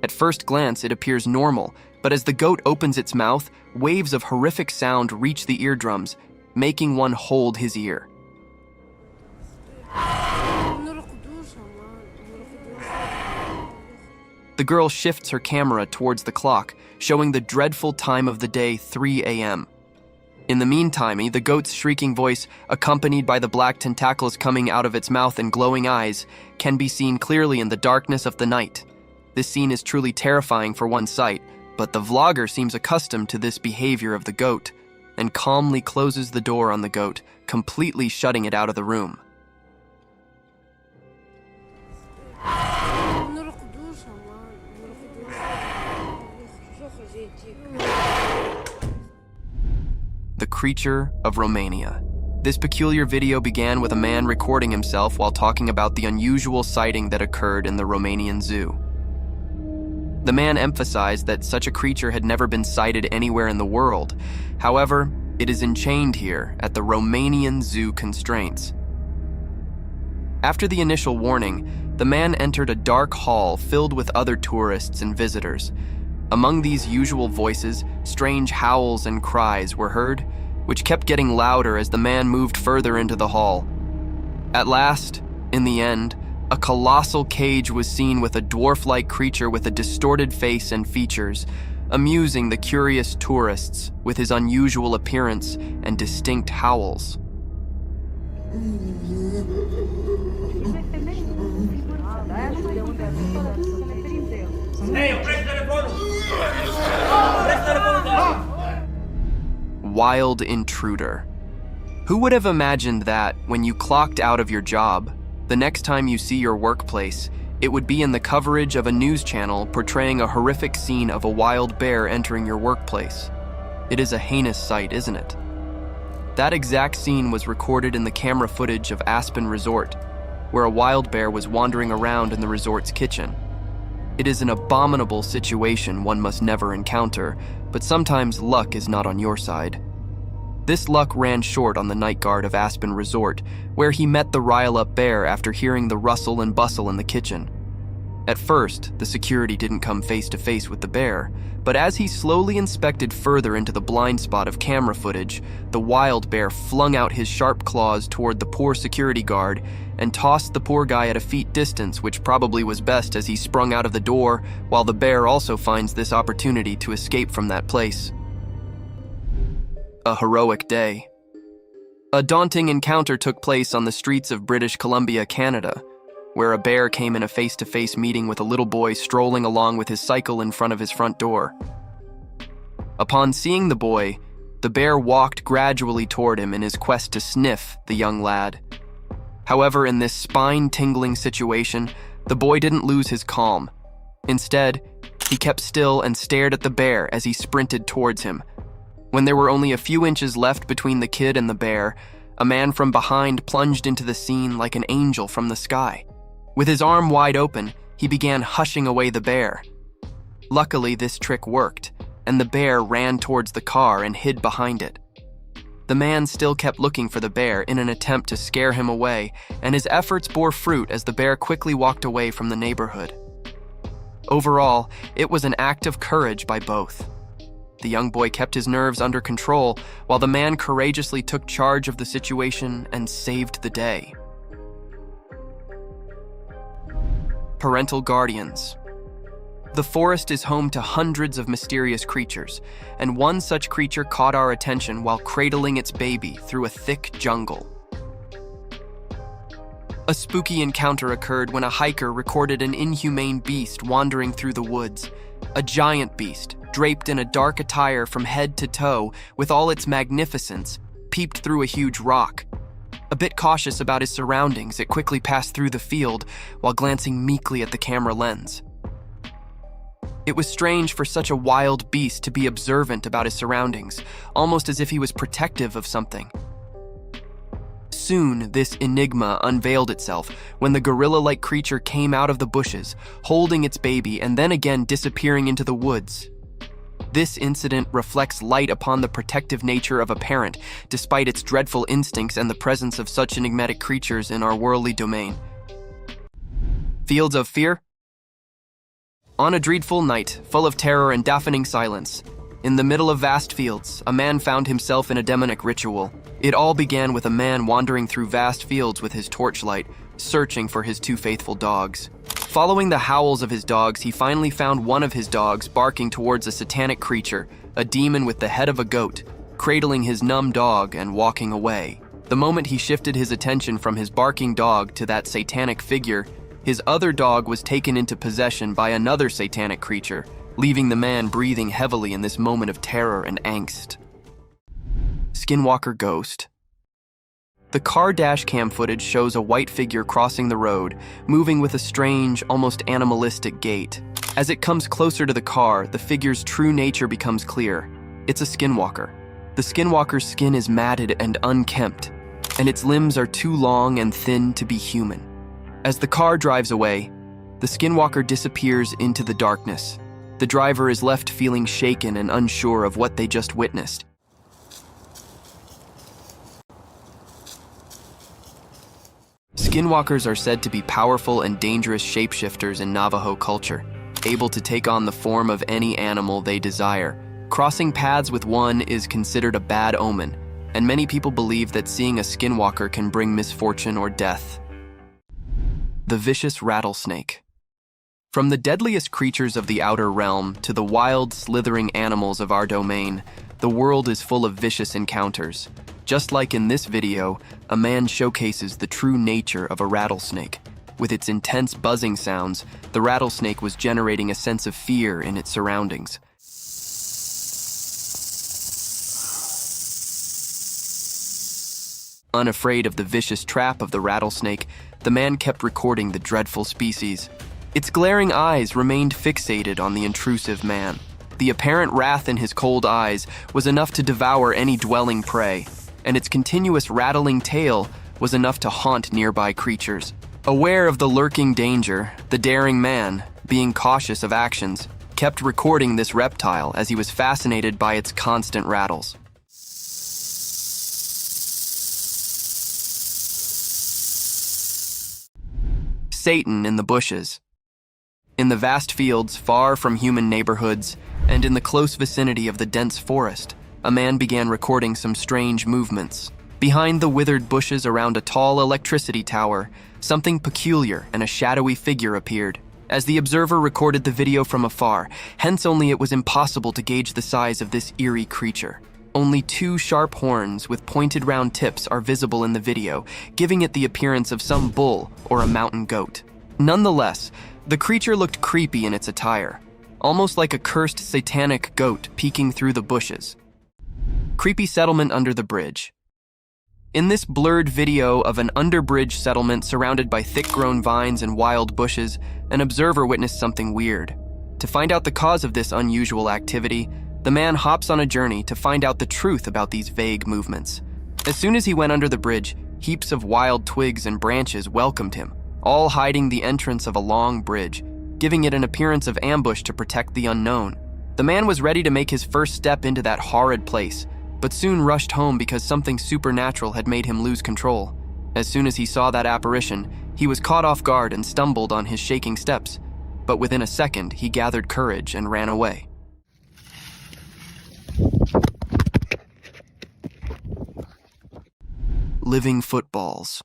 At first glance, it appears normal, but as the goat opens its mouth, waves of horrific sound reach the eardrums, making one hold his ear. The girl shifts her camera towards the clock, showing the dreadful time of the day, 3 a.m. In the meantime, the goat's shrieking voice, accompanied by the black tentacles coming out of its mouth and glowing eyes, can be seen clearly in the darkness of the night. This scene is truly terrifying for one sight, but the vlogger seems accustomed to this behavior of the goat and calmly closes the door on the goat, completely shutting it out of the room. The creature of Romania. This peculiar video began with a man recording himself while talking about the unusual sighting that occurred in the Romanian zoo. The man emphasized that such a creature had never been sighted anywhere in the world. However, it is enchained here at the Romanian zoo constraints. After the initial warning, the man entered a dark hall filled with other tourists and visitors. Among these usual voices, strange howls and cries were heard, which kept getting louder as the man moved further into the hall. At last, in the end, a colossal cage was seen with a dwarf-like creature with a distorted face and features, amusing the curious tourists with his unusual appearance and distinct howls. Wild intruder. Who would have imagined that, when you clocked out of your job, the next time you see your workplace, it would be in the coverage of a news channel portraying a horrific scene of a wild bear entering your workplace? It is a heinous sight, isn't it? That exact scene was recorded in the camera footage of Aspen Resort, where a wild bear was wandering around in the resort's kitchen. It is an abominable situation one must never encounter, but sometimes luck is not on your side. This luck ran short on the night guard of Aspen Resort, where he met the rile-up bear after hearing the rustle and bustle in the kitchen. At first, the security didn't come face-to-face with the bear, but as he slowly inspected further into the blind spot of camera footage, the wild bear flung out his sharp claws toward the poor security guard and tossed the poor guy at a feet distance, which probably was best as he sprung out of the door, while the bear also finds this opportunity to escape from that place. A heroic day. A daunting encounter took place on the streets of British Columbia, Canada, where a bear came in a face-to-face meeting with a little boy strolling along with his cycle in front of his front door. Upon seeing the boy, the bear walked gradually toward him in his quest to sniff the young lad. However, in this spine-tingling situation, the boy didn't lose his calm. Instead, he kept still and stared at the bear as he sprinted towards him. When there were only a few inches left between the kid and the bear, a man from behind plunged into the scene like an angel from the sky. With his arm wide open, he began hushing away the bear. Luckily, this trick worked, and the bear ran towards the car and hid behind it. The man still kept looking for the bear in an attempt to scare him away, and his efforts bore fruit as the bear quickly walked away from the neighborhood. Overall, it was an act of courage by both. The young boy kept his nerves under control, while the man courageously took charge of the situation and saved the day. Parental guardians. The forest is home to hundreds of mysterious creatures, and one such creature caught our attention while cradling its baby through a thick jungle. A spooky encounter occurred when a hiker recorded an inhumane beast wandering through the woods. A giant beast, draped in a dark attire from head to toe with all its magnificence, peeped through a huge rock. A bit cautious about his surroundings, it quickly passed through the field while glancing meekly at the camera lens. It was strange for such a wild beast to be observant about his surroundings, almost as if he was protective of something. Soon, this enigma unveiled itself when the gorilla-like creature came out of the bushes, holding its baby and then again disappearing into the woods. This incident reflects light upon the protective nature of a parent, despite its dreadful instincts and the presence of such enigmatic creatures in our worldly domain. Fields of fear? On a dreadful night, full of terror and deafening silence, in the middle of vast fields, a man found himself in a demonic ritual. It all began with a man wandering through vast fields with his torchlight, searching for his two faithful dogs. Following the howls of his dogs, he finally found one of his dogs barking towards a satanic creature, a demon with the head of a goat, cradling his numb dog and walking away. The moment he shifted his attention from his barking dog to that satanic figure, his other dog was taken into possession by another satanic creature, leaving the man breathing heavily in this moment of terror and angst. Skinwalker Ghost. The car dash cam footage shows a white figure crossing the road, moving with a strange, almost animalistic gait. As it comes closer to the car, the figure's true nature becomes clear. It's a skinwalker. The skinwalker's skin is matted and unkempt, and its limbs are too long and thin to be human. As the car drives away, the skinwalker disappears into the darkness. The driver is left feeling shaken and unsure of what they just witnessed. Skinwalkers are said to be powerful and dangerous shapeshifters in Navajo culture, able to take on the form of any animal they desire. Crossing paths with one is considered a bad omen, and many people believe that seeing a skinwalker can bring misfortune or death. The vicious rattlesnake. From the deadliest creatures of the outer realm to the wild, slithering animals of our domain, the world is full of vicious encounters. Just like in this video, a man showcases the true nature of a rattlesnake. With its intense buzzing sounds, the rattlesnake was generating a sense of fear in its surroundings. Unafraid of the vicious trap of the rattlesnake, the man kept recording the dreadful species. Its glaring eyes remained fixated on the intrusive man. The apparent wrath in his cold eyes was enough to devour any dwelling prey, and its continuous rattling tail was enough to haunt nearby creatures. Aware of the lurking danger, the daring man, being cautious of actions, kept recording this reptile as he was fascinated by its constant rattles. Satan in the bushes. In the vast fields far from human neighborhoods, and in the close vicinity of the dense forest, a man began recording some strange movements. Behind the withered bushes around a tall electricity tower, something peculiar and a shadowy figure appeared. As the observer recorded the video from afar, hence only it was impossible to gauge the size of this eerie creature. Only two sharp horns with pointed round tips are visible in the video, giving it the appearance of some bull or a mountain goat. Nonetheless, the creature looked creepy in its attire, almost like a cursed satanic goat peeking through the bushes. Creepy settlement under the bridge. In this blurred video of an underbridge settlement surrounded by thick-grown vines and wild bushes, an observer witnessed something weird. To find out the cause of this unusual activity, the man hops on a journey to find out the truth about these vague movements. As soon as he went under the bridge, heaps of wild twigs and branches welcomed him, all hiding the entrance of a long bridge, giving it an appearance of ambush to protect the unknown. The man was ready to make his first step into that horrid place, but soon rushed home because something supernatural had made him lose control. As soon as he saw that apparition, he was caught off guard and stumbled on his shaking steps. But within a second, he gathered courage and ran away. Living footballs.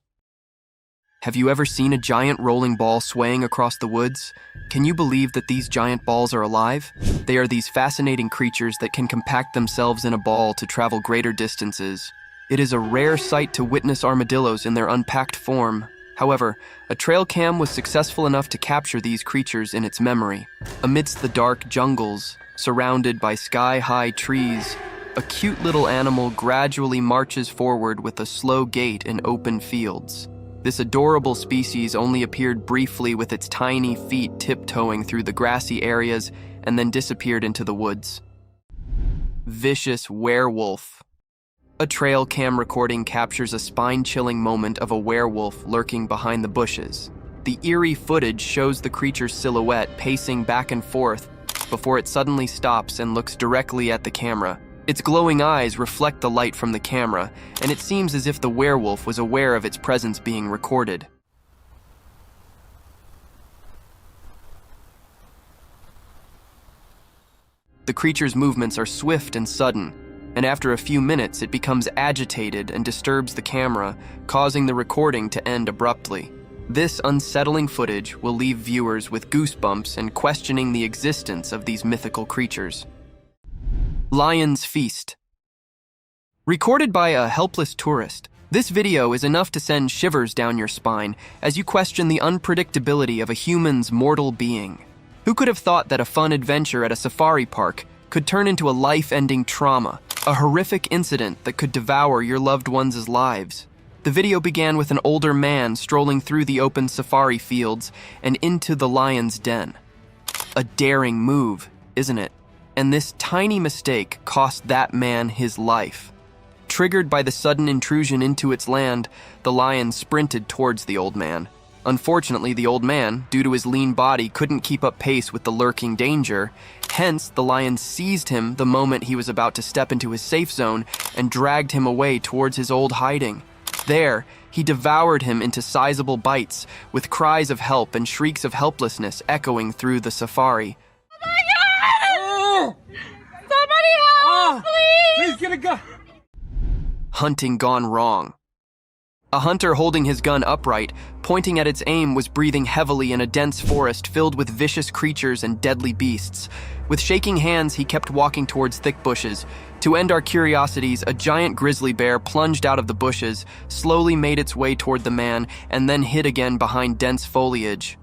Have you ever seen a giant rolling ball swaying across the woods? Can you believe that these giant balls are alive? They are these fascinating creatures that can compact themselves in a ball to travel greater distances. It is a rare sight to witness armadillos in their unpacked form. However, a trail cam was successful enough to capture these creatures in its memory. Amidst the dark jungles, surrounded by sky-high trees, a cute little animal gradually marches forward with a slow gait in open fields. This adorable species only appeared briefly with its tiny feet tiptoeing through the grassy areas and then disappeared into the woods. Vicious werewolf. A trail cam recording captures a spine-chilling moment of a werewolf lurking behind the bushes. The eerie footage shows the creature's silhouette pacing back and forth before it suddenly stops and looks directly at the camera. Its glowing eyes reflect the light from the camera, and it seems as if the werewolf was aware of its presence being recorded. The creature's movements are swift and sudden, and after a few minutes it becomes agitated and disturbs the camera, causing the recording to end abruptly. This unsettling footage will leave viewers with goosebumps and questioning the existence of these mythical creatures. Lion's Feast. Recorded by a helpless tourist, this video is enough to send shivers down your spine as you question the unpredictability of a human's mortal being. Who could have thought that a fun adventure at a safari park could turn into a life-ending trauma, a horrific incident that could devour your loved ones' lives? The video began with an older man strolling through the open safari fields and into the lion's den. A daring move, isn't it? And this tiny mistake cost that man his life. Triggered by the sudden intrusion into its land, the lion sprinted towards the old man. Unfortunately, the old man, due to his lean body, couldn't keep up pace with the lurking danger. Hence, the lion seized him the moment he was about to step into his safe zone and dragged him away towards his old hiding. There, he devoured him into sizable bites, with cries of help and shrieks of helplessness echoing through the safari. Somebody help, please! Please get a gun! Hunting gone wrong. A hunter holding his gun upright, pointing at its aim, was breathing heavily in a dense forest filled with vicious creatures and deadly beasts. With shaking hands, he kept walking towards thick bushes. To end our curiosities, a giant grizzly bear plunged out of the bushes, slowly made its way toward the man, and then hid again behind dense foliage.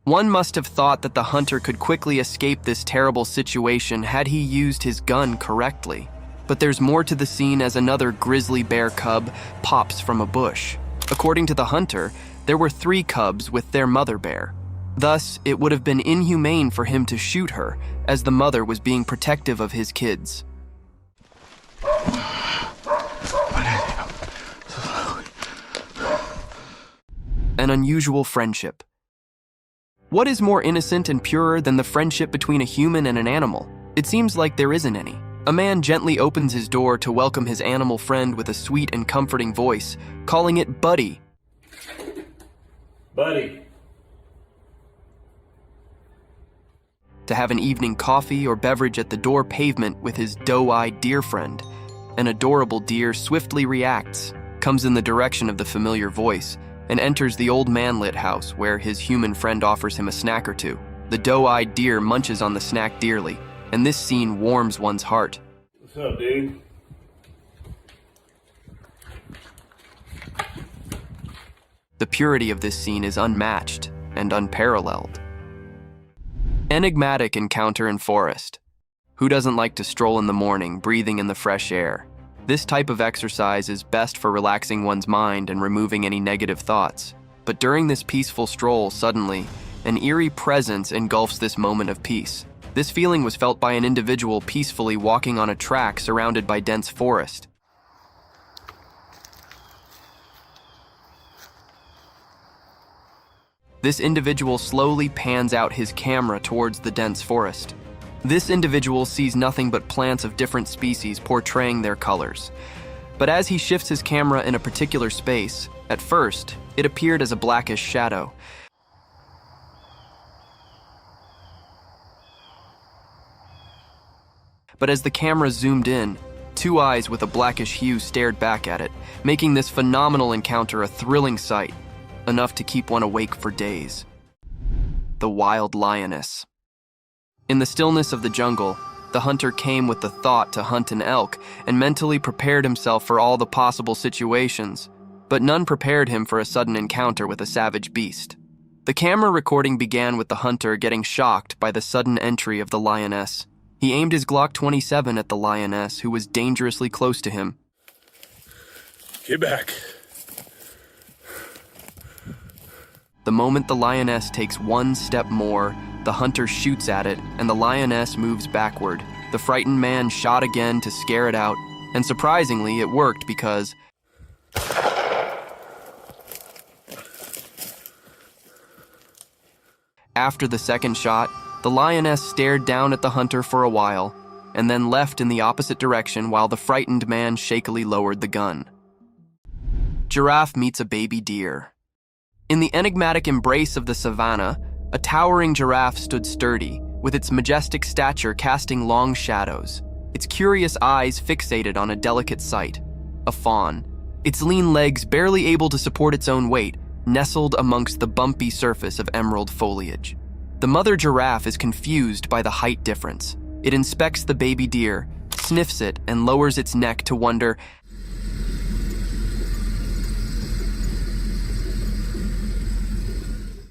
One must have thought that the hunter could quickly escape this terrible situation had he used his gun correctly. But there's more to the scene as another grizzly bear cub pops from a bush. According to the hunter, there were 3 cubs with their mother bear. Thus, it would have been inhumane for him to shoot her, as the mother was being protective of his kids. An unusual friendship. What is more innocent and purer than the friendship between a human and an animal? It seems like there isn't any. A man gently opens his door to welcome his animal friend with a sweet and comforting voice, calling it Buddy. Buddy. To have an evening coffee or beverage at the door pavement with his doe-eyed deer friend. An adorable deer swiftly reacts, comes in the direction of the familiar voice, and enters the old man-lit house where his human friend offers him a snack or two. The doe-eyed deer munches on the snack dearly, and this scene warms one's heart. What's up, dude? The purity of this scene is unmatched and unparalleled. Enigmatic encounter in forest. Who doesn't like to stroll in the morning, breathing in the fresh air? This type of exercise is best for relaxing one's mind and removing any negative thoughts. But during this peaceful stroll, suddenly, an eerie presence engulfs this moment of peace. This feeling was felt by an individual peacefully walking on a track surrounded by dense forest. This individual slowly pans out his camera towards the dense forest. This individual sees nothing but plants of different species portraying their colors. But as he shifts his camera in a particular space, at first, it appeared as a blackish shadow. But as the camera zoomed in, two eyes with a blackish hue stared back at it, making this phenomenal encounter a thrilling sight, enough to keep one awake for days. The wild lioness. In the stillness of the jungle, the hunter came with the thought to hunt an elk and mentally prepared himself for all the possible situations, but none prepared him for a sudden encounter with a savage beast. The camera recording began with the hunter getting shocked by the sudden entry of the lioness. He aimed his Glock 27 at the lioness, who was dangerously close to him. Get back. The moment the lioness takes one step more, the hunter shoots at it, and the lioness moves backward. The frightened man shot again to scare it out, and surprisingly, it worked because after the second shot, the lioness stared down at the hunter for a while, and then left in the opposite direction while the frightened man shakily lowered the gun. Giraffe meets a baby deer. In the enigmatic embrace of the savannah, a towering giraffe stood sturdy, with its majestic stature casting long shadows, its curious eyes fixated on a delicate sight, a fawn, its lean legs barely able to support its own weight, nestled amongst the bumpy surface of emerald foliage. The mother giraffe is confused by the height difference. It inspects the baby deer, sniffs it, and lowers its neck to wonder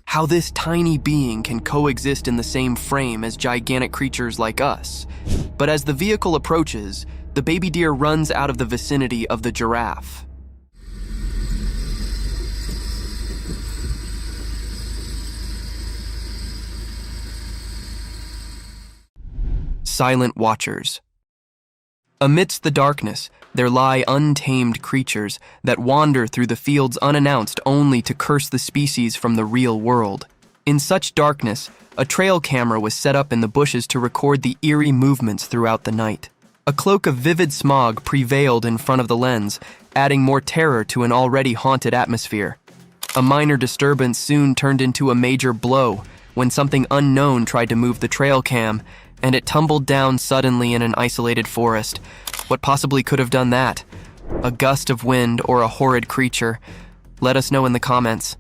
how this tiny being can coexist in the same frame as gigantic creatures like us. But as the vehicle approaches, the baby deer runs out of the vicinity of the giraffe. Silent watchers. Amidst the darkness, there lie untamed creatures that wander through the fields unannounced only to curse the species from the real world. In such darkness, a trail camera was set up in the bushes to record the eerie movements throughout the night. A cloak of vivid smog prevailed in front of the lens, adding more terror to an already haunted atmosphere. A minor disturbance soon turned into a major blow when something unknown tried to move the trail cam, and it tumbled down suddenly in an isolated forest. What possibly could have done that? A gust of wind or a horrid creature? Let us know in the comments.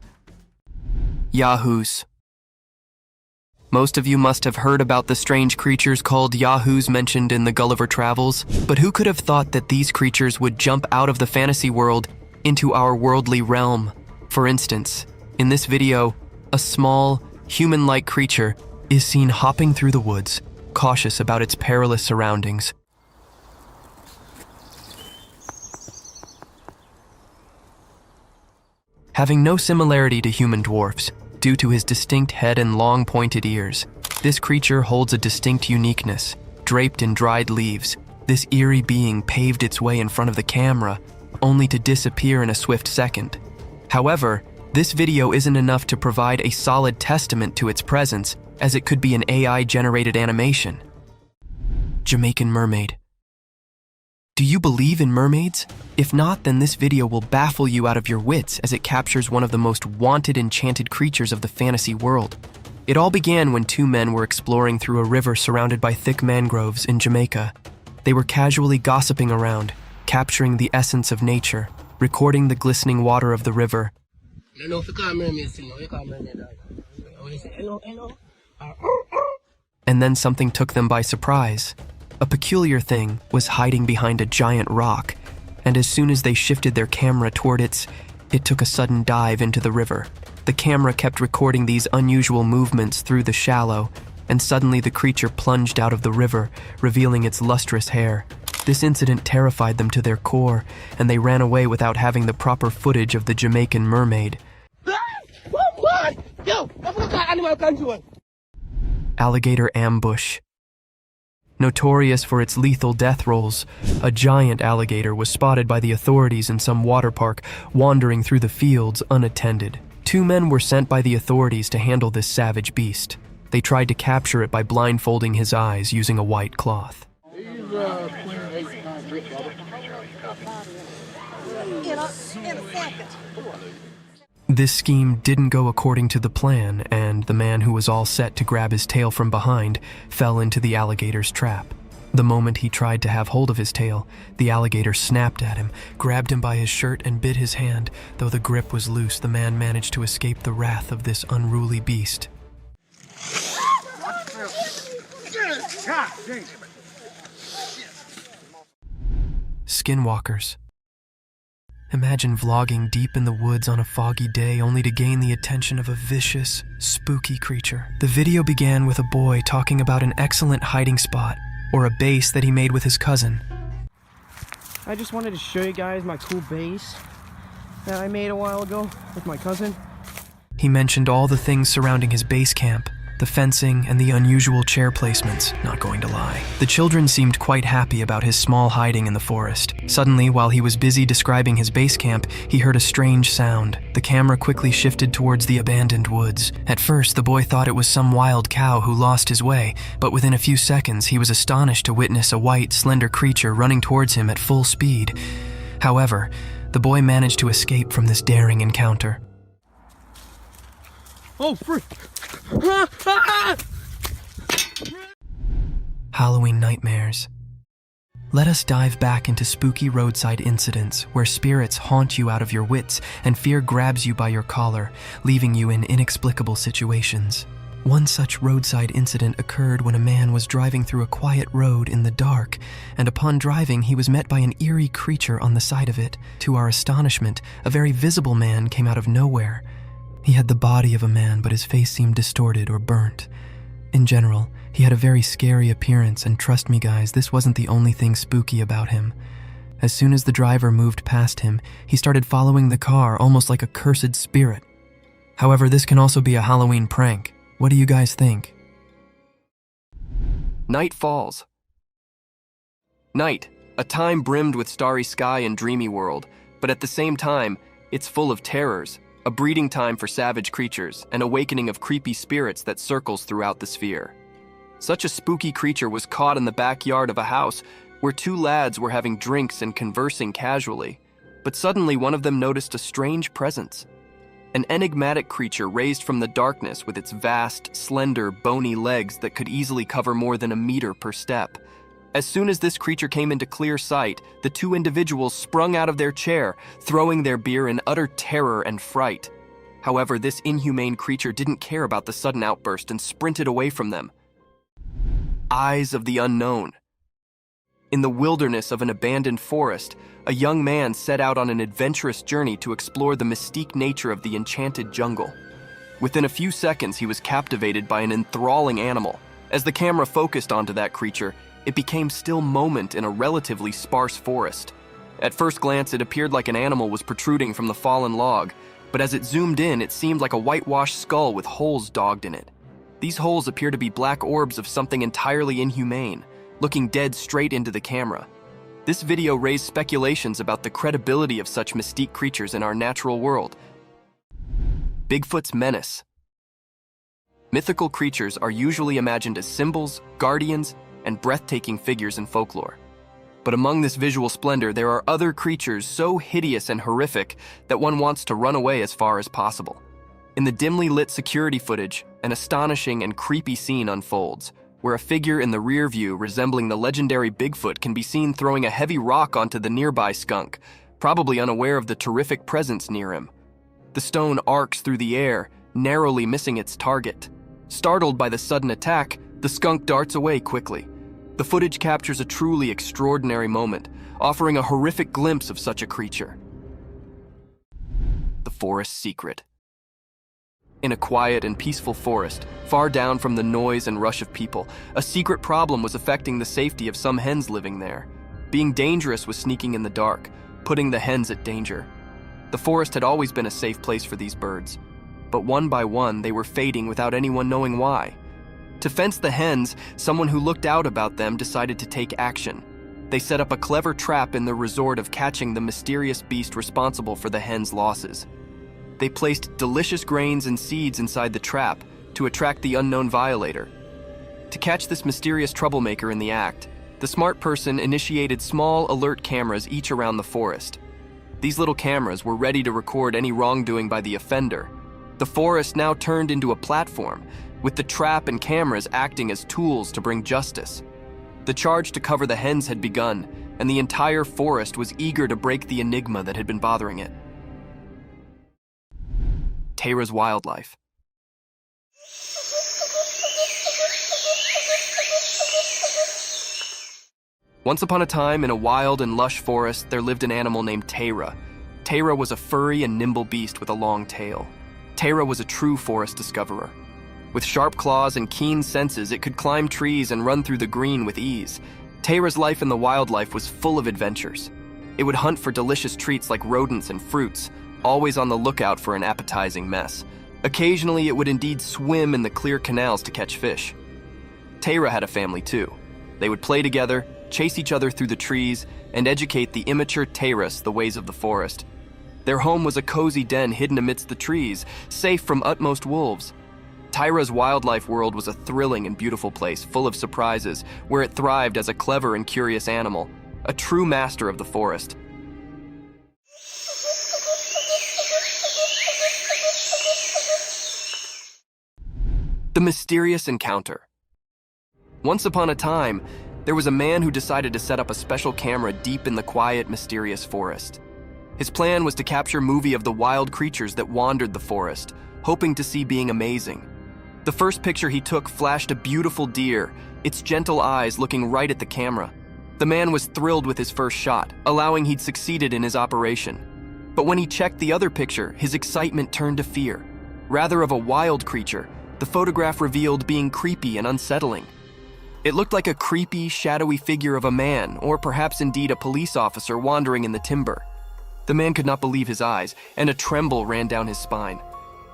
Yahoos. Most of you must have heard about the strange creatures called Yahoos mentioned in the Gulliver Travels, but who could have thought that these creatures would jump out of the fantasy world into our worldly realm? For instance, in this video, a small, human-like creature is seen hopping through the woods, cautious about its perilous surroundings. Having no similarity to human dwarfs, due to his distinct head and long pointed ears, this creature holds a distinct uniqueness. Draped in dried leaves, this eerie being paved its way in front of the camera, only to disappear in a swift second. However, this video isn't enough to provide a solid testament to its presence, as it could be an AI-generated animation. Jamaican mermaid. Do you believe in mermaids? If not, then this video will baffle you out of your wits as it captures one of the most wanted enchanted creatures of the fantasy world. It all began when two men were exploring through a river surrounded by thick mangroves in Jamaica. They were casually gossiping around, capturing the essence of nature, recording the glistening water of the river. And then something took them by surprise. A peculiar thing was hiding behind a giant rock, and as soon as they shifted their camera toward it took a sudden dive into the river. The camera kept recording these unusual movements through the shallow, and suddenly the creature plunged out of the river, revealing its lustrous hair. This incident terrified them to their core, and they ran away without having the proper footage of the Jamaican mermaid. Alligator ambush. Notorious for its lethal death rolls, a giant alligator was spotted by the authorities in some water park, wandering through the fields unattended. 2 men were sent by the authorities to handle this savage beast. They tried to capture it by blindfolding his eyes using a white cloth. This scheme didn't go according to the plan, and the man who was all set to grab his tail from behind fell into the alligator's trap. The moment he tried to have hold of his tail, the alligator snapped at him, grabbed him by his shirt, and bit his hand. Though the grip was loose, the man managed to escape the wrath of this unruly beast. Skinwalkers. Imagine vlogging deep in the woods on a foggy day only to gain the attention of a vicious, spooky creature. The video began with a boy talking about an excellent hiding spot, or a base that he made with his cousin. I just wanted to show you guys my cool base that I made a while ago with my cousin. He mentioned all the things surrounding his base camp, the fencing, and the unusual chair placements, not going to lie. The children seemed quite happy about his small hiding in the forest. Suddenly, while he was busy describing his base camp, he heard a strange sound. The camera quickly shifted towards the abandoned woods. At first, the boy thought it was some wild cow who lost his way, but within a few seconds, he was astonished to witness a white, slender creature running towards him at full speed. However, the boy managed to escape from this daring encounter. Oh, frick! Halloween nightmares. Let us dive back into spooky roadside incidents where spirits haunt you out of your wits and fear grabs you by your collar, leaving you in inexplicable situations. One such roadside incident occurred when a man was driving through a quiet road in the dark, and upon driving he was met by an eerie creature on the side of it. To our astonishment, a very visible man came out of nowhere. He had the body of a man, but his face seemed distorted or burnt. In general, he had a very scary appearance, and trust me guys, this wasn't the only thing spooky about him. As soon as the driver moved past him, he started following the car almost like a cursed spirit. However, this can also be a Halloween prank. What do you guys think? Night falls. Night, a time brimmed with starry sky and dreamy world, but at the same time, it's full of terrors. A breeding time for savage creatures, an awakening of creepy spirits that circles throughout the sphere. Such a spooky creature was caught in the backyard of a house where 2 lads were having drinks and conversing casually, but suddenly one of them noticed a strange presence. An enigmatic creature raised from the darkness with its vast, slender, bony legs that could easily cover more than a meter per step. As soon as this creature came into clear sight, the 2 individuals sprung out of their chair, throwing their beer in utter terror and fright. However, this inhumane creature didn't care about the sudden outburst and sprinted away from them. Eyes of the unknown. In the wilderness of an abandoned forest, a young man set out on an adventurous journey to explore the mystique nature of the enchanted jungle. Within a few seconds, he was captivated by an enthralling animal. As the camera focused onto that creature, it became still moment in a relatively sparse forest. At first glance, it appeared like an animal was protruding from the fallen log, but as it zoomed in, it seemed like a whitewashed skull with holes dogged in it. These holes appear to be black orbs of something entirely inhumane, looking dead straight into the camera. This video raised speculations about the credibility of such mystique creatures in our natural world. Bigfoot's menace. Mythical creatures are usually imagined as symbols, guardians, and breathtaking figures in folklore. But among this visual splendor, there are other creatures so hideous and horrific that one wants to run away as far as possible. In the dimly lit security footage, an astonishing and creepy scene unfolds, where a figure in the rear view resembling the legendary Bigfoot can be seen throwing a heavy rock onto the nearby skunk, probably unaware of the terrific presence near him. The stone arcs through the air, narrowly missing its target. Startled by the sudden attack, the skunk darts away quickly. The footage captures a truly extraordinary moment, offering a horrific glimpse of such a creature. The forest secret. In a quiet and peaceful forest, far down from the noise and rush of people, a secret problem was affecting the safety of some hens living there. Being dangerous was sneaking in the dark, putting the hens at danger. The forest had always been a safe place for these birds, but one by one they were fading without anyone knowing why. To fence the hens, someone who looked out about them decided to take action. They set up a clever trap in the resort of catching the mysterious beast responsible for the hens' losses. They placed delicious grains and seeds inside the trap to attract the unknown violator. To catch this mysterious troublemaker in the act, the smart person initiated small alert cameras each around the forest. These little cameras were ready to record any wrongdoing by the offender. The forest now turned into a platform, with the trap and cameras acting as tools to bring justice. The charge to cover the hens had begun, and the entire forest was eager to break the enigma that had been bothering it. Tara's wildlife. Once upon a time, in a wild and lush forest, there lived an animal named Tara. Tara was a furry and nimble beast with a long tail. Tara was a true forest discoverer. With sharp claws and keen senses, it could climb trees and run through the green with ease. Tara's life in the wildlife was full of adventures. It would hunt for delicious treats like rodents and fruits, always on the lookout for an appetizing mess. Occasionally, it would indeed swim in the clear canals to catch fish. Tara had a family too. They would play together, chase each other through the trees, and educate the immature Taras the ways of the forest. Their home was a cozy den hidden amidst the trees, safe from utmost wolves. Tara's wildlife world was a thrilling and beautiful place, full of surprises, where it thrived as a clever and curious animal, a true master of the forest. The mysterious encounter. Once upon a time, there was a man who decided to set up a special camera deep in the quiet, mysterious forest. His plan was to capture a movie of the wild creatures that wandered the forest, hoping to see being amazing. The first picture he took flashed a beautiful deer, its gentle eyes looking right at the camera. The man was thrilled with his first shot, allowing he'd succeeded in his operation. But when he checked the other picture, his excitement turned to fear. Rather of a wild creature, the photograph revealed being creepy and unsettling. It looked like a creepy, shadowy figure of a man, or perhaps indeed a police officer wandering in the timber. The man could not believe his eyes, and a tremble ran down his spine.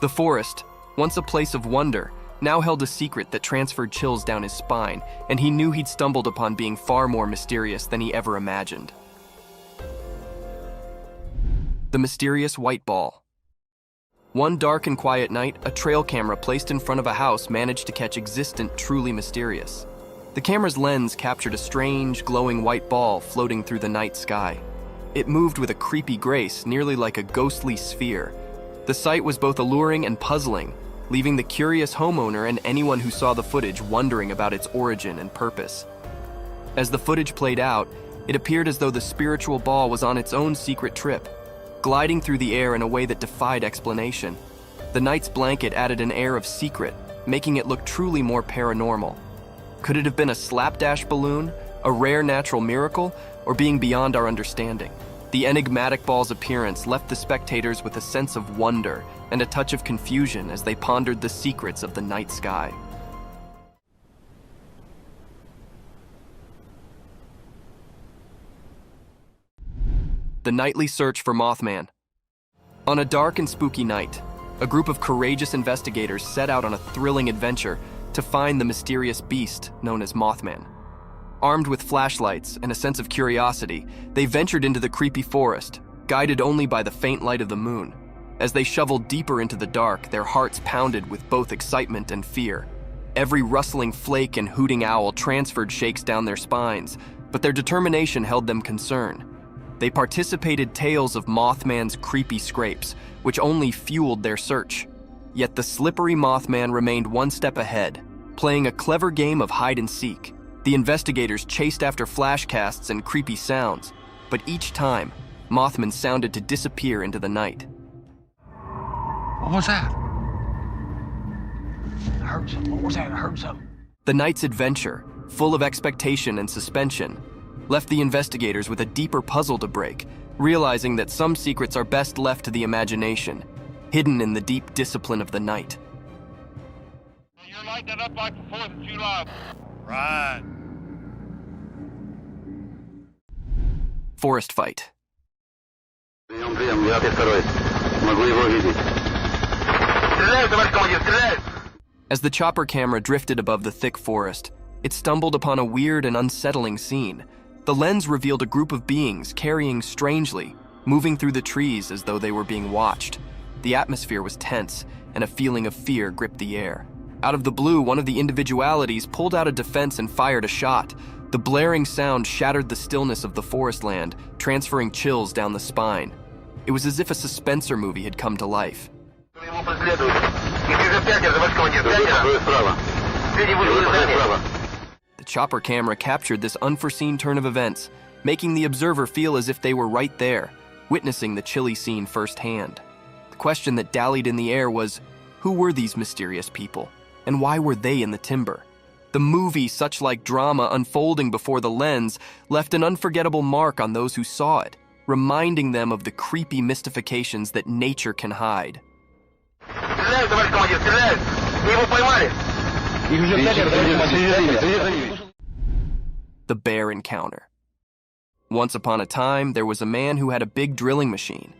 The forest, once a place of wonder, now held a secret that transferred chills down his spine, and he knew he'd stumbled upon being far more mysterious than he ever imagined. The mysterious white ball. One dark and quiet night, a trail camera placed in front of a house managed to catch existent, truly mysterious. The camera's lens captured a strange, glowing white ball floating through the night sky. It moved with a creepy grace, nearly like a ghostly sphere. The sight was both alluring and puzzling, leaving the curious homeowner and anyone who saw the footage wondering about its origin and purpose. As the footage played out, it appeared as though the spiritual ball was on its own secret trip, gliding through the air in a way that defied explanation. The night's blanket added an air of secret, making it look truly more paranormal. Could it have been a slapdash balloon, a rare natural miracle, or being beyond our understanding? The enigmatic ball's appearance left the spectators with a sense of wonder and a touch of confusion as they pondered the secrets of the night sky. The nightly search for Mothman. On a dark and spooky night, a group of courageous investigators set out on a thrilling adventure to find the mysterious beast known as Mothman. Armed with flashlights and a sense of curiosity, they ventured into the creepy forest, guided only by the faint light of the moon. As they shoveled deeper into the dark, their hearts pounded with both excitement and fear. Every rustling flake and hooting owl transferred shakes down their spines, but their determination held them concerned. They participated tales of Mothman's creepy scrapes, which only fueled their search. Yet the slippery Mothman remained one step ahead, playing a clever game of hide and seek. The investigators chased after flashcasts and creepy sounds, but each time, Mothman sounded to disappear into the night. What was that? I heard something. What was that? I heard something. The night's adventure, full of expectation and suspension, left the investigators with a deeper puzzle to break, realizing that some secrets are best left to the imagination, hidden in the deep discipline of the night. You're lighting it up like the 4th of July. Right. Forest fight. As the chopper camera drifted above the thick forest, it stumbled upon a weird and unsettling scene. The lens revealed a group of beings carrying strangely, moving through the trees as though they were being watched. The atmosphere was tense, and a feeling of fear gripped the air. Out of the blue, one of the individualities pulled out a defense and fired a shot. The blaring sound shattered the stillness of the forest land, transferring chills down the spine. It was as if a suspensor movie had come to life. The chopper camera captured this unforeseen turn of events, making the observer feel as if they were right there, witnessing the chilly scene firsthand. The question that dallied in the air was, who were these mysterious people, and why were they in the timber? The movie, such like drama unfolding before the lens, left an unforgettable mark on those who saw it, reminding them of the creepy mystifications that nature can hide. The bear encounter. Once upon a time, there was a man who had a big drilling machine.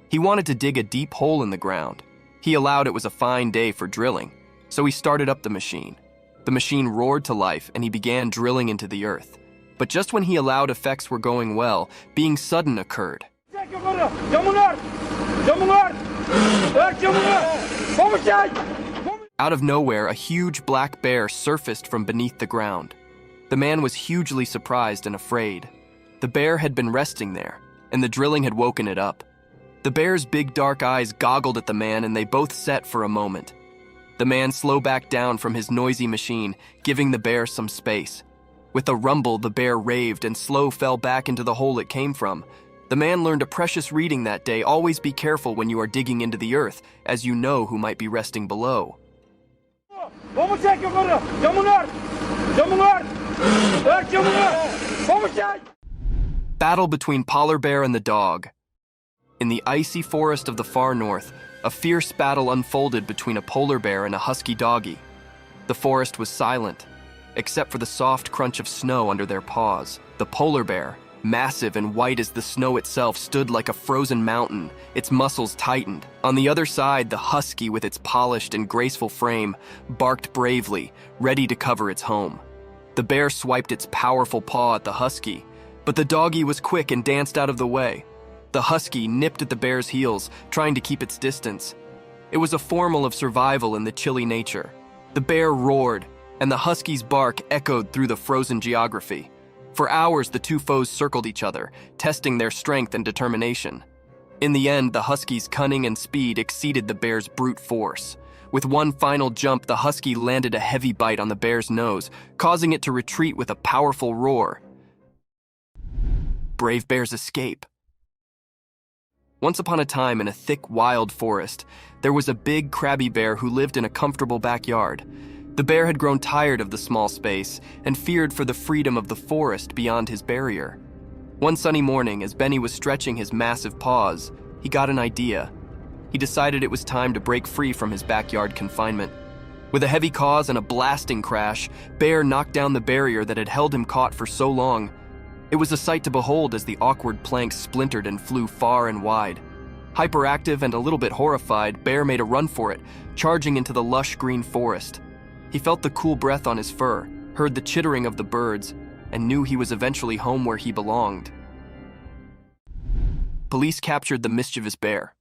He wanted to dig a deep hole in the ground. He allowed it was a fine day for drilling, so he started up the machine. The machine roared to life and he began drilling into the earth. But just when he allowed effects were going well, being sudden occurred. Out of nowhere, a huge black bear surfaced from beneath the ground. The man was hugely surprised and afraid. The bear had been resting there, and the drilling had woken it up. The bear's big dark eyes goggled at the man and they both set for a moment. The man slowed back down from his noisy machine, giving the bear some space. With a rumble, the bear raved and Slow fell back into the hole it came from. The man learned a precious reading that day: always be careful when you are digging into the earth, as you know who might be resting below. Battle between polar bear and the dog. In the icy forest of the far north, a fierce battle unfolded between a polar bear and a husky doggy. The forest was silent, except for the soft crunch of snow under their paws. The polar bear, massive and white as the snow itself, stood like a frozen mountain, its muscles tightened. On the other side, the husky, with its polished and graceful frame, barked bravely, ready to cover its home. The bear swiped its powerful paw at the husky, but the doggy was quick and danced out of the way. The husky nipped at the bear's heels, trying to keep its distance. It was a formula of survival in the chilly nature. The bear roared, and the husky's bark echoed through the frozen geography. For hours, the two foes circled each other, testing their strength and determination. In the end, the husky's cunning and speed exceeded the bear's brute force. With one final jump, the husky landed a heavy bite on the bear's nose, causing it to retreat with a powerful roar. Brave bears escape. Once upon a time, in a thick, wild forest, there was a big, crabby bear who lived in a comfortable backyard. The bear had grown tired of the small space and feared for the freedom of the forest beyond his barrier. One sunny morning, as Benny was stretching his massive paws, he got an idea. He decided it was time to break free from his backyard confinement. With a heavy cause and a blasting crash, Bear knocked down the barrier that had held him caught for so long. It was a sight to behold as the awkward planks splintered and flew far and wide. Hyperactive and a little bit horrified, Bear made a run for it, charging into the lush green forest. He felt the cool breath on his fur, heard the chittering of the birds, and knew he was eventually home where he belonged. Police captured the mischievous bear.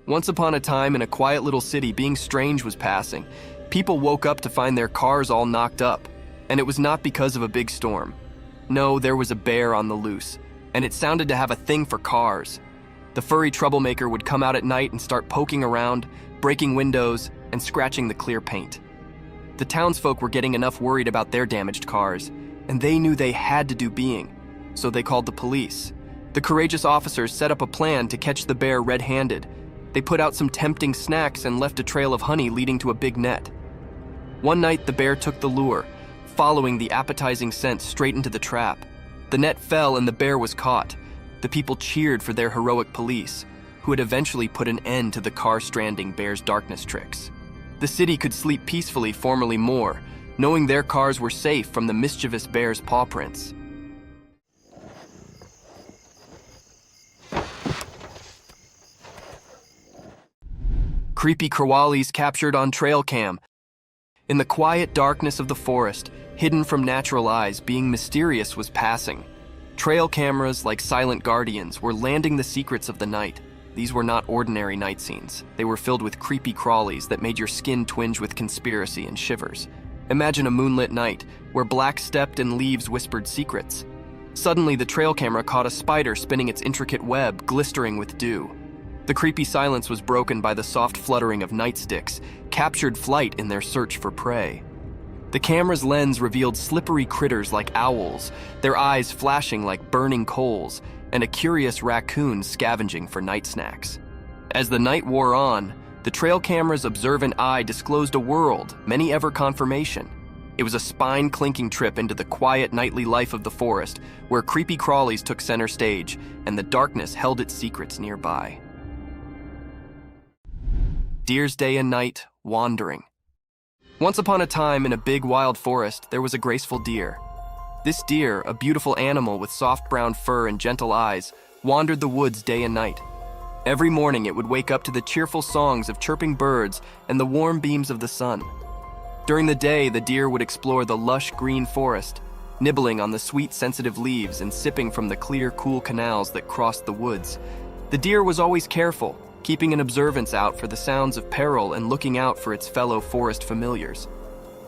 Once upon a time, in a quiet little city, being strange was passing. People woke up to find their cars all knocked up, and it was not because of a big storm. No, there was a bear on the loose, and it sounded to have a thing for cars. The furry troublemaker would come out at night and start poking around, breaking windows, and scratching the clear paint. The townsfolk were getting enough worried about their damaged cars, and they knew they had to do being, so they called the police. The courageous officers set up a plan to catch the bear red-handed. They put out some tempting snacks and left a trail of honey leading to a big net. One night, the bear took the lure, following the appetizing scent straight into the trap. The net fell and the bear was caught. The people cheered for their heroic police, who had eventually put an end to the car-stranding bear's darkness tricks. The city could sleep peacefully formerly more, knowing their cars were safe from the mischievous bear's paw prints. Creepy crawlies captured on trail cam. In the quiet darkness of the forest, hidden from natural eyes, being mysterious was passing. Trail cameras, like silent guardians, were landing the secrets of the night. these were not ordinary night scenes. They were filled with creepy crawlies that made your skin twinge with conspiracy and shivers. Imagine a moonlit night where black stepped and leaves whispered secrets. Suddenly, the trail camera caught a spider spinning its intricate web, glistering with dew. The creepy silence was broken by the soft fluttering of nightsticks, captured flight in their search for prey. The camera's lens revealed slippery critters like owls, their eyes flashing like burning coals, and a curious raccoon scavenging for night snacks. As the night wore on, the trail camera's observant eye disclosed a world, many ever confirmation. It was a spine-clinking trip into the quiet nightly life of the forest, where creepy crawlies took center stage, and the darkness held its secrets nearby. Deer's day and night, wandering. Once upon a time in a big wild forest, there was a graceful deer. This deer, a beautiful animal with soft brown fur and gentle eyes, wandered the woods day and night. Every morning it would wake up to the cheerful songs of chirping birds and the warm beams of the sun. During the day, the deer would explore the lush green forest, nibbling on the sweet, sensitive leaves and sipping from the clear, cool canals that crossed the woods. The deer was always careful, keeping an observance out for the sounds of peril and looking out for its fellow forest familiars.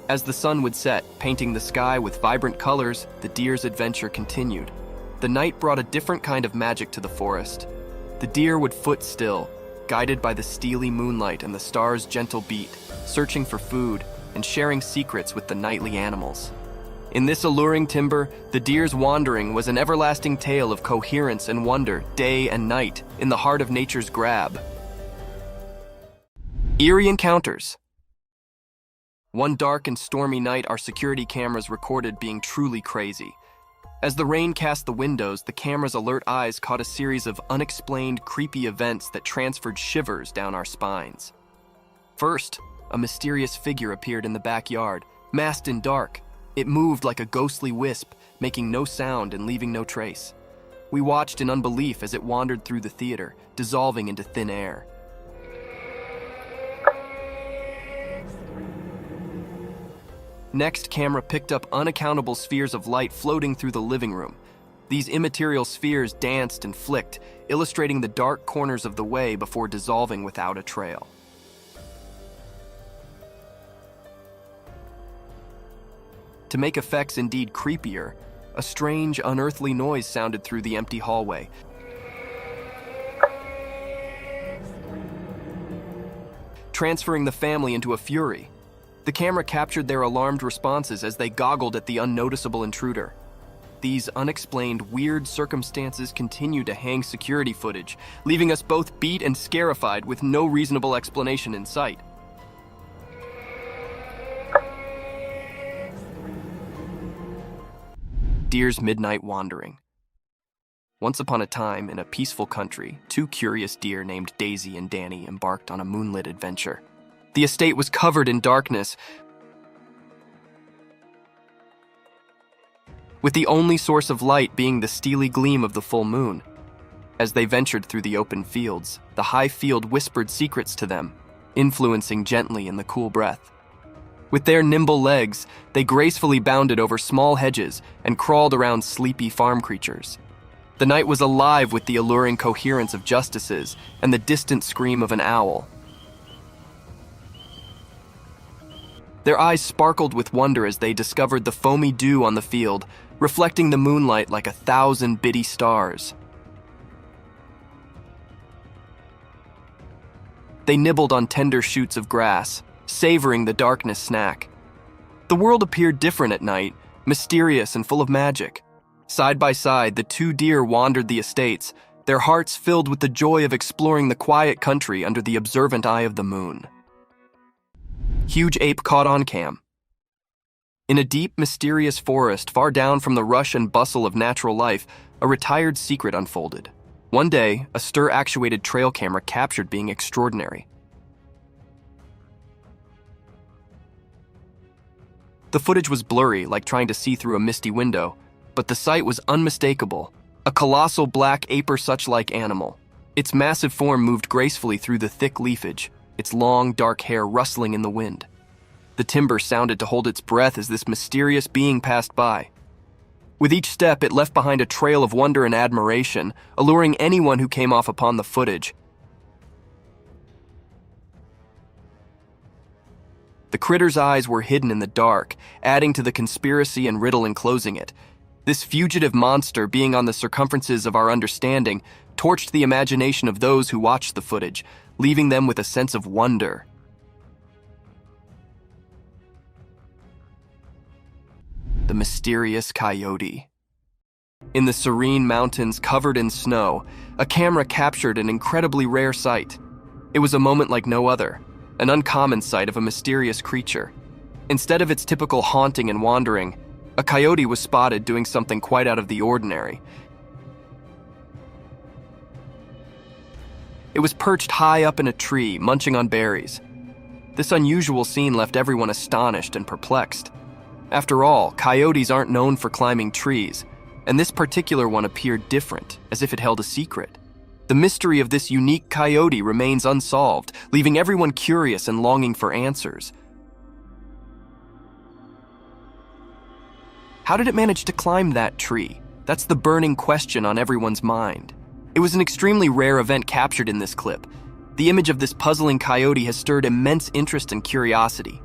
As the sun would set, painting the sky with vibrant colors, the deer's adventure continued. The night brought a different kind of magic to the forest. The deer would foot still, guided by the steely moonlight and the stars' gentle beat, searching for food and sharing secrets with the nightly animals. In this alluring timber, the deer's wandering was an everlasting tale of coherence and wonder, day and night, in the heart of nature's grab. Eerie encounters. One dark and stormy night, our security cameras recorded being truly crazy. As the rain cast the windows, the camera's alert eyes caught a series of unexplained, creepy events that transferred shivers down our spines. First, a mysterious figure appeared in the backyard, masked in dark. It moved like a ghostly wisp, making no sound and leaving no trace. We watched in unbelief as it wandered through the theater, dissolving into thin air. Next, camera picked up unaccountable spheres of light floating through the living room. These immaterial spheres danced and flicked, illustrating the dark corners of the way before dissolving without a trail. To make effects indeed creepier, a strange, unearthly noise sounded through the empty hallway. Transferring the family into a fury. The camera captured their alarmed responses as they goggled at the unnoticeable intruder. These unexplained, weird circumstances continued to hang security footage, leaving us both beat and scarified with no reasonable explanation in sight. Deer's midnight wandering. Once upon a time, in a peaceful country, two curious deer named Daisy and Danny embarked on a moonlit adventure. The estate was covered in darkness, with the only source of light being the steely gleam of the full moon. As they ventured through the open fields, the high field whispered secrets to them, influencing gently in the cool breath. With their nimble legs, they gracefully bounded over small hedges and crawled around sleepy farm creatures. The night was alive with the alluring coherence of justices and the distant scream of an owl. Their eyes sparkled with wonder as they discovered the foamy dew on the field, reflecting the moonlight like 1,000 bitty stars. They nibbled on tender shoots of grass, savoring the darkness snack. The world appeared different at night, mysterious and full of magic. Side by side, the two deer wandered the estates, their hearts filled with the joy of exploring the quiet country under the observant eye of the moon. Huge ape caught on cam. In a deep, mysterious forest far down from the rush and bustle of natural life, a retired secret unfolded. One day, a stir-actuated trail camera captured being extraordinary. The footage was blurry, like trying to see through a misty window, but the sight was unmistakable. A colossal black aper-such-like animal. Its massive form moved gracefully through the thick leafage, its long, dark hair rustling in the wind. The timber sounded to hold its breath as this mysterious being passed by. With each step, it left behind a trail of wonder and admiration, alluring anyone who came off upon the footage. The critter's eyes were hidden in the dark, adding to the conspiracy and riddle enclosing it. This fugitive monster, being on the circumferences of our understanding, torched the imagination of those who watched the footage, leaving them with a sense of wonder. The mysterious coyote. In the serene mountains covered in snow, a camera captured an incredibly rare sight. It was a moment like no other, an uncommon sight of a mysterious creature. Instead of its typical haunting and wandering, a coyote was spotted doing something quite out of the ordinary. It was perched high up in a tree, munching on berries. This unusual scene left everyone astonished and perplexed. After all, coyotes aren't known for climbing trees, and this particular one appeared different, as if it held a secret. The mystery of this unique coyote remains unsolved, leaving everyone curious and longing for answers. How did it manage to climb that tree? That's the burning question on everyone's mind. It was an extremely rare event captured in this clip. The image of this puzzling coyote has stirred immense interest and curiosity.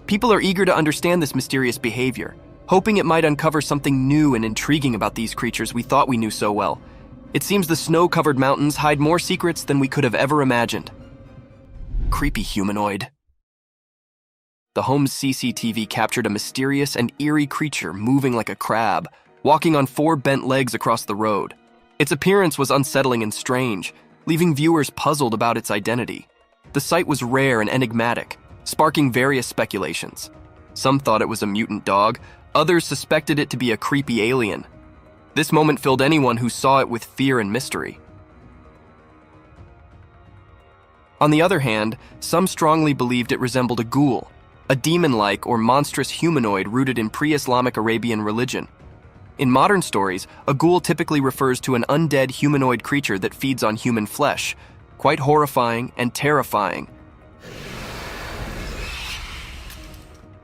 People are eager to understand this mysterious behavior, hoping it might uncover something new and intriguing about these creatures we thought we knew so well. It seems the snow-covered mountains hide more secrets than we could have ever imagined. Creepy humanoid. The home's CCTV captured a mysterious and eerie creature moving like a crab, walking on 4 bent legs across the road. Its appearance was unsettling and strange, leaving viewers puzzled about its identity. The sight was rare and enigmatic, sparking various speculations. Some thought it was a mutant dog, others suspected it to be a creepy alien. This moment filled anyone who saw it with fear and mystery. On the other hand, some strongly believed it resembled a ghoul, a demon-like or monstrous humanoid rooted in pre-Islamic Arabian religion. In modern stories, a ghoul typically refers to an undead humanoid creature that feeds on human flesh, quite horrifying and terrifying.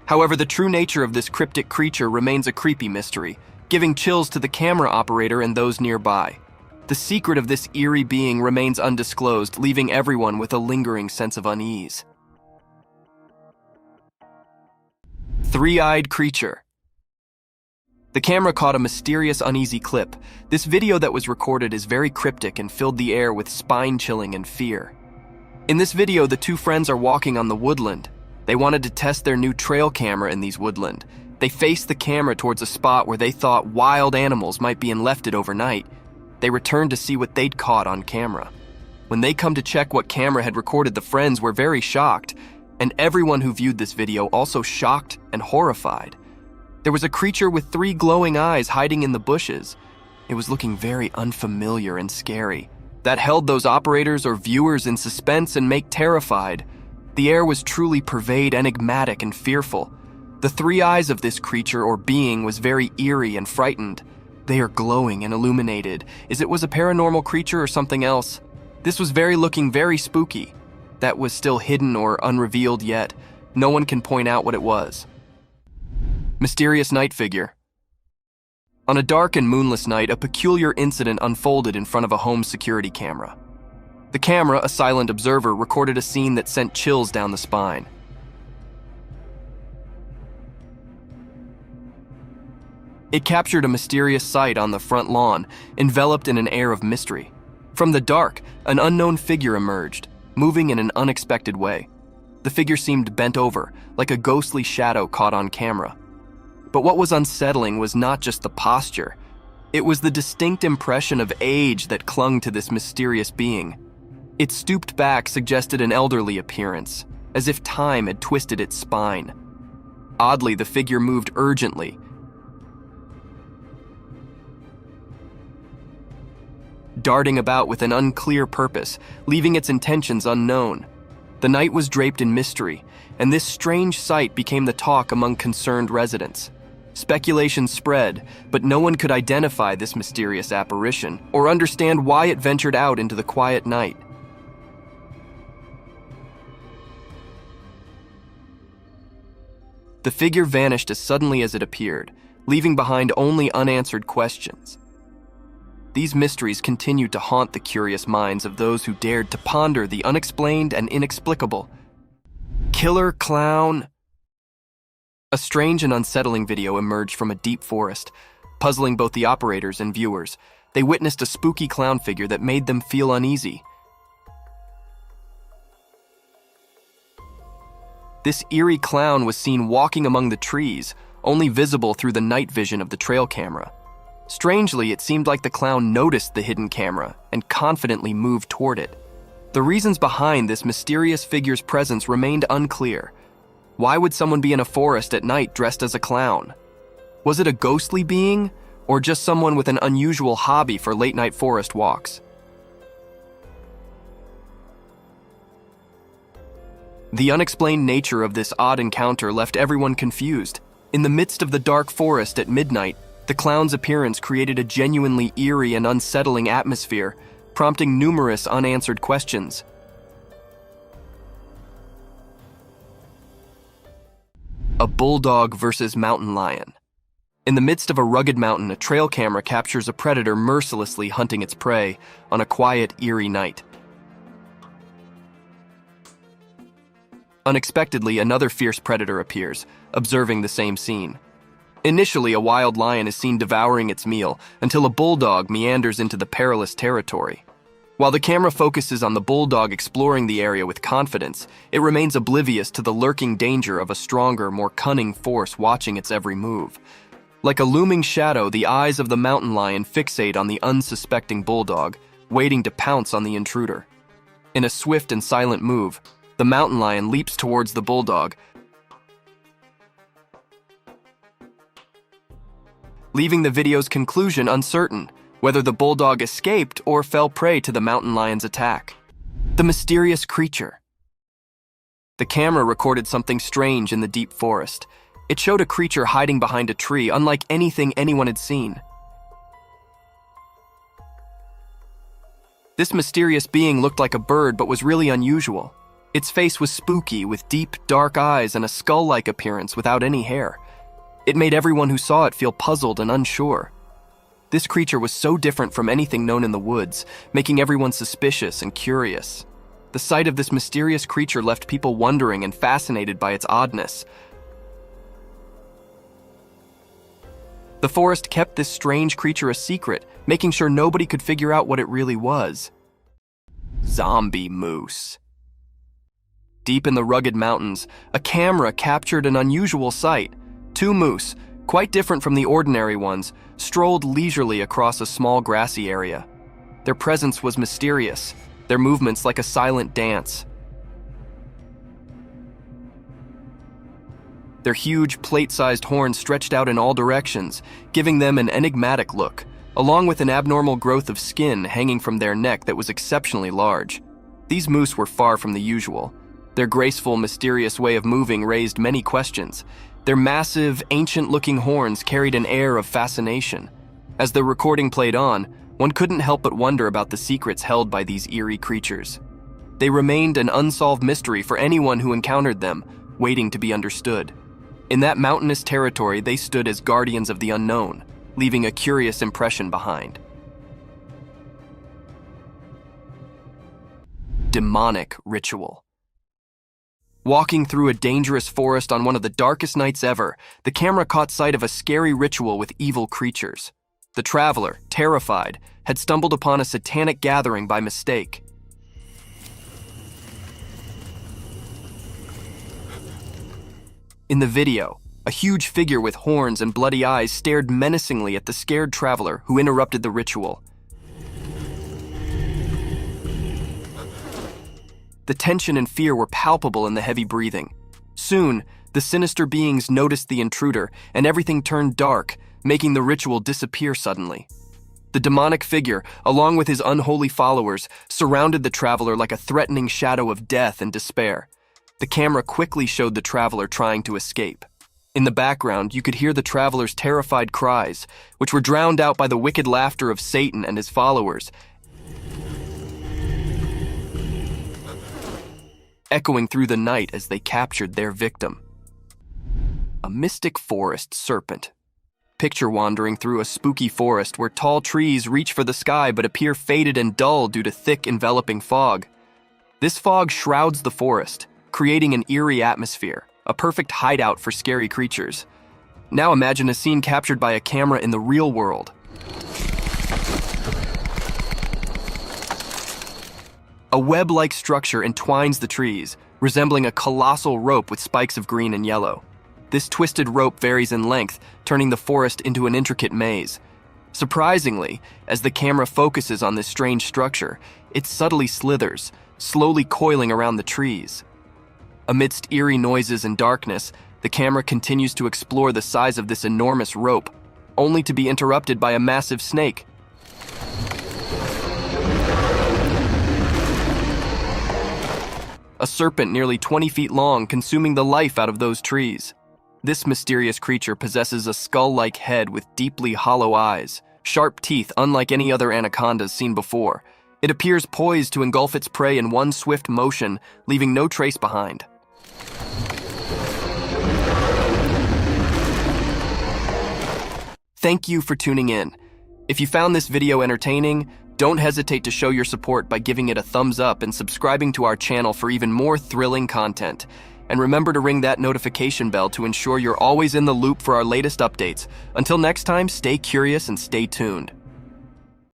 However, the true nature of this cryptic creature remains a creepy mystery, giving chills to the camera operator and those nearby. The secret of this eerie being remains undisclosed, leaving everyone with a lingering sense of unease. Three-eyed creature. The camera caught a mysterious, uneasy clip. This video that was recorded is very cryptic and filled the air with spine-chilling and fear. In this video, the two friends are walking on the woodland. They wanted to test their new trail camera in these woodland. They faced the camera towards a spot where they thought wild animals might be left overnight. They returned to see what they'd caught on camera. When they come to check what camera had recorded, the friends were very shocked, and everyone who viewed this video also shocked and horrified. There was a creature with 3 glowing eyes hiding in the bushes. It was looking very unfamiliar and scary. That held those operators or viewers in suspense and terrified. The air was truly pervade, enigmatic and fearful. The 3 eyes of this creature or being was very eerie and frightened. They are glowing and illuminated. Is it was a paranormal creature or something else? This was looking very spooky. That was still hidden or unrevealed yet. No one can point out what it was. Mysterious night figure. On a dark and moonless night, a peculiar incident unfolded in front of a home security camera. The camera, a silent observer, recorded a scene that sent chills down the spine. It captured a mysterious sight on the front lawn, enveloped in an air of mystery. From the dark, an unknown figure emerged, moving in an unexpected way. The figure seemed bent over, like a ghostly shadow caught on camera. But what was unsettling was not just the posture. It was the distinct impression of age that clung to this mysterious being. Its stooped back suggested an elderly appearance, as if time had twisted its spine. Oddly, the figure moved urgently, darting about with an unclear purpose, leaving its intentions unknown. The night was draped in mystery, and this strange sight became the talk among concerned residents. Speculation spread, but no one could identify this mysterious apparition or understand why it ventured out into the quiet night. The figure vanished as suddenly as it appeared, leaving behind only unanswered questions. these mysteries continued to haunt the curious minds of those who dared to ponder the unexplained and inexplicable. Killer clown. A strange and unsettling video emerged from a deep forest, puzzling both the operators and viewers. They witnessed a spooky clown figure that made them feel uneasy. This eerie clown was seen walking among the trees, only visible through the night vision of the trail camera. Strangely, it seemed like the clown noticed the hidden camera and confidently moved toward it. The reasons behind this mysterious figure's presence remained unclear. Why would someone be in a forest at night dressed as a clown? Was it a ghostly being, or just someone with an unusual hobby for late-night forest walks? The unexplained nature of this odd encounter left everyone confused. In the midst of the dark forest at midnight, the clown's appearance created a genuinely eerie and unsettling atmosphere, prompting numerous unanswered questions. A bulldog versus mountain lion. In the midst of a rugged mountain, a trail camera captures a predator mercilessly hunting its prey on a quiet, eerie night. Unexpectedly, another fierce predator appears, observing the same scene. Initially, a wild lion is seen devouring its meal until a bulldog meanders into the perilous territory. While the camera focuses on the bulldog exploring the area with confidence, it remains oblivious to the lurking danger of a stronger, more cunning force watching its every move. Like a looming shadow, the eyes of the mountain lion fixate on the unsuspecting bulldog, waiting to pounce on the intruder. In a swift and silent move, the mountain lion leaps towards the bulldog, leaving the video's conclusion uncertain, whether the bulldog escaped or fell prey to the mountain lion's attack. The mysterious creature. The camera recorded something strange in the deep forest. It showed a creature hiding behind a tree, unlike anything anyone had seen. This mysterious being looked like a bird but was really unusual. Its face was spooky, with deep, dark eyes and a skull-like appearance without any hair. It made everyone who saw it feel puzzled and unsure. This creature was so different from anything known in the woods, making everyone suspicious and curious. The sight of this mysterious creature left people wondering and fascinated by its oddness. The forest kept this strange creature a secret, making sure nobody could figure out what it really was. Zombie moose. Deep in the rugged mountains, a camera captured an unusual sight. Two moose, quite different from the ordinary ones, strolled leisurely across a small grassy area. Their presence was mysterious, their movements like a silent dance. Their huge, plate-sized horns stretched out in all directions, giving them an enigmatic look, along with an abnormal growth of skin hanging from their neck that was exceptionally large. These moose were far from the usual. Their graceful, mysterious way of moving raised many questions. Their massive, ancient-looking horns carried an air of fascination. As the recording played on, one couldn't help but wonder about the secrets held by these eerie creatures. They remained an unsolved mystery for anyone who encountered them, waiting to be understood. In that mountainous territory, they stood as guardians of the unknown, leaving a curious impression behind. Demonic ritual. Walking through a dangerous forest on one of the darkest nights ever, the camera caught sight of a scary ritual with evil creatures. The traveler, terrified, had stumbled upon a satanic gathering by mistake. In the video, a huge figure with horns and bloody eyes stared menacingly at the scared traveler who interrupted the ritual. The tension and fear were palpable in the heavy breathing. Soon, the sinister beings noticed the intruder, and everything turned dark, making the ritual disappear suddenly. The demonic figure, along with his unholy followers, surrounded the traveler like a threatening shadow of death and despair. The camera quickly showed the traveler trying to escape. In the background, you could hear the traveler's terrified cries, which were drowned out by the wicked laughter of Satan and his followers, echoing through the night as they captured their victim. A mystic forest serpent. picture wandering through a spooky forest where tall trees reach for the sky but appear faded and dull due to thick, enveloping fog. This fog shrouds the forest, creating an eerie atmosphere, a perfect hideout for scary creatures. Now imagine a scene captured by a camera in the real world. A web-like structure entwines the trees, resembling a colossal rope with spikes of green and yellow. This twisted rope varies in length, turning the forest into an intricate maze. Surprisingly, as the camera focuses on this strange structure, it subtly slithers, slowly coiling around the trees. Amidst eerie noises and darkness, the camera continues to explore the size of this enormous rope, only to be interrupted by a massive snake. A serpent nearly 20 feet long, consuming the life out of those trees. This mysterious creature possesses a skull-like head with deeply hollow eyes, sharp teeth unlike any other anacondas seen before. It appears poised to engulf its prey in one swift motion, leaving no trace behind. Thank you for tuning in. If you found this video entertaining, don't hesitate to show your support by giving it a thumbs up and subscribing to our channel for even more thrilling content. And remember to ring that notification bell to ensure you're always in the loop for our latest updates. Until next time, stay curious and stay tuned.